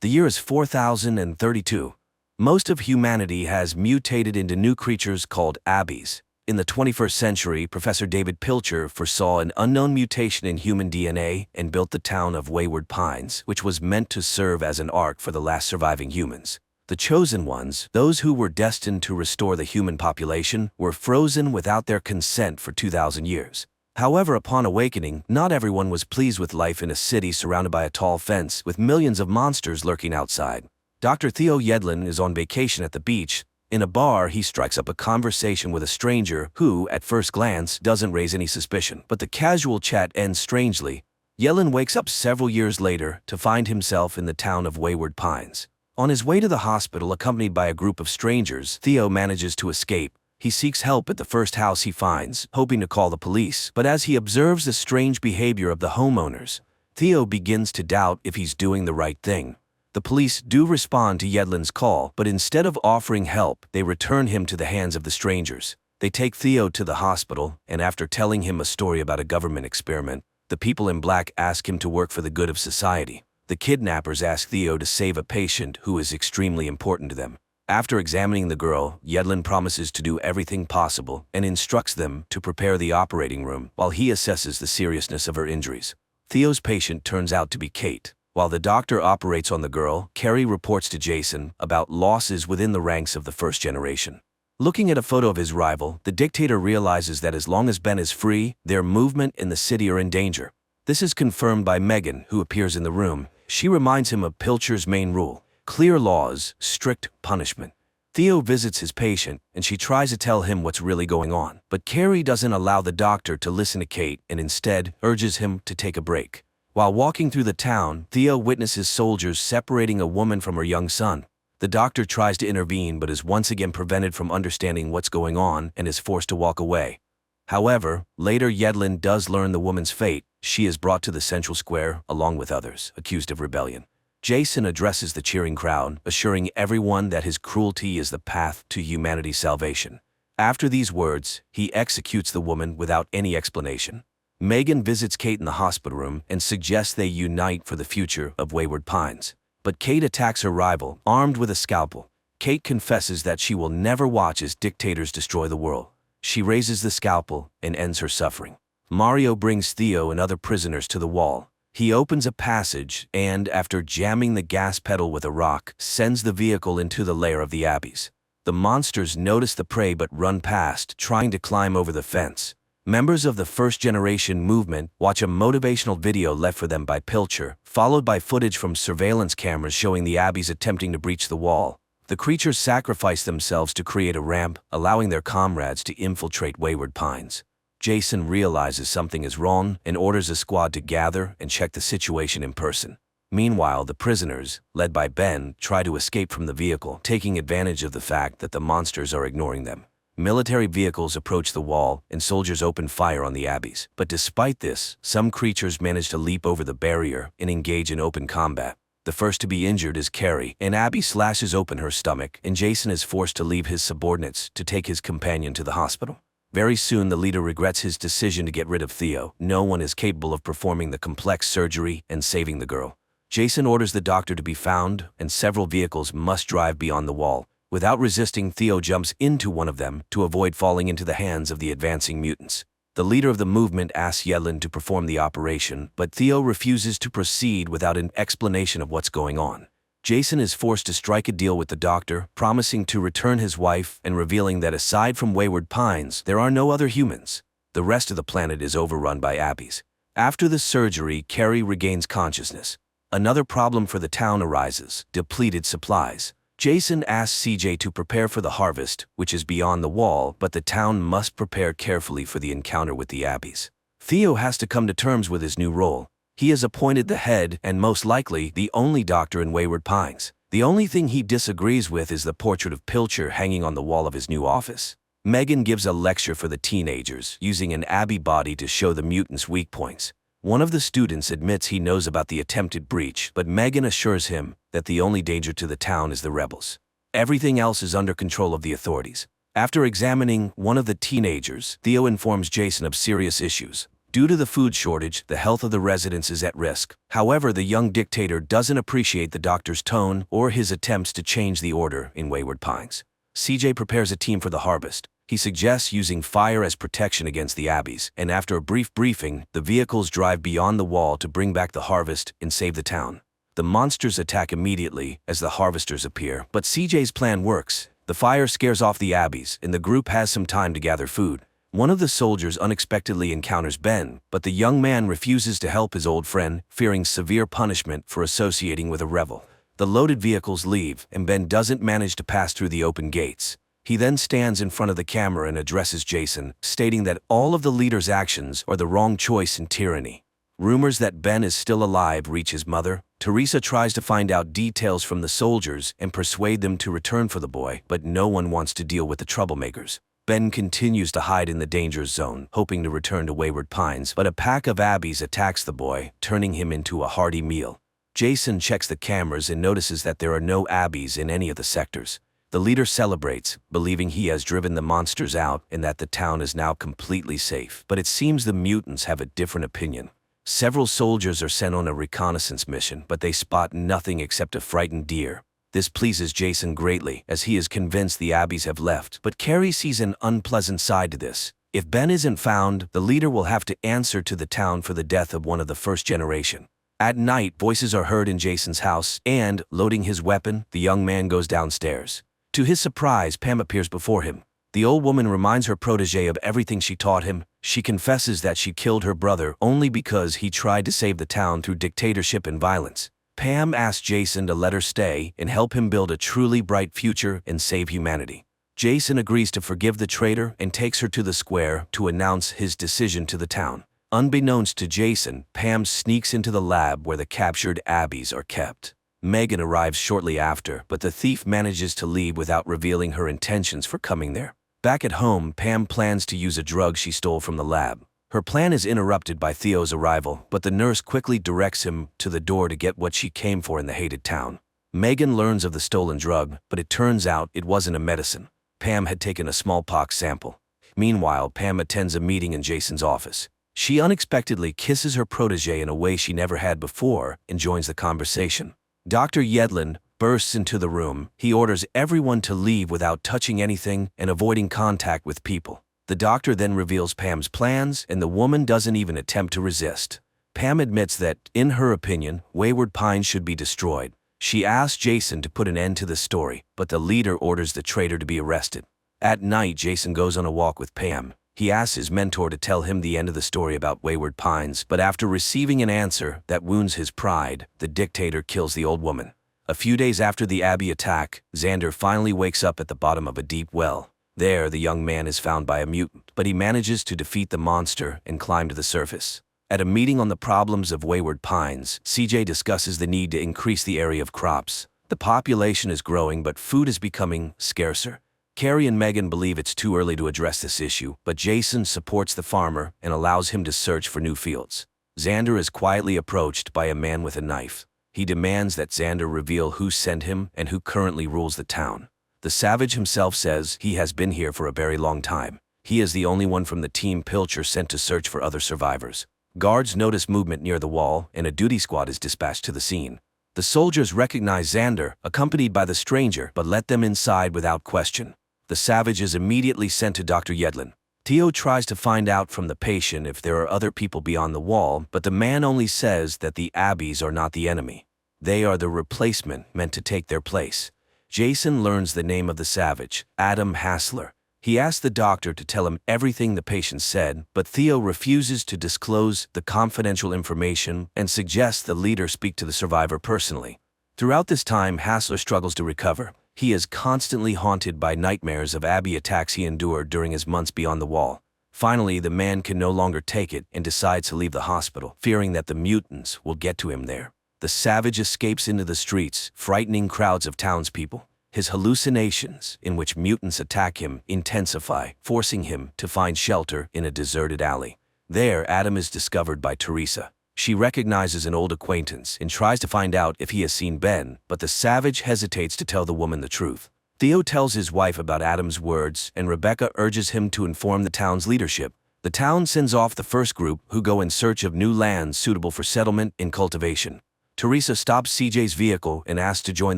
The year is 4032. Most of humanity has mutated into new creatures called Abbeys. In the 21st century, Professor David Pilcher foresaw an unknown mutation in human DNA and built the town of Wayward Pines, which was meant to serve as an ark for the last surviving humans. The chosen ones, those who were destined to restore the human population, were frozen without their consent for 2,000 years. However, upon awakening, not everyone was pleased with life in a city surrounded by a tall fence with millions of monsters lurking outside. Dr. Theo Yedlin is on vacation at the beach. In a bar, he strikes up a conversation with a stranger who, at first glance, doesn't raise any suspicion. But the casual chat ends strangely. Yedlin wakes up several years later to find himself in the town of Wayward Pines. On his way to the hospital, accompanied by a group of strangers, Theo manages to escape. He seeks help at the first house he finds, hoping to call the police. But as he observes the strange behavior of the homeowners, Theo begins to doubt if he's doing the right thing. The police do respond to Yedlin's call, but instead of offering help, they return him to the hands of the strangers. They take Theo to the hospital, and after telling him a story about a government experiment, the people in black ask him to work for the good of society. The kidnappers ask Theo to save a patient who is extremely important to them. After examining the girl, Yedlin promises to do everything possible and instructs them to prepare the operating room while he assesses the seriousness of her injuries. Theo's patient turns out to be Kate. While the doctor operates on the girl, Carrie reports to Jason about losses within the ranks of the first generation. Looking at a photo of his rival, the dictator realizes that as long as Ben is free, their movement in the city are in danger. This is confirmed by Megan, who appears in the room. She reminds him of Pilcher's main rule: clear laws, strict punishment. Theo visits his patient, and she tries to tell him what's really going on. But Carrie doesn't allow the doctor to listen to Kate and instead urges him to take a break. While walking through the town, Theo witnesses soldiers separating a woman from her young son. The doctor tries to intervene but is once again prevented from understanding what's going on and is forced to walk away. However, later Yedlin does learn the woman's fate. She is brought to the central square along with others, accused of rebellion. Jason addresses the cheering crowd, assuring everyone that his cruelty is the path to humanity's salvation. After these words, he executes the woman without any explanation. Megan visits Kate in the hospital room and suggests they unite for the future of Wayward Pines. But Kate attacks her rival, armed with a scalpel. Kate confesses that she will never watch as dictators destroy the world. She raises the scalpel and ends her suffering. Mario brings Theo and other prisoners to the wall. He opens a passage and, after jamming the gas pedal with a rock, sends the vehicle into the lair of the Abbeys. The monsters notice the prey but run past, trying to climb over the fence. Members of the First Generation movement watch a motivational video left for them by Pilcher, followed by footage from surveillance cameras showing the Abbeys attempting to breach the wall. The creatures sacrifice themselves to create a ramp, allowing their comrades to infiltrate Wayward Pines. Jason realizes something is wrong and orders a squad to gather and check the situation in person. Meanwhile, the prisoners, led by Ben, try to escape from the vehicle, taking advantage of the fact that the monsters are ignoring them. Military vehicles approach the wall and soldiers open fire on the Abbeys. But despite this, some creatures manage to leap over the barrier and engage in open combat. The first to be injured is Carrie. An Abbey slashes open her stomach, and Jason is forced to leave his subordinates to take his companion to the hospital. Very soon, the leader regrets his decision to get rid of Theo. No one is capable of performing the complex surgery and saving the girl. Jason orders the doctor to be found, and several vehicles must drive beyond the wall. Without resisting, Theo jumps into one of them to avoid falling into the hands of the advancing mutants. The leader of the movement asks Yedlin to perform the operation, but Theo refuses to proceed without an explanation of what's going on. Jason is forced to strike a deal with the doctor, promising to return his wife and revealing that aside from Wayward Pines, there are no other humans. The rest of the planet is overrun by Abbeys. After the surgery, Carrie regains consciousness. Another problem for the town arises: depleted supplies. Jason asks CJ to prepare for the harvest, which is beyond the wall, but the town must prepare carefully for the encounter with the Abbeys. Theo has to come to terms with his new role. He is appointed the head and most likely the only doctor in Wayward Pines. The only thing he disagrees with is the portrait of Pilcher hanging on the wall of his new office. Megan gives a lecture for the teenagers, using an Abby body to show the mutants' weak points. One of the students admits he knows about the attempted breach, but Megan assures him that the only danger to the town is the rebels. Everything else is under control of the authorities. After examining one of the teenagers, Theo informs Jason of serious issues. Due to the food shortage, the health of the residents is at risk. However, the young dictator doesn't appreciate the doctor's tone or his attempts to change the order in Wayward Pines. CJ prepares a team for the harvest. He suggests using fire as protection against the Abbeys, and after a brief briefing, the vehicles drive beyond the wall to bring back the harvest and save the town. The monsters attack immediately as the harvesters appear, but CJ's plan works. The fire scares off the Abbeys, and the group has some time to gather food. One of the soldiers unexpectedly encounters Ben, but the young man refuses to help his old friend, fearing severe punishment for associating with a rebel. The loaded vehicles leave, and Ben doesn't manage to pass through the open gates. He then stands in front of the camera and addresses Jason, stating that all of the leader's actions are the wrong choice in tyranny. Rumors that Ben is still alive reach his mother. Teresa tries to find out details from the soldiers and persuade them to return for the boy, but no one wants to deal with the troublemakers. Ben continues to hide in the danger zone, hoping to return to Wayward Pines, but a pack of Abbeys attacks the boy, turning him into a hearty meal. Jason checks the cameras and notices that there are no Abbeys in any of the sectors. The leader celebrates, believing he has driven the monsters out and that the town is now completely safe. But it seems the mutants have a different opinion. Several soldiers are sent on a reconnaissance mission, but they spot nothing except a frightened deer. This pleases Jason greatly, as he is convinced the Abbeys have left, but Carrie sees an unpleasant side to this. If Ben isn't found, the leader will have to answer to the town for the death of one of the first generation. At night, voices are heard in Jason's house, and, loading his weapon, the young man goes downstairs. To his surprise, Pam appears before him. The old woman reminds her protege of everything she taught him. She confesses that she killed her brother only because he tried to save the town through dictatorship and violence. Pam asks Jason to let her stay and help him build a truly bright future and save humanity. Jason agrees to forgive the traitor and takes her to the square to announce his decision to the town. Unbeknownst to Jason, Pam sneaks into the lab where the captured Abbeys are kept. Megan arrives shortly after, but the thief manages to leave without revealing her intentions for coming there. Back at home, Pam plans to use a drug she stole from the lab. Her plan is interrupted by Theo's arrival, but the nurse quickly directs him to the door to get what she came for in the hated town. Megan learns of the stolen drug, but it turns out it wasn't a medicine. Pam had taken a smallpox sample. Meanwhile, Pam attends a meeting in Jason's office. She unexpectedly kisses her protege in a way she never had before and joins the conversation. Dr. Yedlin bursts into the room. He orders everyone to leave without touching anything and avoiding contact with people. The doctor then reveals Pam's plans, and the woman doesn't even attempt to resist. Pam admits that, in her opinion, Wayward Pines should be destroyed. She asks Jason to put an end to the story, but the leader orders the traitor to be arrested. At night, Jason goes on a walk with Pam. He asks his mentor to tell him the end of the story about Wayward Pines, but after receiving an answer that wounds his pride, the dictator kills the old woman. A few days after the Abbey attack, Xander finally wakes up at the bottom of a deep well. There, the young man is found by a mutant, but he manages to defeat the monster and climb to the surface. At a meeting on the problems of Wayward Pines, CJ discusses the need to increase the area of crops. The population is growing, but food is becoming scarcer. Carrie and Megan believe it's too early to address this issue, but Jason supports the farmer and allows him to search for new fields. Xander is quietly approached by a man with a knife. He demands that Xander reveal who sent him and who currently rules the town. The savage himself says he has been here for a very long time. He is the only one from the team Pilcher sent to search for other survivors. Guards notice movement near the wall, and a duty squad is dispatched to the scene. The soldiers recognize Xander, accompanied by the stranger, but let them inside without question. The savage is immediately sent to Dr. Yedlin. Theo tries to find out from the patient if there are other people beyond the wall, but the man only says that the Abbeys are not the enemy. They are the replacement meant to take their place. Jason learns the name of the savage, Adam Hassler. He asks the doctor to tell him everything the patient said, but Theo refuses to disclose the confidential information and suggests the leader speak to the survivor personally. Throughout this time, Hassler struggles to recover. He is constantly haunted by nightmares of Abbey attacks he endured during his months beyond the wall. Finally, the man can no longer take it and decides to leave the hospital, fearing that the mutants will get to him there. The savage escapes into the streets, frightening crowds of townspeople. His hallucinations, in which mutants attack him, intensify, forcing him to find shelter in a deserted alley. There, Adam is discovered by Teresa. She recognizes an old acquaintance and tries to find out if he has seen Ben, but the savage hesitates to tell the woman the truth. Theo tells his wife about Adam's words, and Rebecca urges him to inform the town's leadership. The town sends off the first group, who go in search of new lands suitable for settlement and cultivation. Teresa stops CJ's vehicle and asks to join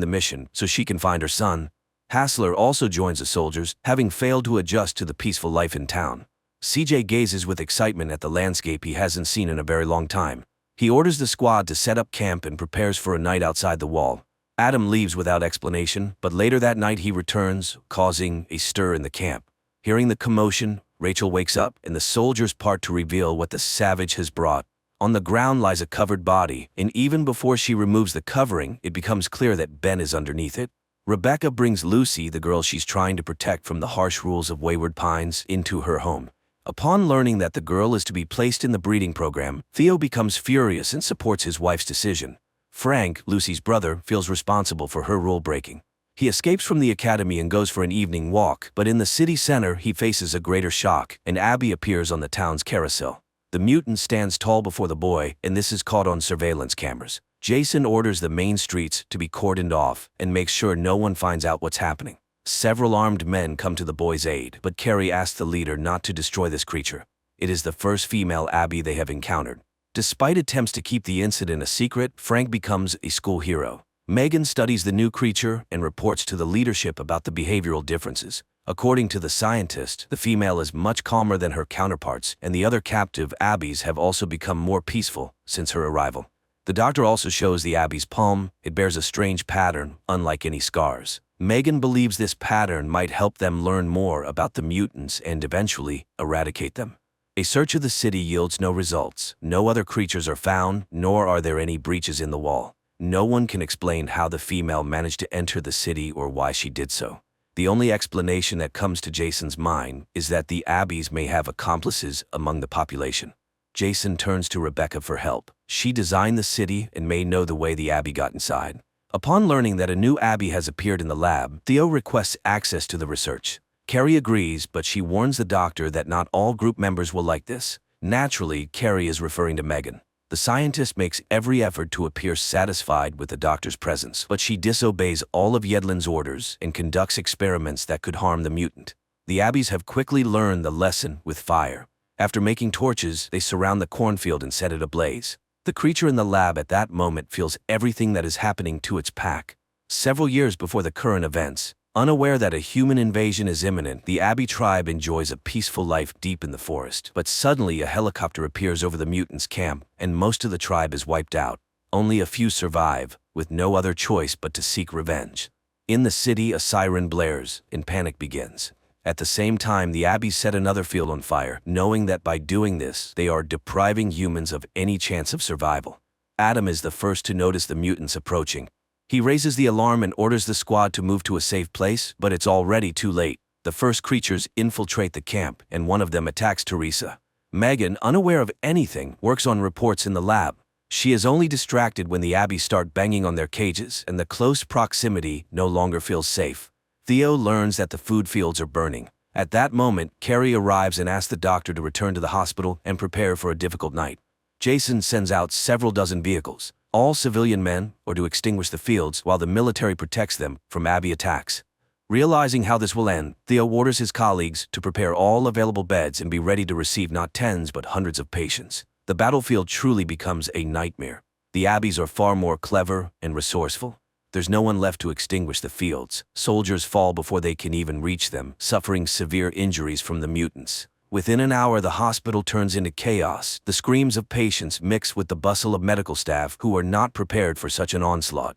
the mission so she can find her son. Hassler also joins the soldiers, having failed to adjust to the peaceful life in town. CJ gazes with excitement at the landscape he hasn't seen in a very long time. He orders the squad to set up camp and prepares for a night outside the wall. Adam leaves without explanation, but later that night he returns, causing a stir in the camp. Hearing the commotion, Rachel wakes up and the soldiers part to reveal what the savage has brought. On the ground lies a covered body, and even before she removes the covering, it becomes clear that Ben is underneath it. Rebecca brings Lucy, the girl she's trying to protect from the harsh rules of Wayward Pines, into her home. Upon learning that the girl is to be placed in the breeding program, Theo becomes furious and supports his wife's decision. Frank, Lucy's brother, feels responsible for her rule-breaking. He escapes from the academy and goes for an evening walk, but in the city center he faces a greater shock, and Abby appears on the town's carousel. The mutant stands tall before the boy, and this is caught on surveillance cameras. Jason orders the main streets to be cordoned off and makes sure no one finds out what's happening. Several armed men come to the boy's aid, but Carrie asks the leader not to destroy this creature. It is the first female Abby they have encountered. Despite attempts to keep the incident a secret, Frank becomes a school hero. Megan studies the new creature and reports to the leadership about the behavioral differences. According to the scientist, the female is much calmer than her counterparts, and the other captive Abbies have also become more peaceful since her arrival. The doctor also shows the Abby's palm. It bears a strange pattern, unlike any scars. Megan believes this pattern might help them learn more about the mutants and eventually eradicate them. A search of the city yields no results. No other creatures are found, nor are there any breaches in the wall. No one can explain how the female managed to enter the city or why she did so. The only explanation that comes to Jason's mind is that the Abbies may have accomplices among the population. Jason turns to Rebecca for help. She designed the city and may know the way the Abbie got inside. Upon learning that a new Abbie has appeared in the lab, Theo requests access to the research. Carrie agrees, but she warns the doctor that not all group members will like this. Naturally, Carrie is referring to Megan. The scientist makes every effort to appear satisfied with the doctor's presence, but she disobeys all of Yedlin's orders and conducts experiments that could harm the mutant. The Abbies have quickly learned the lesson with fire. After making torches, they surround the cornfield and set it ablaze. The creature in the lab at that moment feels everything that is happening to its pack. Several years before the current events, unaware that a human invasion is imminent, the Abbie tribe enjoys a peaceful life deep in the forest. But suddenly a helicopter appears over the mutants' camp, and most of the tribe is wiped out. Only a few survive, with no other choice but to seek revenge. In the city, a siren blares, and panic begins. At the same time, the Abbies set another field on fire, knowing that by doing this, they are depriving humans of any chance of survival. Adam is the first to notice the mutants approaching. He raises the alarm and orders the squad to move to a safe place, but it's already too late. The first creatures infiltrate the camp, and one of them attacks Teresa. Megan, unaware of anything, works on reports in the lab. She is only distracted when the Abbies start banging on their cages, and the close proximity no longer feels safe. Theo learns that the food fields are burning. At that moment, Carrie arrives and asks the doctor to return to the hospital and prepare for a difficult night. Jason sends out several dozen vehicles, all civilian men, or to extinguish the fields, while the military protects them from Abbie attacks. Realizing how this will end, Theo orders his colleagues to prepare all available beds and be ready to receive not tens but hundreds of patients. The battlefield truly becomes a nightmare. The Abbies are far more clever and resourceful. There's no one left to extinguish the fields. Soldiers fall before they can even reach them, suffering severe injuries from the mutants. Within an hour, the hospital turns into chaos. The screams of patients mix with the bustle of medical staff who are not prepared for such an onslaught.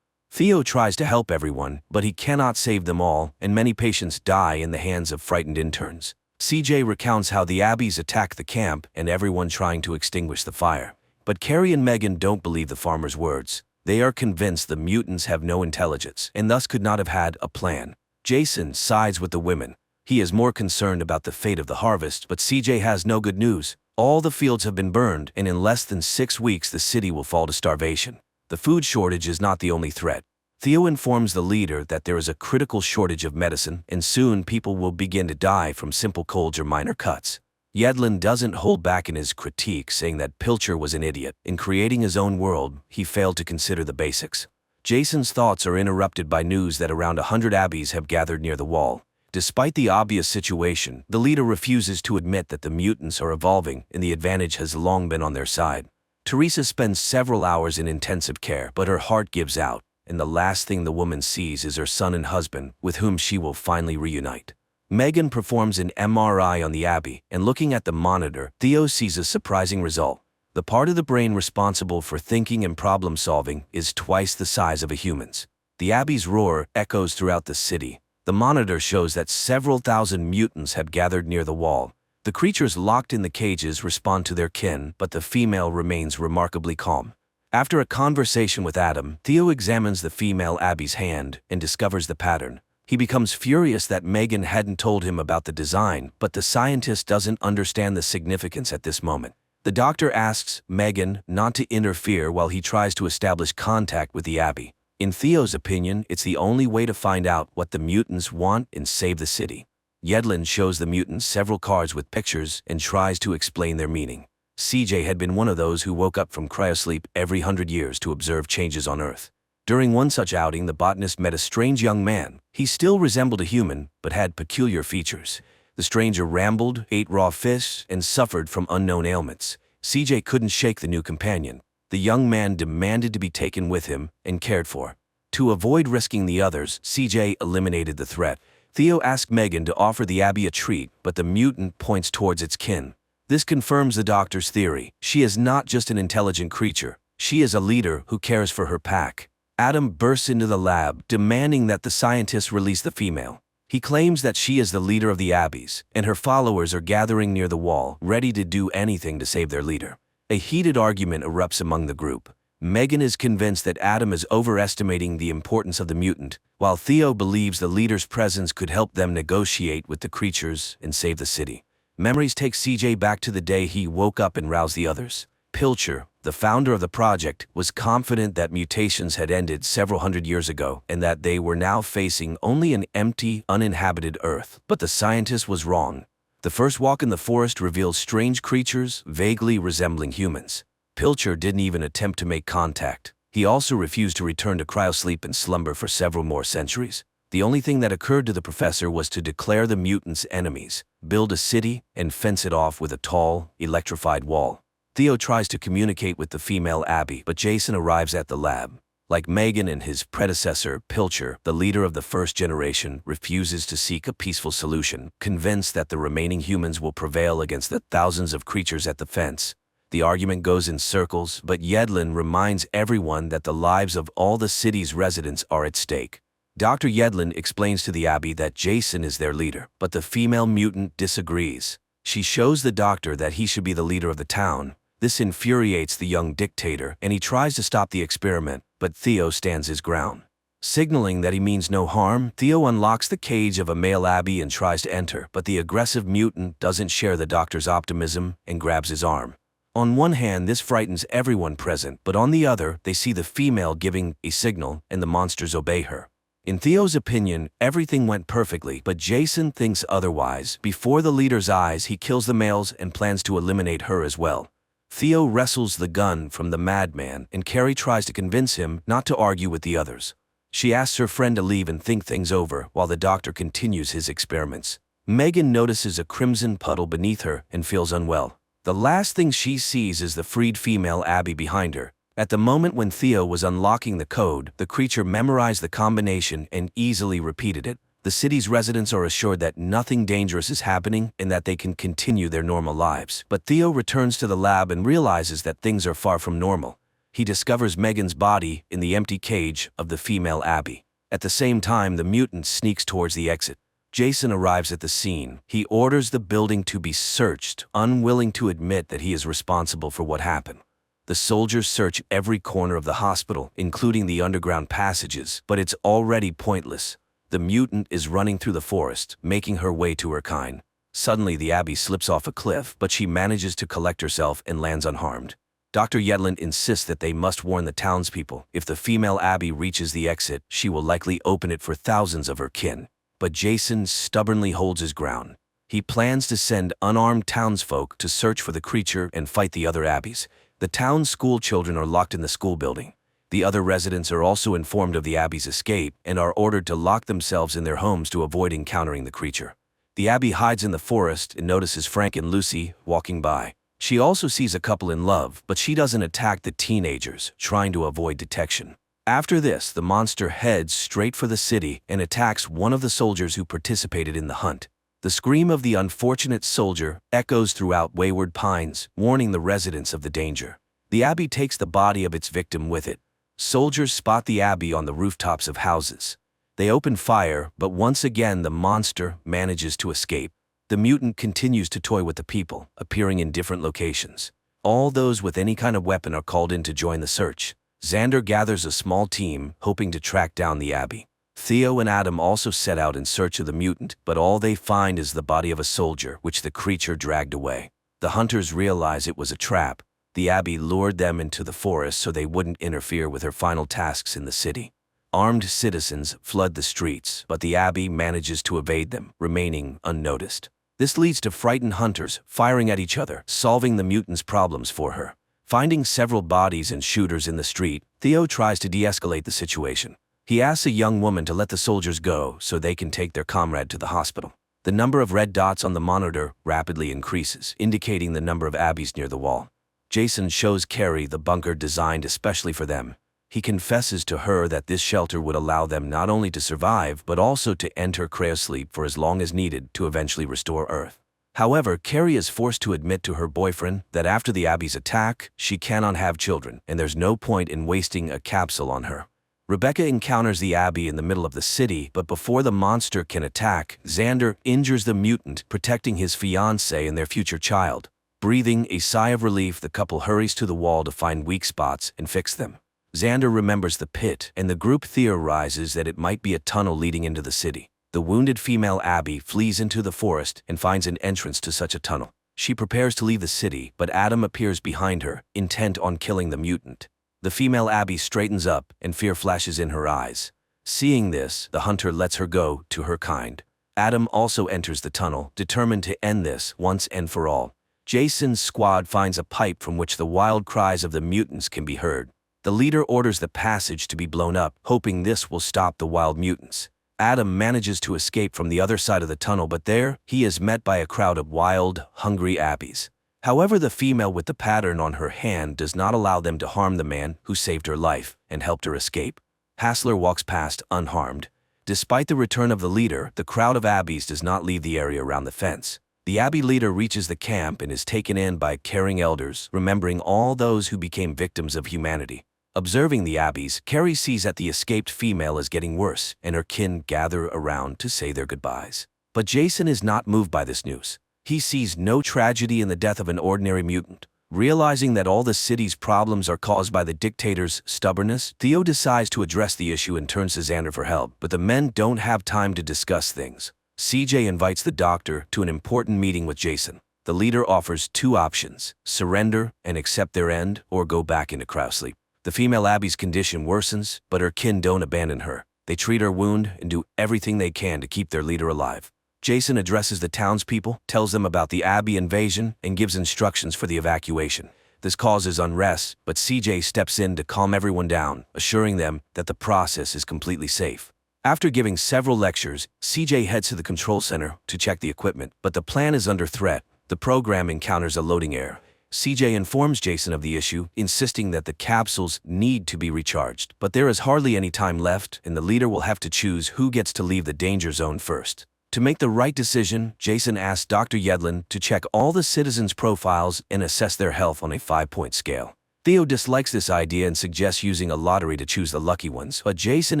Theo tries to help everyone, but he cannot save them all, and many patients die in the hands of frightened interns. CJ recounts how the Abbies attack the camp and everyone trying to extinguish the fire. But Carrie and Megan don't believe the farmer's words. They are convinced the mutants have no intelligence and thus could not have had a plan. Jason sides with the women. He is more concerned about the fate of the harvest, but CJ has no good news. All the fields have been burned, and in less than 6 weeks the city will fall to starvation. The food shortage is not the only threat. Theo informs the leader that there is a critical shortage of medicine, and soon people will begin to die from simple colds or minor cuts. Yedlin doesn't hold back in his critique, saying that Pilcher was an idiot. In creating his own world, he failed to consider the basics. Jason's thoughts are interrupted by news that around 100 abbeys have gathered near the wall. Despite the obvious situation, the leader refuses to admit that the mutants are evolving and the advantage has long been on their side. Teresa spends several hours in intensive care, but her heart gives out, and the last thing the woman sees is her son and husband, with whom she will finally reunite. Megan performs an MRI on the abbey, and looking at the monitor, Theo sees a surprising result. The part of the brain responsible for thinking and problem-solving is twice the size of a human's. The abbey's roar echoes throughout the city. The monitor shows that several thousand mutants have gathered near the wall. The creatures locked in the cages respond to their kin, but the female remains remarkably calm. After a conversation with Adam, Theo examines the female abbey's hand and discovers the pattern. He becomes furious that Megan hadn't told him about the design, but the scientist doesn't understand the significance at this moment. The doctor asks Megan not to interfere while he tries to establish contact with the abbey. In Theo's opinion, it's the only way to find out what the mutants want and save the city. Yedlin shows the mutants several cards with pictures and tries to explain their meaning. CJ had been one of those who woke up from cryosleep every 100 years to observe changes on Earth. During one such outing, the botanist met a strange young man. He still resembled a human, but had peculiar features. The stranger rambled, ate raw fish, and suffered from unknown ailments. CJ couldn't shake the new companion. The young man demanded to be taken with him and cared for. To avoid risking the others, CJ eliminated the threat. Theo asked Megan to offer the abbey a treat, but the mutant points towards its kin. This confirms the doctor's theory. She is not just an intelligent creature. She is a leader who cares for her pack. Adam bursts into the lab, demanding that the scientists release the female. He claims that she is the leader of the abbeys, and her followers are gathering near the wall, ready to do anything to save their leader. A heated argument erupts among the group. Megan is convinced that Adam is overestimating the importance of the mutant, while Theo believes the leader's presence could help them negotiate with the creatures and save the city. Memories take CJ back to the day he woke up and roused the others. Pilcher, the founder of the project, was confident that mutations had ended several hundred years ago and that they were now facing only an empty, uninhabited Earth. But the scientist was wrong. The first walk in the forest reveals strange creatures vaguely resembling humans. Pilcher didn't even attempt to make contact. He also refused to return to cryosleep and slumber for several more centuries. The only thing that occurred to the professor was to declare the mutants enemies, build a city, and fence it off with a tall, electrified wall. Theo tries to communicate with the female abbey, but Jason arrives at the lab. Like Megan and his predecessor, Pilcher, the leader of the first generation, refuses to seek a peaceful solution, convinced that the remaining humans will prevail against the thousands of creatures at the fence. The argument goes in circles, but Yedlin reminds everyone that the lives of all the city's residents are at stake. Dr. Yedlin explains to the abbey that Jason is their leader, but the female mutant disagrees. She shows the doctor that he should be the leader of the town. This infuriates the young dictator, and he tries to stop the experiment, but Theo stands his ground. Signaling that he means no harm, Theo unlocks the cage of a male abbey and tries to enter, but the aggressive mutant doesn't share the doctor's optimism and grabs his arm. On one hand, this frightens everyone present, but on the other, they see the female giving a signal, and the monsters obey her. In Theo's opinion, everything went perfectly, but Jason thinks otherwise. Before the leader's eyes, he kills the males and plans to eliminate her as well. Theo wrestles the gun from the madman, and Carrie tries to convince him not to argue with the others. She asks her friend to leave and think things over while the doctor continues his experiments. Megan notices a crimson puddle beneath her and feels unwell. The last thing she sees is the freed female abbey behind her. At the moment when Theo was unlocking the code, the creature memorized the combination and easily repeated it. The city's residents are assured that nothing dangerous is happening and that they can continue their normal lives. But Theo returns to the lab and realizes that things are far from normal. He discovers Megan's body in the empty cage of the female abbey. At the same time, the mutant sneaks towards the exit. Jason arrives at the scene. He orders the building to be searched, unwilling to admit that he is responsible for what happened. The soldiers search every corner of the hospital, including the underground passages, but it's already pointless. The mutant is running through the forest, making her way to her kind. Suddenly, the abbey slips off a cliff, but she manages to collect herself and lands unharmed. Dr. Yedlin insists that they must warn the townspeople. If the female Abby reaches the exit, she will likely open it for thousands of her kin. But Jason stubbornly holds his ground. He plans to send unarmed townsfolk to search for the creature and fight the other Abbeys. The town's school children are locked in the school building. The other residents are also informed of the Abbey's escape and are ordered to lock themselves in their homes to avoid encountering the creature. The Abbey hides in the forest and notices Frank and Lucy walking by. She also sees a couple in love, but she doesn't attack the teenagers, trying to avoid detection. After this, the monster heads straight for the city and attacks one of the soldiers who participated in the hunt. The scream of the unfortunate soldier echoes throughout Wayward Pines, warning the residents of the danger. The Abbey takes the body of its victim with it. Soldiers spot the Abbey on the rooftops of houses. They open fire, but once again the monster manages to escape. The mutant continues to toy with the people, appearing in different locations. All those with any kind of weapon are called in to join the search. Xander gathers a small team, hoping to track down the Abbey. Theo and Adam also set out in search of the mutant, but all they find is the body of a soldier, which the creature dragged away. The hunters realize it was a trap. The Abbey lured them into the forest so they wouldn't interfere with her final tasks in the city. Armed citizens flood the streets, but the Abbey manages to evade them, remaining unnoticed. This leads to frightened hunters firing at each other, solving the mutant's problems for her. Finding several bodies and shooters in the street, Theo tries to de-escalate the situation. He asks a young woman to let the soldiers go so they can take their comrade to the hospital. The number of red dots on the monitor rapidly increases, indicating the number of Abbeys near the wall. Jason shows Carrie the bunker designed especially for them. He confesses to her that this shelter would allow them not only to survive, but also to enter cryosleep for as long as needed to eventually restore Earth. However, Carrie is forced to admit to her boyfriend that after the Abbey's attack, she cannot have children, and there's no point in wasting a capsule on her. Rebecca encounters the Abbey in the middle of the city, but before the monster can attack, Xander injures the mutant, protecting his fiancée and their future child. Breathing a sigh of relief, the couple hurries to the wall to find weak spots and fix them. Xander remembers the pit, and the group theorizes that it might be a tunnel leading into the city. The wounded female Abby flees into the forest and finds an entrance to such a tunnel. She prepares to leave the city, but Adam appears behind her, intent on killing the mutant. The female Abby straightens up, and fear flashes in her eyes. Seeing this, the hunter lets her go to her kind. Adam also enters the tunnel, determined to end this once and for all. Jason's squad finds a pipe from which the wild cries of the mutants can be heard. The leader orders the passage to be blown up, hoping this will stop the wild mutants. Adam manages to escape from the other side of the tunnel, but there, he is met by a crowd of wild, hungry Abbeys. However, the female with the pattern on her hand does not allow them to harm the man who saved her life and helped her escape. Hassler walks past unharmed. Despite the return of the leader, the crowd of Abbeys does not leave the area around the fence. The Abbey leader reaches the camp and is taken in by caring elders, remembering all those who became victims of humanity. Observing the Abbeys, Carrie sees that the escaped female is getting worse, and her kin gather around to say their goodbyes. But Jason is not moved by this news. He sees no tragedy in the death of an ordinary mutant. Realizing that all the city's problems are caused by the dictator's stubbornness, Theo decides to address the issue and turns to Xander for help, but the men don't have time to discuss things. CJ invites the doctor to an important meeting with Jason. The leader offers two options: surrender and accept their end, or go back into cryosleep. The female Abby's condition worsens, but her kin don't abandon her. They treat her wound and do everything they can to keep their leader alive. Jason addresses the townspeople, tells them about the Abbey invasion, and gives instructions for the evacuation. This causes unrest, but CJ steps in to calm everyone down, assuring them that the process is completely safe. After giving several lectures, CJ heads to the control center to check the equipment, but the plan is under threat. The program encounters a loading error. CJ informs Jason of the issue, insisting that the capsules need to be recharged. But there is hardly any time left, and the leader will have to choose who gets to leave the danger zone first. To make the right decision, Jason asks Dr. Yedlin to check all the citizens' profiles and assess their health on a 5-point scale. Theo dislikes this idea and suggests using a lottery to choose the lucky ones, but Jason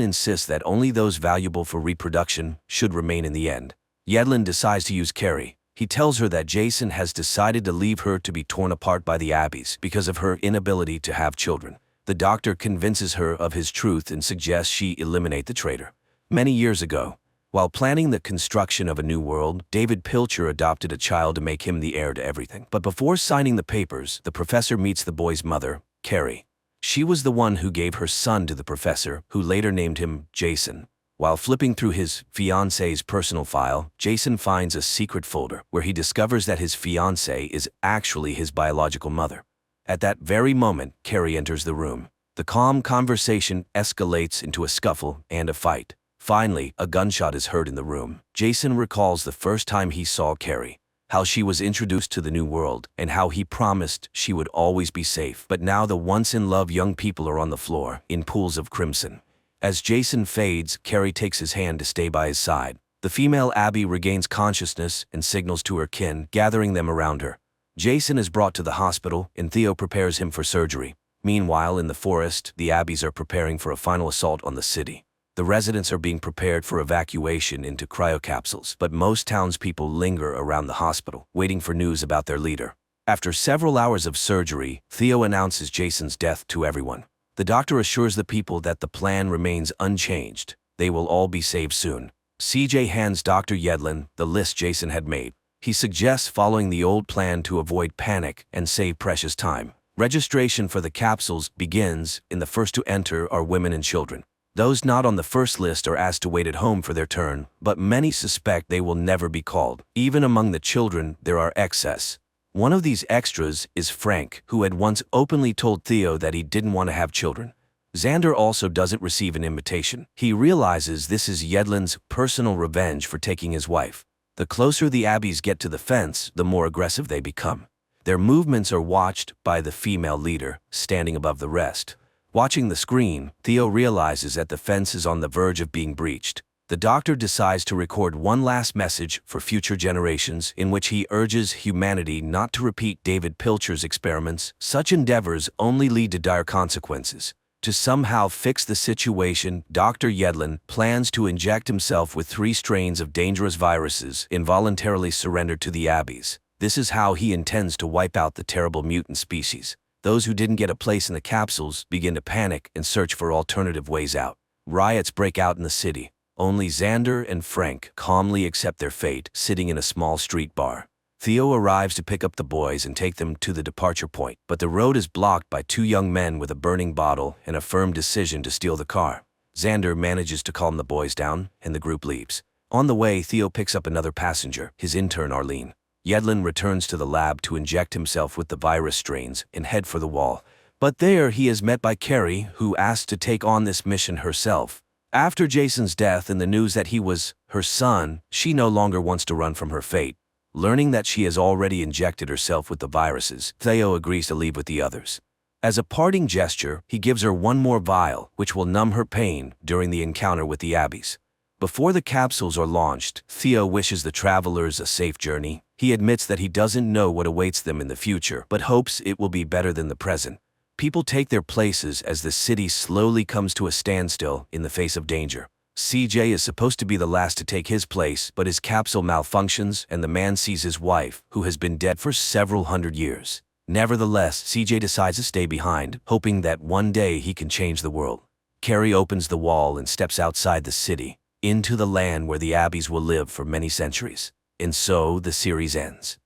insists that only those valuable for reproduction should remain in the end. Yedlin decides to use Carrie. He tells her that Jason has decided to leave her to be torn apart by the Abbeys because of her inability to have children. The doctor convinces her of his truth and suggests she eliminate the traitor. Many years ago, While planning the construction of a new world, David Pilcher adopted a child to make him the heir to everything. But before signing the papers, the professor meets the boy's mother, Carrie. She was the one who gave her son to the professor, who later named him Jason. While flipping through his fiancée's personal file, Jason finds a secret folder where he discovers that his fiancée is actually his biological mother. At that very moment, Carrie enters the room. The calm conversation escalates into a scuffle and a fight. Finally, a gunshot is heard in the room. Jason recalls the first time he saw Carrie, how she was introduced to the new world, and how he promised she would always be safe. But now the once-in-love young people are on the floor, in pools of crimson. As Jason fades, Carrie takes his hand to stay by his side. The female Abby regains consciousness and signals to her kin, gathering them around her. Jason is brought to the hospital, and Theo prepares him for surgery. Meanwhile, in the forest, the Abbeys are preparing for a final assault on the city. The residents are being prepared for evacuation into cryocapsules, but most townspeople linger around the hospital, waiting for news about their leader. After several hours of surgery, Theo announces Jason's death to everyone. The doctor assures the people that the plan remains unchanged. They will all be saved soon. CJ hands Dr. Yedlin the list Jason had made. He suggests following the old plan to avoid panic and save precious time. Registration for the capsules begins, and the first to enter are women and children. Those not on the first list are asked to wait at home for their turn, but many suspect they will never be called. Even among the children, there are excess. One of these extras is Frank, who had once openly told Theo that he didn't want to have children. Xander also doesn't receive an invitation. He realizes this is Yedlin's personal revenge for taking his wife. The closer the Abbeys get to the fence, the more aggressive they become. Their movements are watched by the female leader, standing above the rest. Watching the screen, Theo realizes that the fence is on the verge of being breached. The doctor decides to record one last message for future generations in which he urges humanity not to repeat David Pilcher's experiments. Such endeavors only lead to dire consequences. To somehow fix the situation, Dr. Yedlin plans to inject himself with 3 strains of dangerous viruses involuntarily surrendered to the Abbeys. This is how he intends to wipe out the terrible mutant species. Those who didn't get a place in the capsules begin to panic and search for alternative ways out. Riots break out in the city. Only Xander and Frank calmly accept their fate, sitting in a small street bar. Theo arrives to pick up the boys and take them to the departure point, but the road is blocked by 2 young men with a burning bottle and a firm decision to steal the car. Xander manages to calm the boys down, and the group leaves. On the way, Theo picks up another passenger, his intern Arlene. Yedlin returns to the lab to inject himself with the virus strains and head for the wall. But there he is met by Carrie, who asks to take on this mission herself. After Jason's death and the news that he was her son, she no longer wants to run from her fate. Learning that she has already injected herself with the viruses, Theo agrees to leave with the others. As a parting gesture, he gives her one more vial, which will numb her pain during the encounter with the Abbeys. Before the capsules are launched, Theo wishes the travelers a safe journey. He admits that he doesn't know what awaits them in the future, but hopes it will be better than the present. People take their places as the city slowly comes to a standstill in the face of danger. CJ is supposed to be the last to take his place, but his capsule malfunctions and the man sees his wife, who has been dead for several hundred years. Nevertheless, CJ decides to stay behind, hoping that one day he can change the world. Carrie opens the wall and steps outside the city, into the land where the Abbeys will live for many centuries. And so the series ends.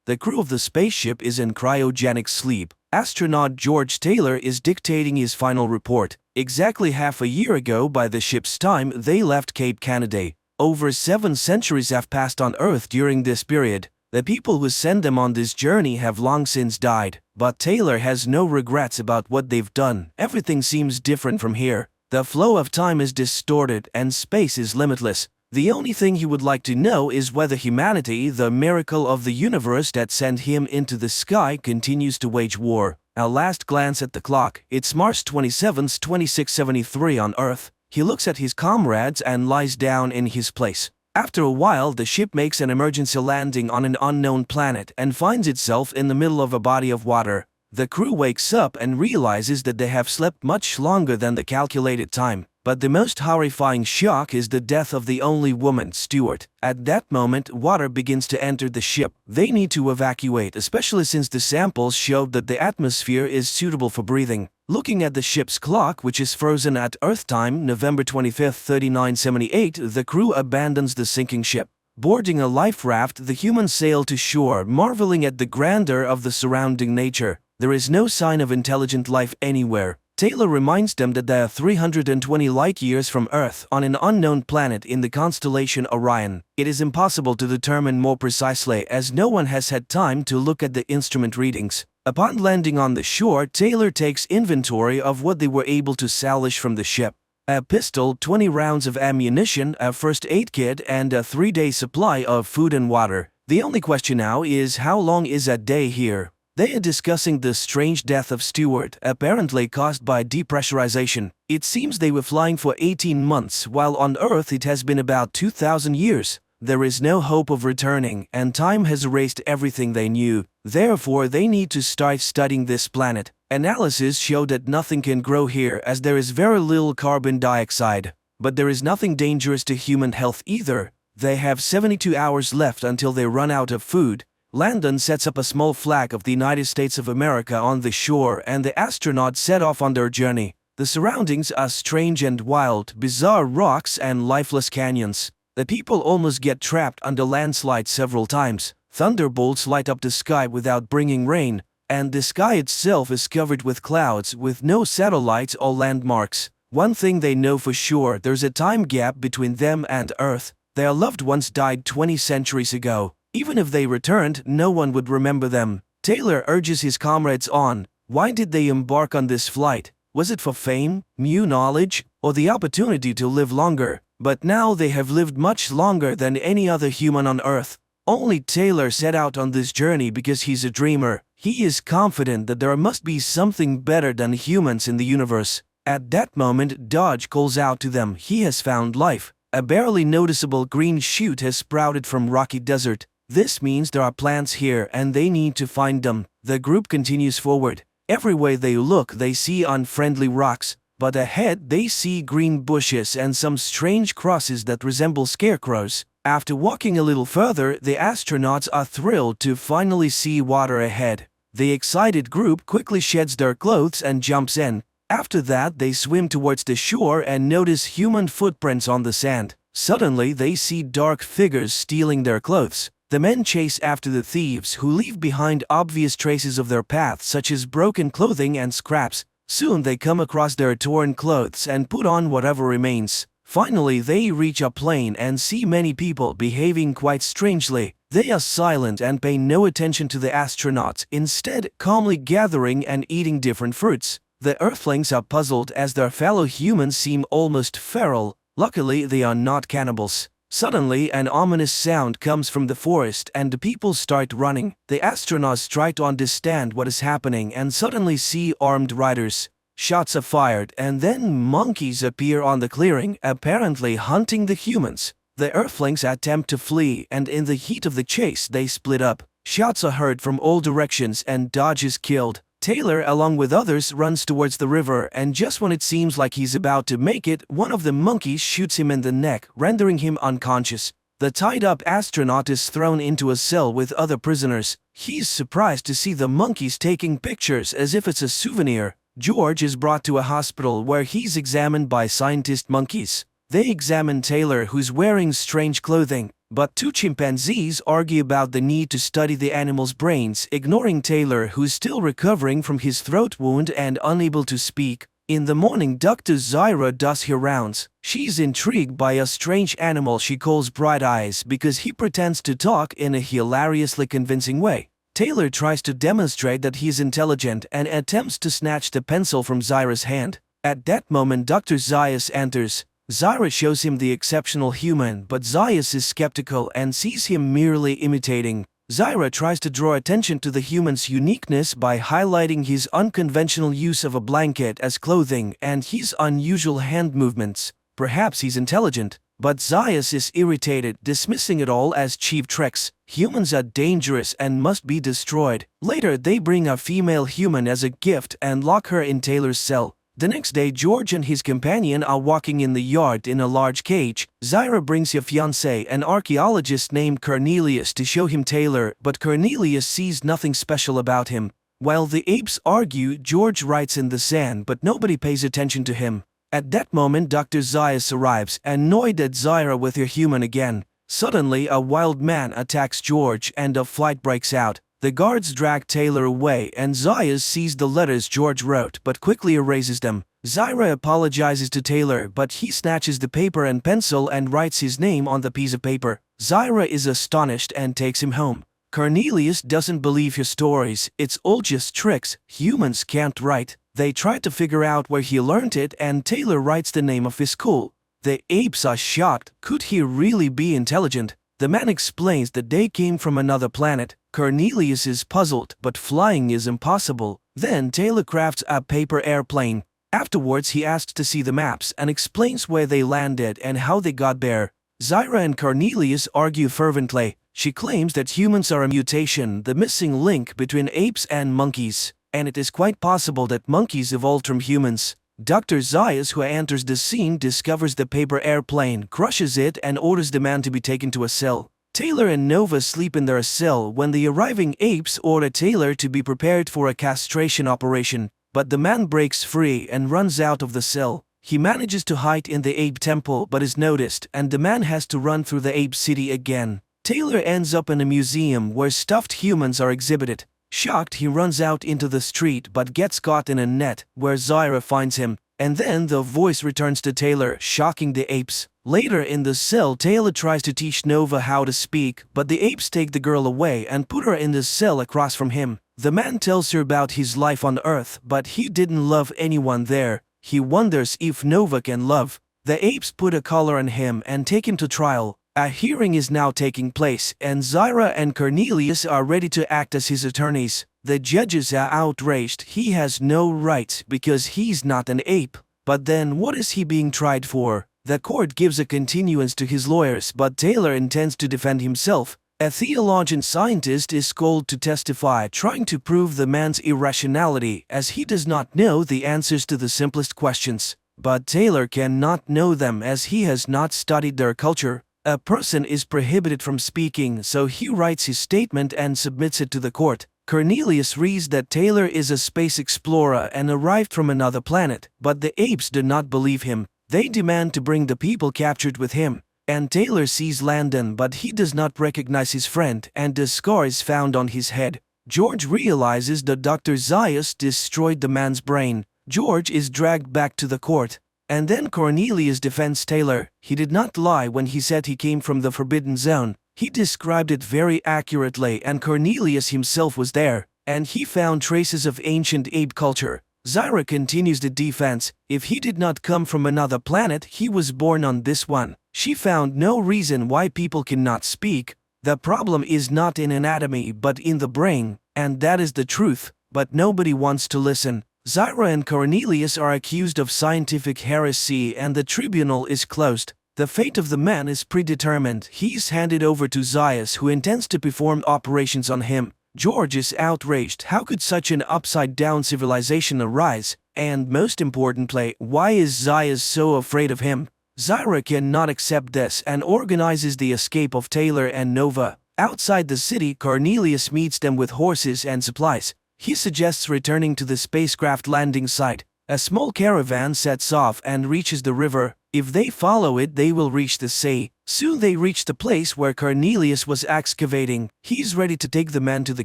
The crew of the spaceship is in cryogenic sleep. Astronaut George Taylor is dictating his final report. Exactly half a year ago by the ship's time, they left Cape Canaveral. Over 7 centuries have passed on Earth during this period. The people who sent them on this journey have long since died, but Taylor has no regrets about what they've done. Everything seems different from here. The flow of time is distorted and space is limitless. The only thing he would like to know is whether humanity, the miracle of the universe that sent him into the sky, continues to wage war. A last glance at the clock. It's March 27, 2673 on Earth. He looks at his comrades and lies down in his place. After a while, the ship makes an emergency landing on an unknown planet and finds itself in the middle of a body of water. The crew wakes up and realizes that they have slept much longer than the calculated time. But the most horrifying shock is the death of the only woman, Stewart. At that moment, water begins to enter the ship. They need to evacuate, especially since the samples showed that the atmosphere is suitable for breathing. Looking at the ship's clock, which is frozen at Earth time, November 25, 3978, the crew abandons the sinking ship. Boarding a life raft, the humans sail to shore, marveling at the grandeur of the surrounding nature. There is no sign of intelligent life anywhere. Taylor reminds them that they are 320 light-years from Earth on an unknown planet in the constellation Orion. It is impossible to determine more precisely as no one has had time to look at the instrument readings. Upon landing on the shore, Taylor takes inventory of what they were able to salvage from the ship. A pistol, 20 rounds of ammunition, a first aid kit, and a 3-day supply of food and water. The only question now is how long is a day here? They are discussing the strange death of Stewart, apparently caused by depressurization. It seems they were flying for 18 months, while on Earth it has been about 2,000 years. There is no hope of returning, and time has erased everything they knew. Therefore, they need to start studying this planet. Analysis show that nothing can grow here as there is very little carbon dioxide. But there is nothing dangerous to human health either. They have 72 hours left until they run out of food. Landon sets up a small flag of the United States of America on the shore and the astronauts set off on their journey. The surroundings are strange and wild, bizarre rocks and lifeless canyons. The people almost get trapped under landslides several times. Thunderbolts light up the sky without bringing rain, and the sky itself is covered with clouds with no satellites or landmarks. One thing they know for sure, there's a time gap between them and Earth. Their loved ones died 20 centuries ago. Even if they returned, no one would remember them. Taylor urges his comrades on. Why did they embark on this flight? Was it for fame, new knowledge, or the opportunity to live longer? But now they have lived much longer than any other human on Earth. Only Taylor set out on this journey because he's a dreamer. He is confident that there must be something better than humans in the universe. At that moment, Dodge calls out to them. He has found life. A barely noticeable green shoot has sprouted from rocky desert. This means there are plants here and they need to find them. The group continues forward. Everywhere they look, they see unfriendly rocks, but ahead they see green bushes and some strange crosses that resemble scarecrows. After walking a little further, the astronauts are thrilled to finally see water ahead. The excited group quickly sheds their clothes and jumps in. After that, they swim towards the shore and notice human footprints on the sand. Suddenly, they see dark figures stealing their clothes. The men chase after the thieves, who leave behind obvious traces of their path such as broken clothing and scraps. Soon they come across their torn clothes and put on whatever remains. Finally, they reach a plain and see many people behaving quite strangely. They are silent and pay no attention to the astronauts, instead calmly gathering and eating different fruits. The Earthlings are puzzled as their fellow humans seem almost feral. Luckily, they are not cannibals. Suddenly, an ominous sound comes from the forest and the people start running. The astronauts try to understand what is happening and suddenly see armed riders. Shots are fired and then monkeys appear on the clearing, apparently hunting the humans. The Earthlings attempt to flee and in the heat of the chase they split up. Shots are heard from all directions and Dodge is killed. Taylor, along with others, runs towards the river, and just when it seems like he's about to make it, one of the monkeys shoots him in the neck, rendering him unconscious. The tied-up astronaut is thrown into a cell with other prisoners. He's surprised to see the monkeys taking pictures as if it's a souvenir. George is brought to a hospital where he's examined by scientist monkeys. They examine Taylor, who's wearing strange clothing. But two chimpanzees argue about the need to study the animal's brains, ignoring Taylor, who's still recovering from his throat wound and unable to speak. In the morning, Dr. Zyra does her rounds. She's intrigued by a strange animal she calls Bright Eyes because he pretends to talk in a hilariously convincing way. Taylor tries to demonstrate that he's intelligent and attempts to snatch the pencil from Zyra's hand. At that moment, Dr. Zaius enters. Zyra shows him the exceptional human, but Zaius is skeptical and sees him merely imitating. Zyra tries to draw attention to the human's uniqueness by highlighting his unconventional use of a blanket as clothing and his unusual hand movements. Perhaps he's intelligent. But Zaius is irritated, dismissing it all as cheap tricks. Humans are dangerous and must be destroyed. Later, they bring a female human as a gift and lock her in Taylor's cell. The next day, George and his companion are walking in the yard in a large cage. Zyra brings her fiancé, an archaeologist named Cornelius, to show him Taylor, but Cornelius sees nothing special about him. While the apes argue, George writes in the sand, but nobody pays attention to him. At that moment, Dr. Zaius arrives, annoyed at Zyra with her human again. Suddenly, a wild man attacks George and a fight breaks out. The guards drag Taylor away and Zaius sees the letters George wrote but quickly erases them. Zyra apologizes to Taylor, but he snatches the paper and pencil and writes his name on the piece of paper. Zyra is astonished and takes him home. Cornelius doesn't believe her stories. It's all just tricks. Humans can't write. They try to figure out where he learned it and Taylor writes the name of his school. The apes are shocked. Could he really be intelligent? The man explains that they came from another planet. Cornelius is puzzled, but flying is impossible. Then Taylor crafts a paper airplane. Afterwards, he asks to see the maps and explains where they landed and how they got there. Zyra and Cornelius argue fervently. She claims that humans are a mutation, the missing link between apes and monkeys, and it is quite possible that monkeys evolved from humans. Dr. Zaius, who enters the scene, discovers the paper airplane, crushes it, and orders the man to be taken to a cell. Taylor and Nova sleep in their cell when the arriving apes order Taylor to be prepared for a castration operation, but the man breaks free and runs out of the cell. He manages to hide in the ape temple but is noticed, and the man has to run through the ape city again. Taylor ends up in a museum where stuffed humans are exhibited. Shocked, he runs out into the street but gets caught in a net, where Zyra finds him. And then the voice returns to Taylor, shocking the apes. Later in the cell, Taylor tries to teach Nova how to speak, but the apes take the girl away and put her in the cell across from him. The man tells her about his life on Earth, but he didn't love anyone there. He wonders if Nova can love. The apes put a collar on him and take him to trial. A hearing is now taking place, and Zyra and Cornelius are ready to act as his attorneys. The judges are outraged. He has no rights because he's not an ape. But then what is he being tried for? The court gives a continuance to his lawyers, but Taylor intends to defend himself. A theologian scientist is called to testify, trying to prove the man's irrationality as he does not know the answers to the simplest questions. But Taylor cannot know them as he has not studied their culture. A person is prohibited from speaking, so he writes his statement and submits it to the court. Cornelius reads that Taylor is a space explorer and arrived from another planet, but the apes do not believe him. They demand to bring the people captured with him. And Taylor sees Landon, but he does not recognize his friend, and the scar is found on his head. George realizes that Dr. Zaius destroyed the man's brain. George is dragged back to the court. And then Cornelius defends Taylor. He did not lie when he said he came from the Forbidden Zone. He described it very accurately, and Cornelius himself was there, and he found traces of ancient ape culture. Zyra continues the defense. If he did not come from another planet, he was born on this one. She found no reason why people cannot speak. The problem is not in anatomy but in the brain, and that is the truth, but nobody wants to listen. Zyra and Cornelius are accused of scientific heresy and the tribunal is closed. The fate of the man is predetermined. He is handed over to Zaius, who intends to perform operations on him. George is outraged. How could such an upside-down civilization arise? And most importantly, why is Zaius so afraid of him? Zyra cannot accept this and organizes the escape of Taylor and Nova. Outside the city, Cornelius meets them with horses and supplies. He suggests returning to the spacecraft landing site. A small caravan sets off and reaches the river. If they follow it, they will reach the sea. Soon they reach the place where Cornelius was excavating. He's ready to take the man to the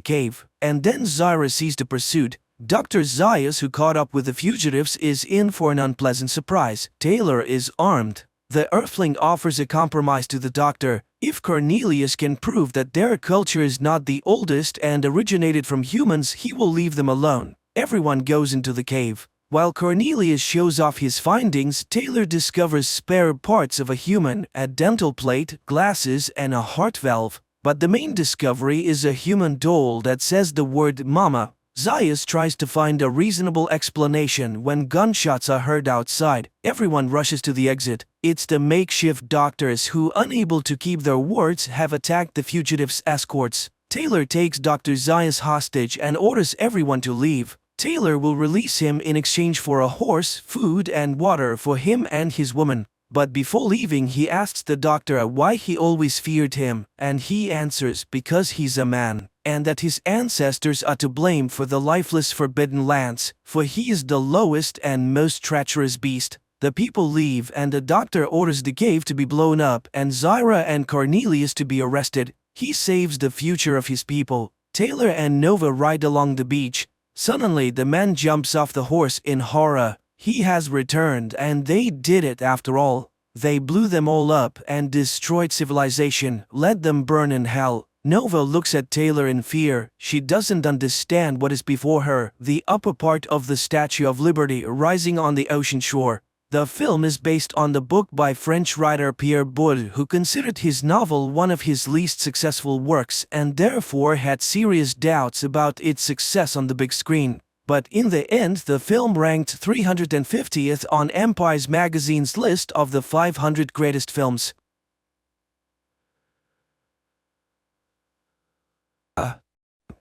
cave. And then Zyra sees the pursuit. Dr. Zaius, who caught up with the fugitives, is in for an unpleasant surprise. Taylor is armed. The Earthling offers a compromise to the doctor. If Cornelius can prove that their culture is not the oldest and originated from humans, he will leave them alone. Everyone goes into the cave. While Cornelius shows off his findings, Taylor discovers spare parts of a human, a dental plate, glasses, and a heart valve. But the main discovery is a human doll that says the word mama. Zayas tries to find a reasonable explanation when gunshots are heard outside. Everyone rushes to the exit. It's the makeshift doctors who, unable to keep their words, have attacked the fugitives' escorts. Taylor takes Dr. Zayas hostage and orders everyone to leave. Taylor will release him in exchange for a horse, food, and water for him and his woman. But before leaving, he asks the doctor why he always feared him, and he answers because he's a man, and that his ancestors are to blame for the lifeless Forbidden Lands, for he is the lowest and most treacherous beast. The people leave, and the doctor orders the cave to be blown up and Zyra and Cornelius to be arrested. He saves the future of his people. Taylor and Nova ride along the beach. Suddenly, the man jumps off the horse in horror. He has returned, and they did it after all. They blew them all up and destroyed civilization, let them burn in hell. Nova looks at Taylor in fear. She doesn't understand what is before her, the upper part of the Statue of Liberty rising on the ocean shore. The film is based on the book by French writer Pierre Boulle, who considered his novel one of his least successful works and therefore had serious doubts about its success on the big screen. But in the end, the film ranked 350th on Empire magazine's list of the 500 greatest films.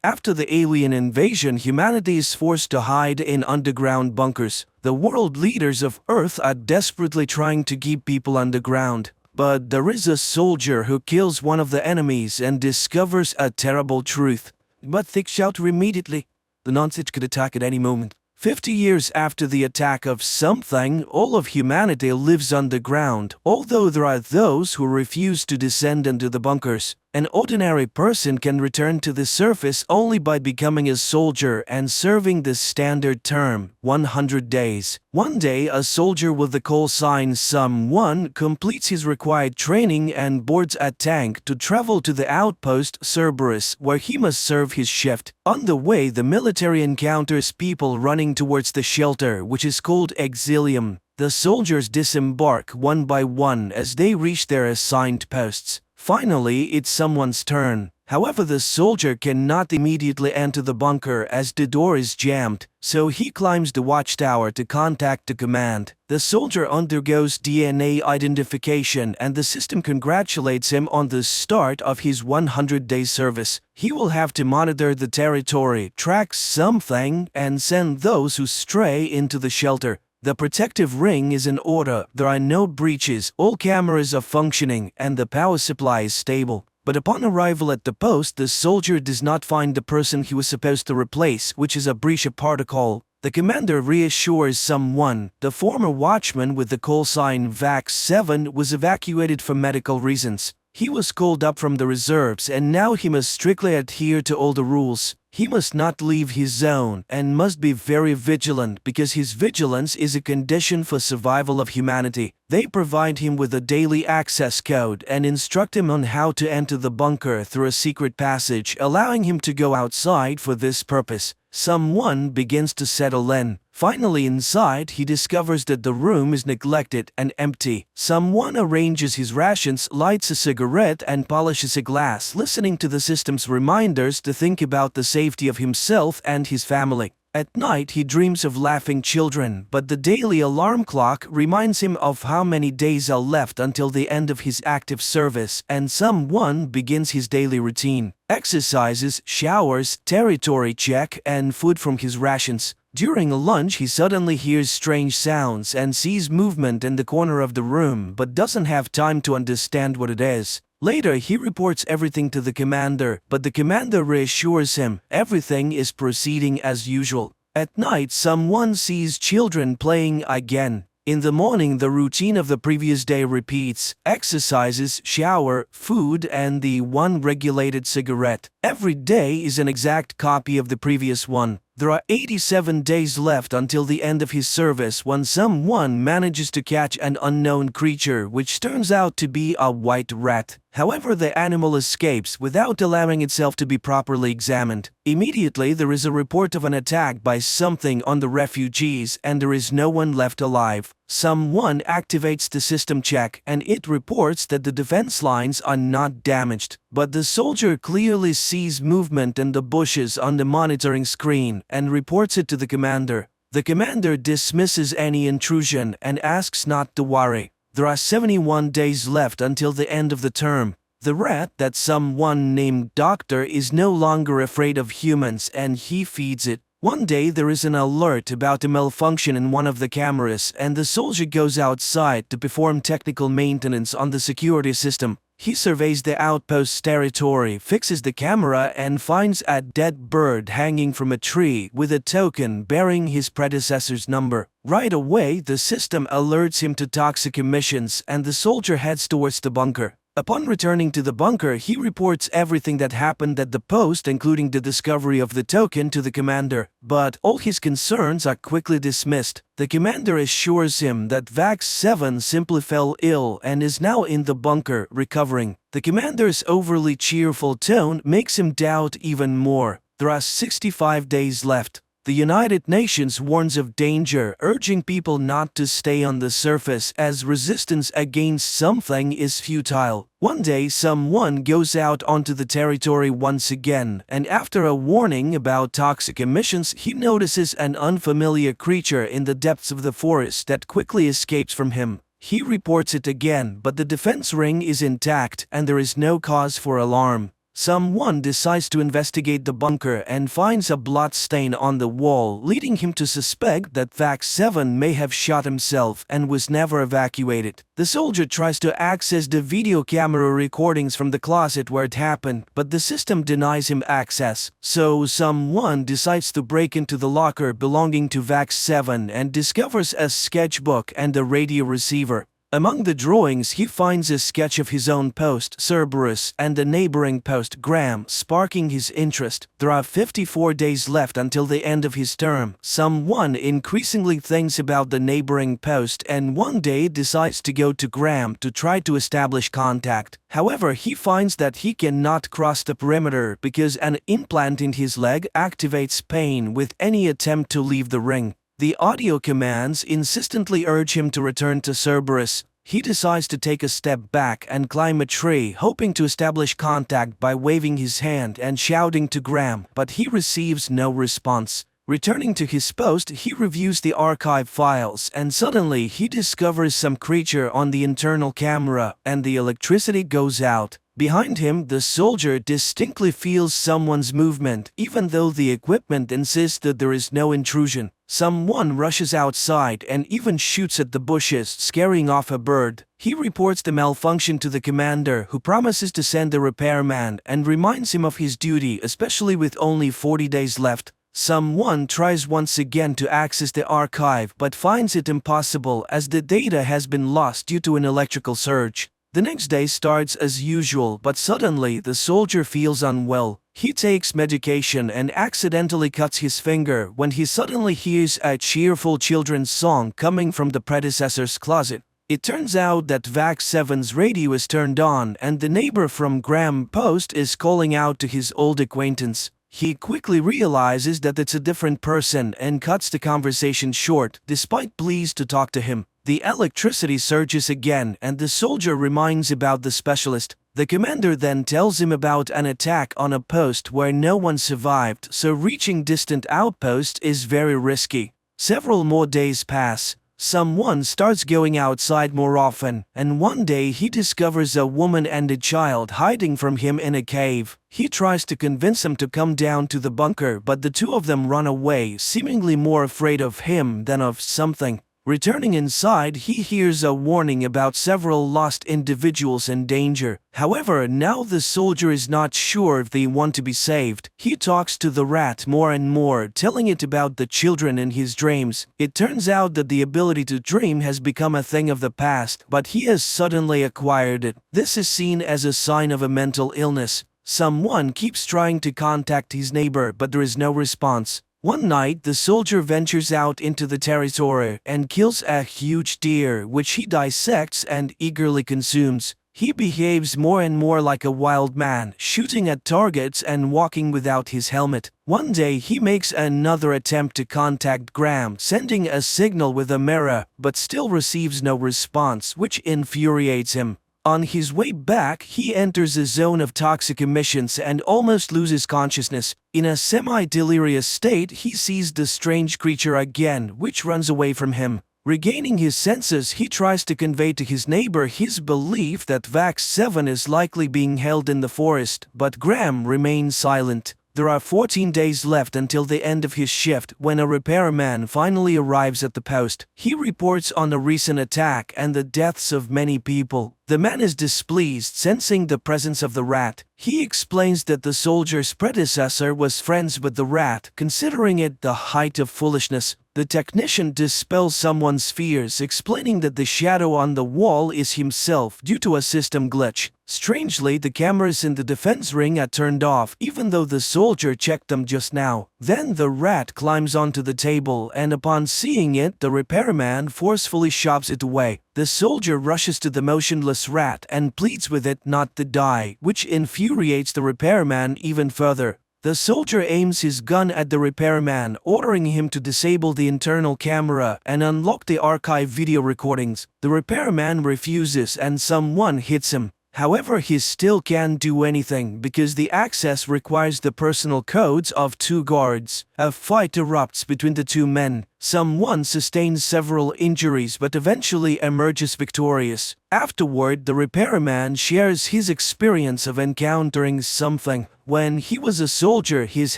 After the alien invasion, humanity is forced to hide in underground bunkers. The world leaders of Earth are desperately trying to keep people underground. But there is a soldier who kills one of the enemies and discovers a terrible truth. But they shelter immediately. The nonsense could attack at any moment. 50 years after the attack of something, all of humanity lives underground, although there are those who refuse to descend into the bunkers. An ordinary person can return to the surface only by becoming a soldier and serving the standard term, 100 days. One day, a soldier with the call sign SOME1 completes his required training and boards a tank to travel to the outpost Cerberus, where he must serve his shift. On the way, the military encounters people running towards the shelter, which is called Exilium. The soldiers disembark one by one as they reach their assigned posts. Finally, it's someone's turn. However, the soldier cannot immediately enter the bunker as the door is jammed, so he climbs the watchtower to contact the command. The soldier undergoes DNA identification and the system congratulates him on the start of his 100-day service. He will have to monitor the territory, track something, and send those who stray into the shelter. The protective ring is in order, there are no breaches, all cameras are functioning, and the power supply is stable. But upon arrival at the post, the soldier does not find the person he was supposed to replace, which is a breach of protocol. The commander reassures SOME1. The former watchman with the call sign VAX-7 was evacuated for medical reasons. He was called up from the reserves and now he must strictly adhere to all the rules. He must not leave his zone and must be very vigilant because his vigilance is a condition for survival of humanity. They provide him with a daily access code and instruct him on how to enter the bunker through a secret passage, allowing him to go outside for this purpose. SOME1 begins to settle in. Finally inside, he discovers that the room is neglected and empty. SOME1 arranges his rations, lights a cigarette and polishes a glass, listening to the system's reminders to think about the safety of himself and his family. At night, he dreams of laughing children, but the daily alarm clock reminds him of how many days are left until the end of his active service, and SOME1 begins his daily routine. Exercises, showers, territory check, and food from his rations. During lunch, he suddenly hears strange sounds and sees movement in the corner of the room, but doesn't have time to understand what it is. Later, he reports everything to the commander, but the commander reassures him everything is proceeding as usual. At night, SOME1 sees children playing again. In the morning, the routine of the previous day repeats: exercises, shower, food, and the one regulated cigarette. Every day is an exact copy of the previous one. There are 87 days left until the end of his service when SOME1 manages to catch an unknown creature which turns out to be a white rat. However, the animal escapes without allowing itself to be properly examined. Immediately, there is a report of an attack by something on the refugees and there is no one left alive. Someone activates the system check and it reports that the defense lines are not damaged. But the soldier clearly sees movement in the bushes on the monitoring screen and reports it to the commander. The commander dismisses any intrusion and asks not to worry. There are 71 days left until the end of the term. The rat that someone named Doctor is no longer afraid of humans and he feeds it. One day there is an alert about a malfunction in one of the cameras and the soldier goes outside to perform technical maintenance on the security system. He surveys the outpost's territory, fixes the camera and finds a dead bird hanging from a tree with a token bearing his predecessor's number. Right away, the system alerts him to toxic emissions and the soldier heads towards the bunker. Upon returning to the bunker, he reports everything that happened at the post, including the discovery of the token, to the commander. But all his concerns are quickly dismissed. The commander assures him that Vax 7 simply fell ill and is now in the bunker, recovering. The commander's overly cheerful tone makes him doubt even more. There are 65 days left. The United Nations warns of danger, urging people not to stay on the surface as resistance against something is futile. One day someone goes out onto the territory once again, and after a warning about toxic emissions, he notices an unfamiliar creature in the depths of the forest that quickly escapes from him. He reports it again, but the defense ring is intact and there is no cause for alarm. Someone decides to investigate the bunker and finds a blood stain on the wall, leading him to suspect that Vax 7 may have shot himself and was never evacuated. The soldier tries to access the video camera recordings from the closet where it happened, but the system denies him access. So someone decides to break into the locker belonging to Vax 7 and discovers a sketchbook and a radio receiver. Among the drawings, he finds a sketch of his own post, Cerberus, and a neighboring post, Graham, sparking his interest. There are 54 days left until the end of his term. Someone increasingly thinks about the neighboring post and one day decides to go to Graham to try to establish contact. However, he finds that he cannot cross the perimeter because an implant in his leg activates pain with any attempt to leave the ring. The audio commands insistently urge him to return to Cerberus. He decides to take a step back and climb a tree, hoping to establish contact by waving his hand and shouting to Graham, but he receives no response. Returning to his post, he reviews the archive files and suddenly he discovers some creature on the internal camera and the electricity goes out. Behind him, the soldier distinctly feels someone's movement, even though the equipment insists that there is no intrusion. Someone rushes outside and even shoots at the bushes, scaring off a bird. He reports the malfunction to the commander, who promises to send a repairman and reminds him of his duty, especially with only 40 days left. Someone tries once again to access the archive but finds it impossible as the data has been lost due to an electrical surge. The next day starts as usual, but suddenly the soldier feels unwell. He takes medication and accidentally cuts his finger when he suddenly hears a cheerful children's song coming from the predecessor's closet. It turns out that Vax 7's radio is turned on and the neighbor from Graham Post is calling out to his old acquaintance. He quickly realizes that it's a different person and cuts the conversation short, despite pleas to talk to him. The electricity surges again and the soldier reminds about the specialist. The commander then tells him about an attack on a post where no one survived, so reaching distant outposts is very risky. Several more days pass. Someone starts going outside more often, and one day he discovers a woman and a child hiding from him in a cave. He tries to convince them to come down to the bunker, but the two of them run away, seemingly more afraid of him than of something. Returning inside, he hears a warning about several lost individuals in danger. However, now the soldier is not sure if they want to be saved. He talks to the rat more and more, telling it about the children in his dreams. It turns out that the ability to dream has become a thing of the past, but he has suddenly acquired it. This is seen as a sign of a mental illness. Someone keeps trying to contact his neighbor, but there is no response. One night, the soldier ventures out into the territory and kills a huge deer, which he dissects and eagerly consumes. He behaves more and more like a wild man, shooting at targets and walking without his helmet. One day he makes another attempt to contact Graham, sending a signal with a mirror, but still receives no response, which infuriates him. On his way back, he enters a zone of toxic emissions and almost loses consciousness. In a semi-delirious state, he sees the strange creature again, which runs away from him. Regaining his senses, he tries to convey to his neighbor his belief that Vax 7 is likely being held in the forest, but Graham remains silent. There are 14 days left until the end of his shift when a repairman finally arrives at the post. He reports on a recent attack and the deaths of many people. The man is displeased, sensing the presence of the rat. He explains that the soldier's predecessor was friends with the rat, considering it the height of foolishness. The technician dispels someone's fears, explaining that the shadow on the wall is himself due to a system glitch. Strangely, the cameras in the defense ring are turned off, even though the soldier checked them just now. Then the rat climbs onto the table, and upon seeing it, the repairman forcefully shoves it away. The soldier rushes to the motionless rat and pleads with it not to die, which infuriates the repairman even further. The soldier aims his gun at the repairman, ordering him to disable the internal camera and unlock the archive video recordings. The repairman refuses and someone hits him. However, he still can't do anything because the access requires the personal codes of 2 guards. A fight erupts between the 2 men. Someone sustains several injuries but eventually emerges victorious. Afterward, the repairman shares his experience of encountering something. When he was a soldier, his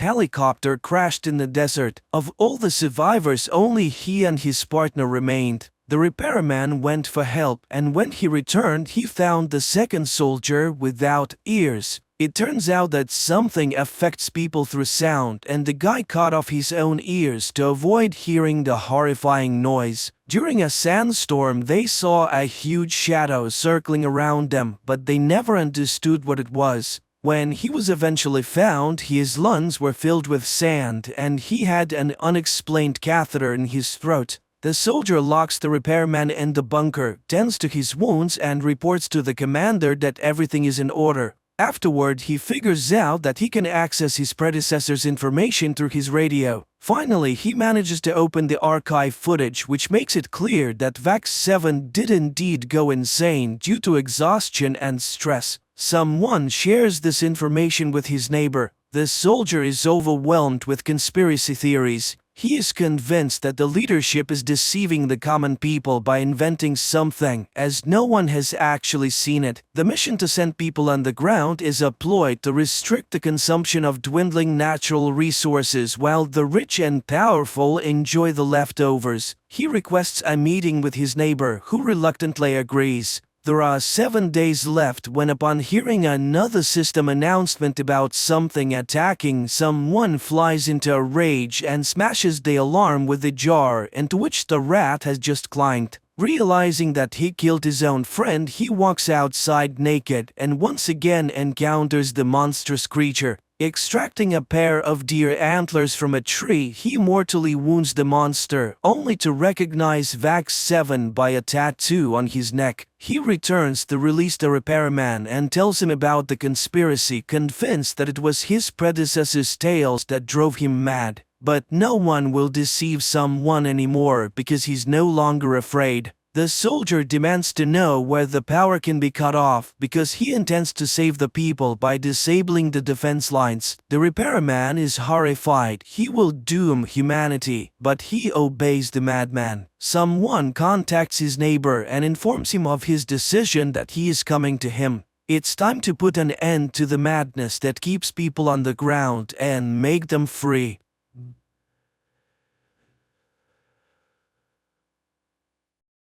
helicopter crashed in the desert. Of all the survivors, only he and his partner remained. The repairman went for help, and when he returned, he found the second soldier without ears. It turns out that something affects people through sound, and the guy cut off his own ears to avoid hearing the horrifying noise. During a sandstorm, they saw a huge shadow circling around them, but they never understood what it was. When he was eventually found, his lungs were filled with sand, and he had an unexplained catheter in his throat. The soldier locks the repairman in the bunker, tends to his wounds, and reports to the commander that everything is in order. Afterward, he figures out that he can access his predecessor's information through his radio. Finally, he manages to open the archive footage, which makes it clear that Vax 7 did indeed go insane due to exhaustion and stress. Someone shares this information with his neighbor. The soldier is overwhelmed with conspiracy theories. He is convinced that the leadership is deceiving the common people by inventing something, as no one has actually seen it. The mission to send people underground is a ploy to restrict the consumption of dwindling natural resources while the rich and powerful enjoy the leftovers. He requests a meeting with his neighbor, who reluctantly agrees. There are 7 days left when, upon hearing another system announcement about something attacking, someone flies into a rage and smashes the alarm with the jar into which the rat has just climbed. Realizing that he killed his own friend, he walks outside naked and once again encounters the monstrous creature. Extracting a pair of deer antlers from a tree, he mortally wounds the monster, only to recognize Vax 7 by a tattoo on his neck. He returns to release the repairman and tells him about the conspiracy, convinced that it was his predecessor's tales that drove him mad. But no one will deceive someone anymore because he's no longer afraid. The soldier demands to know where the power can be cut off because he intends to save the people by disabling the defense lines. The repairman is horrified. He will doom humanity, but he obeys the madman. Someone contacts his neighbor and informs him of his decision that he is coming to him. It's time to put an end to the madness that keeps people on the ground and make them free.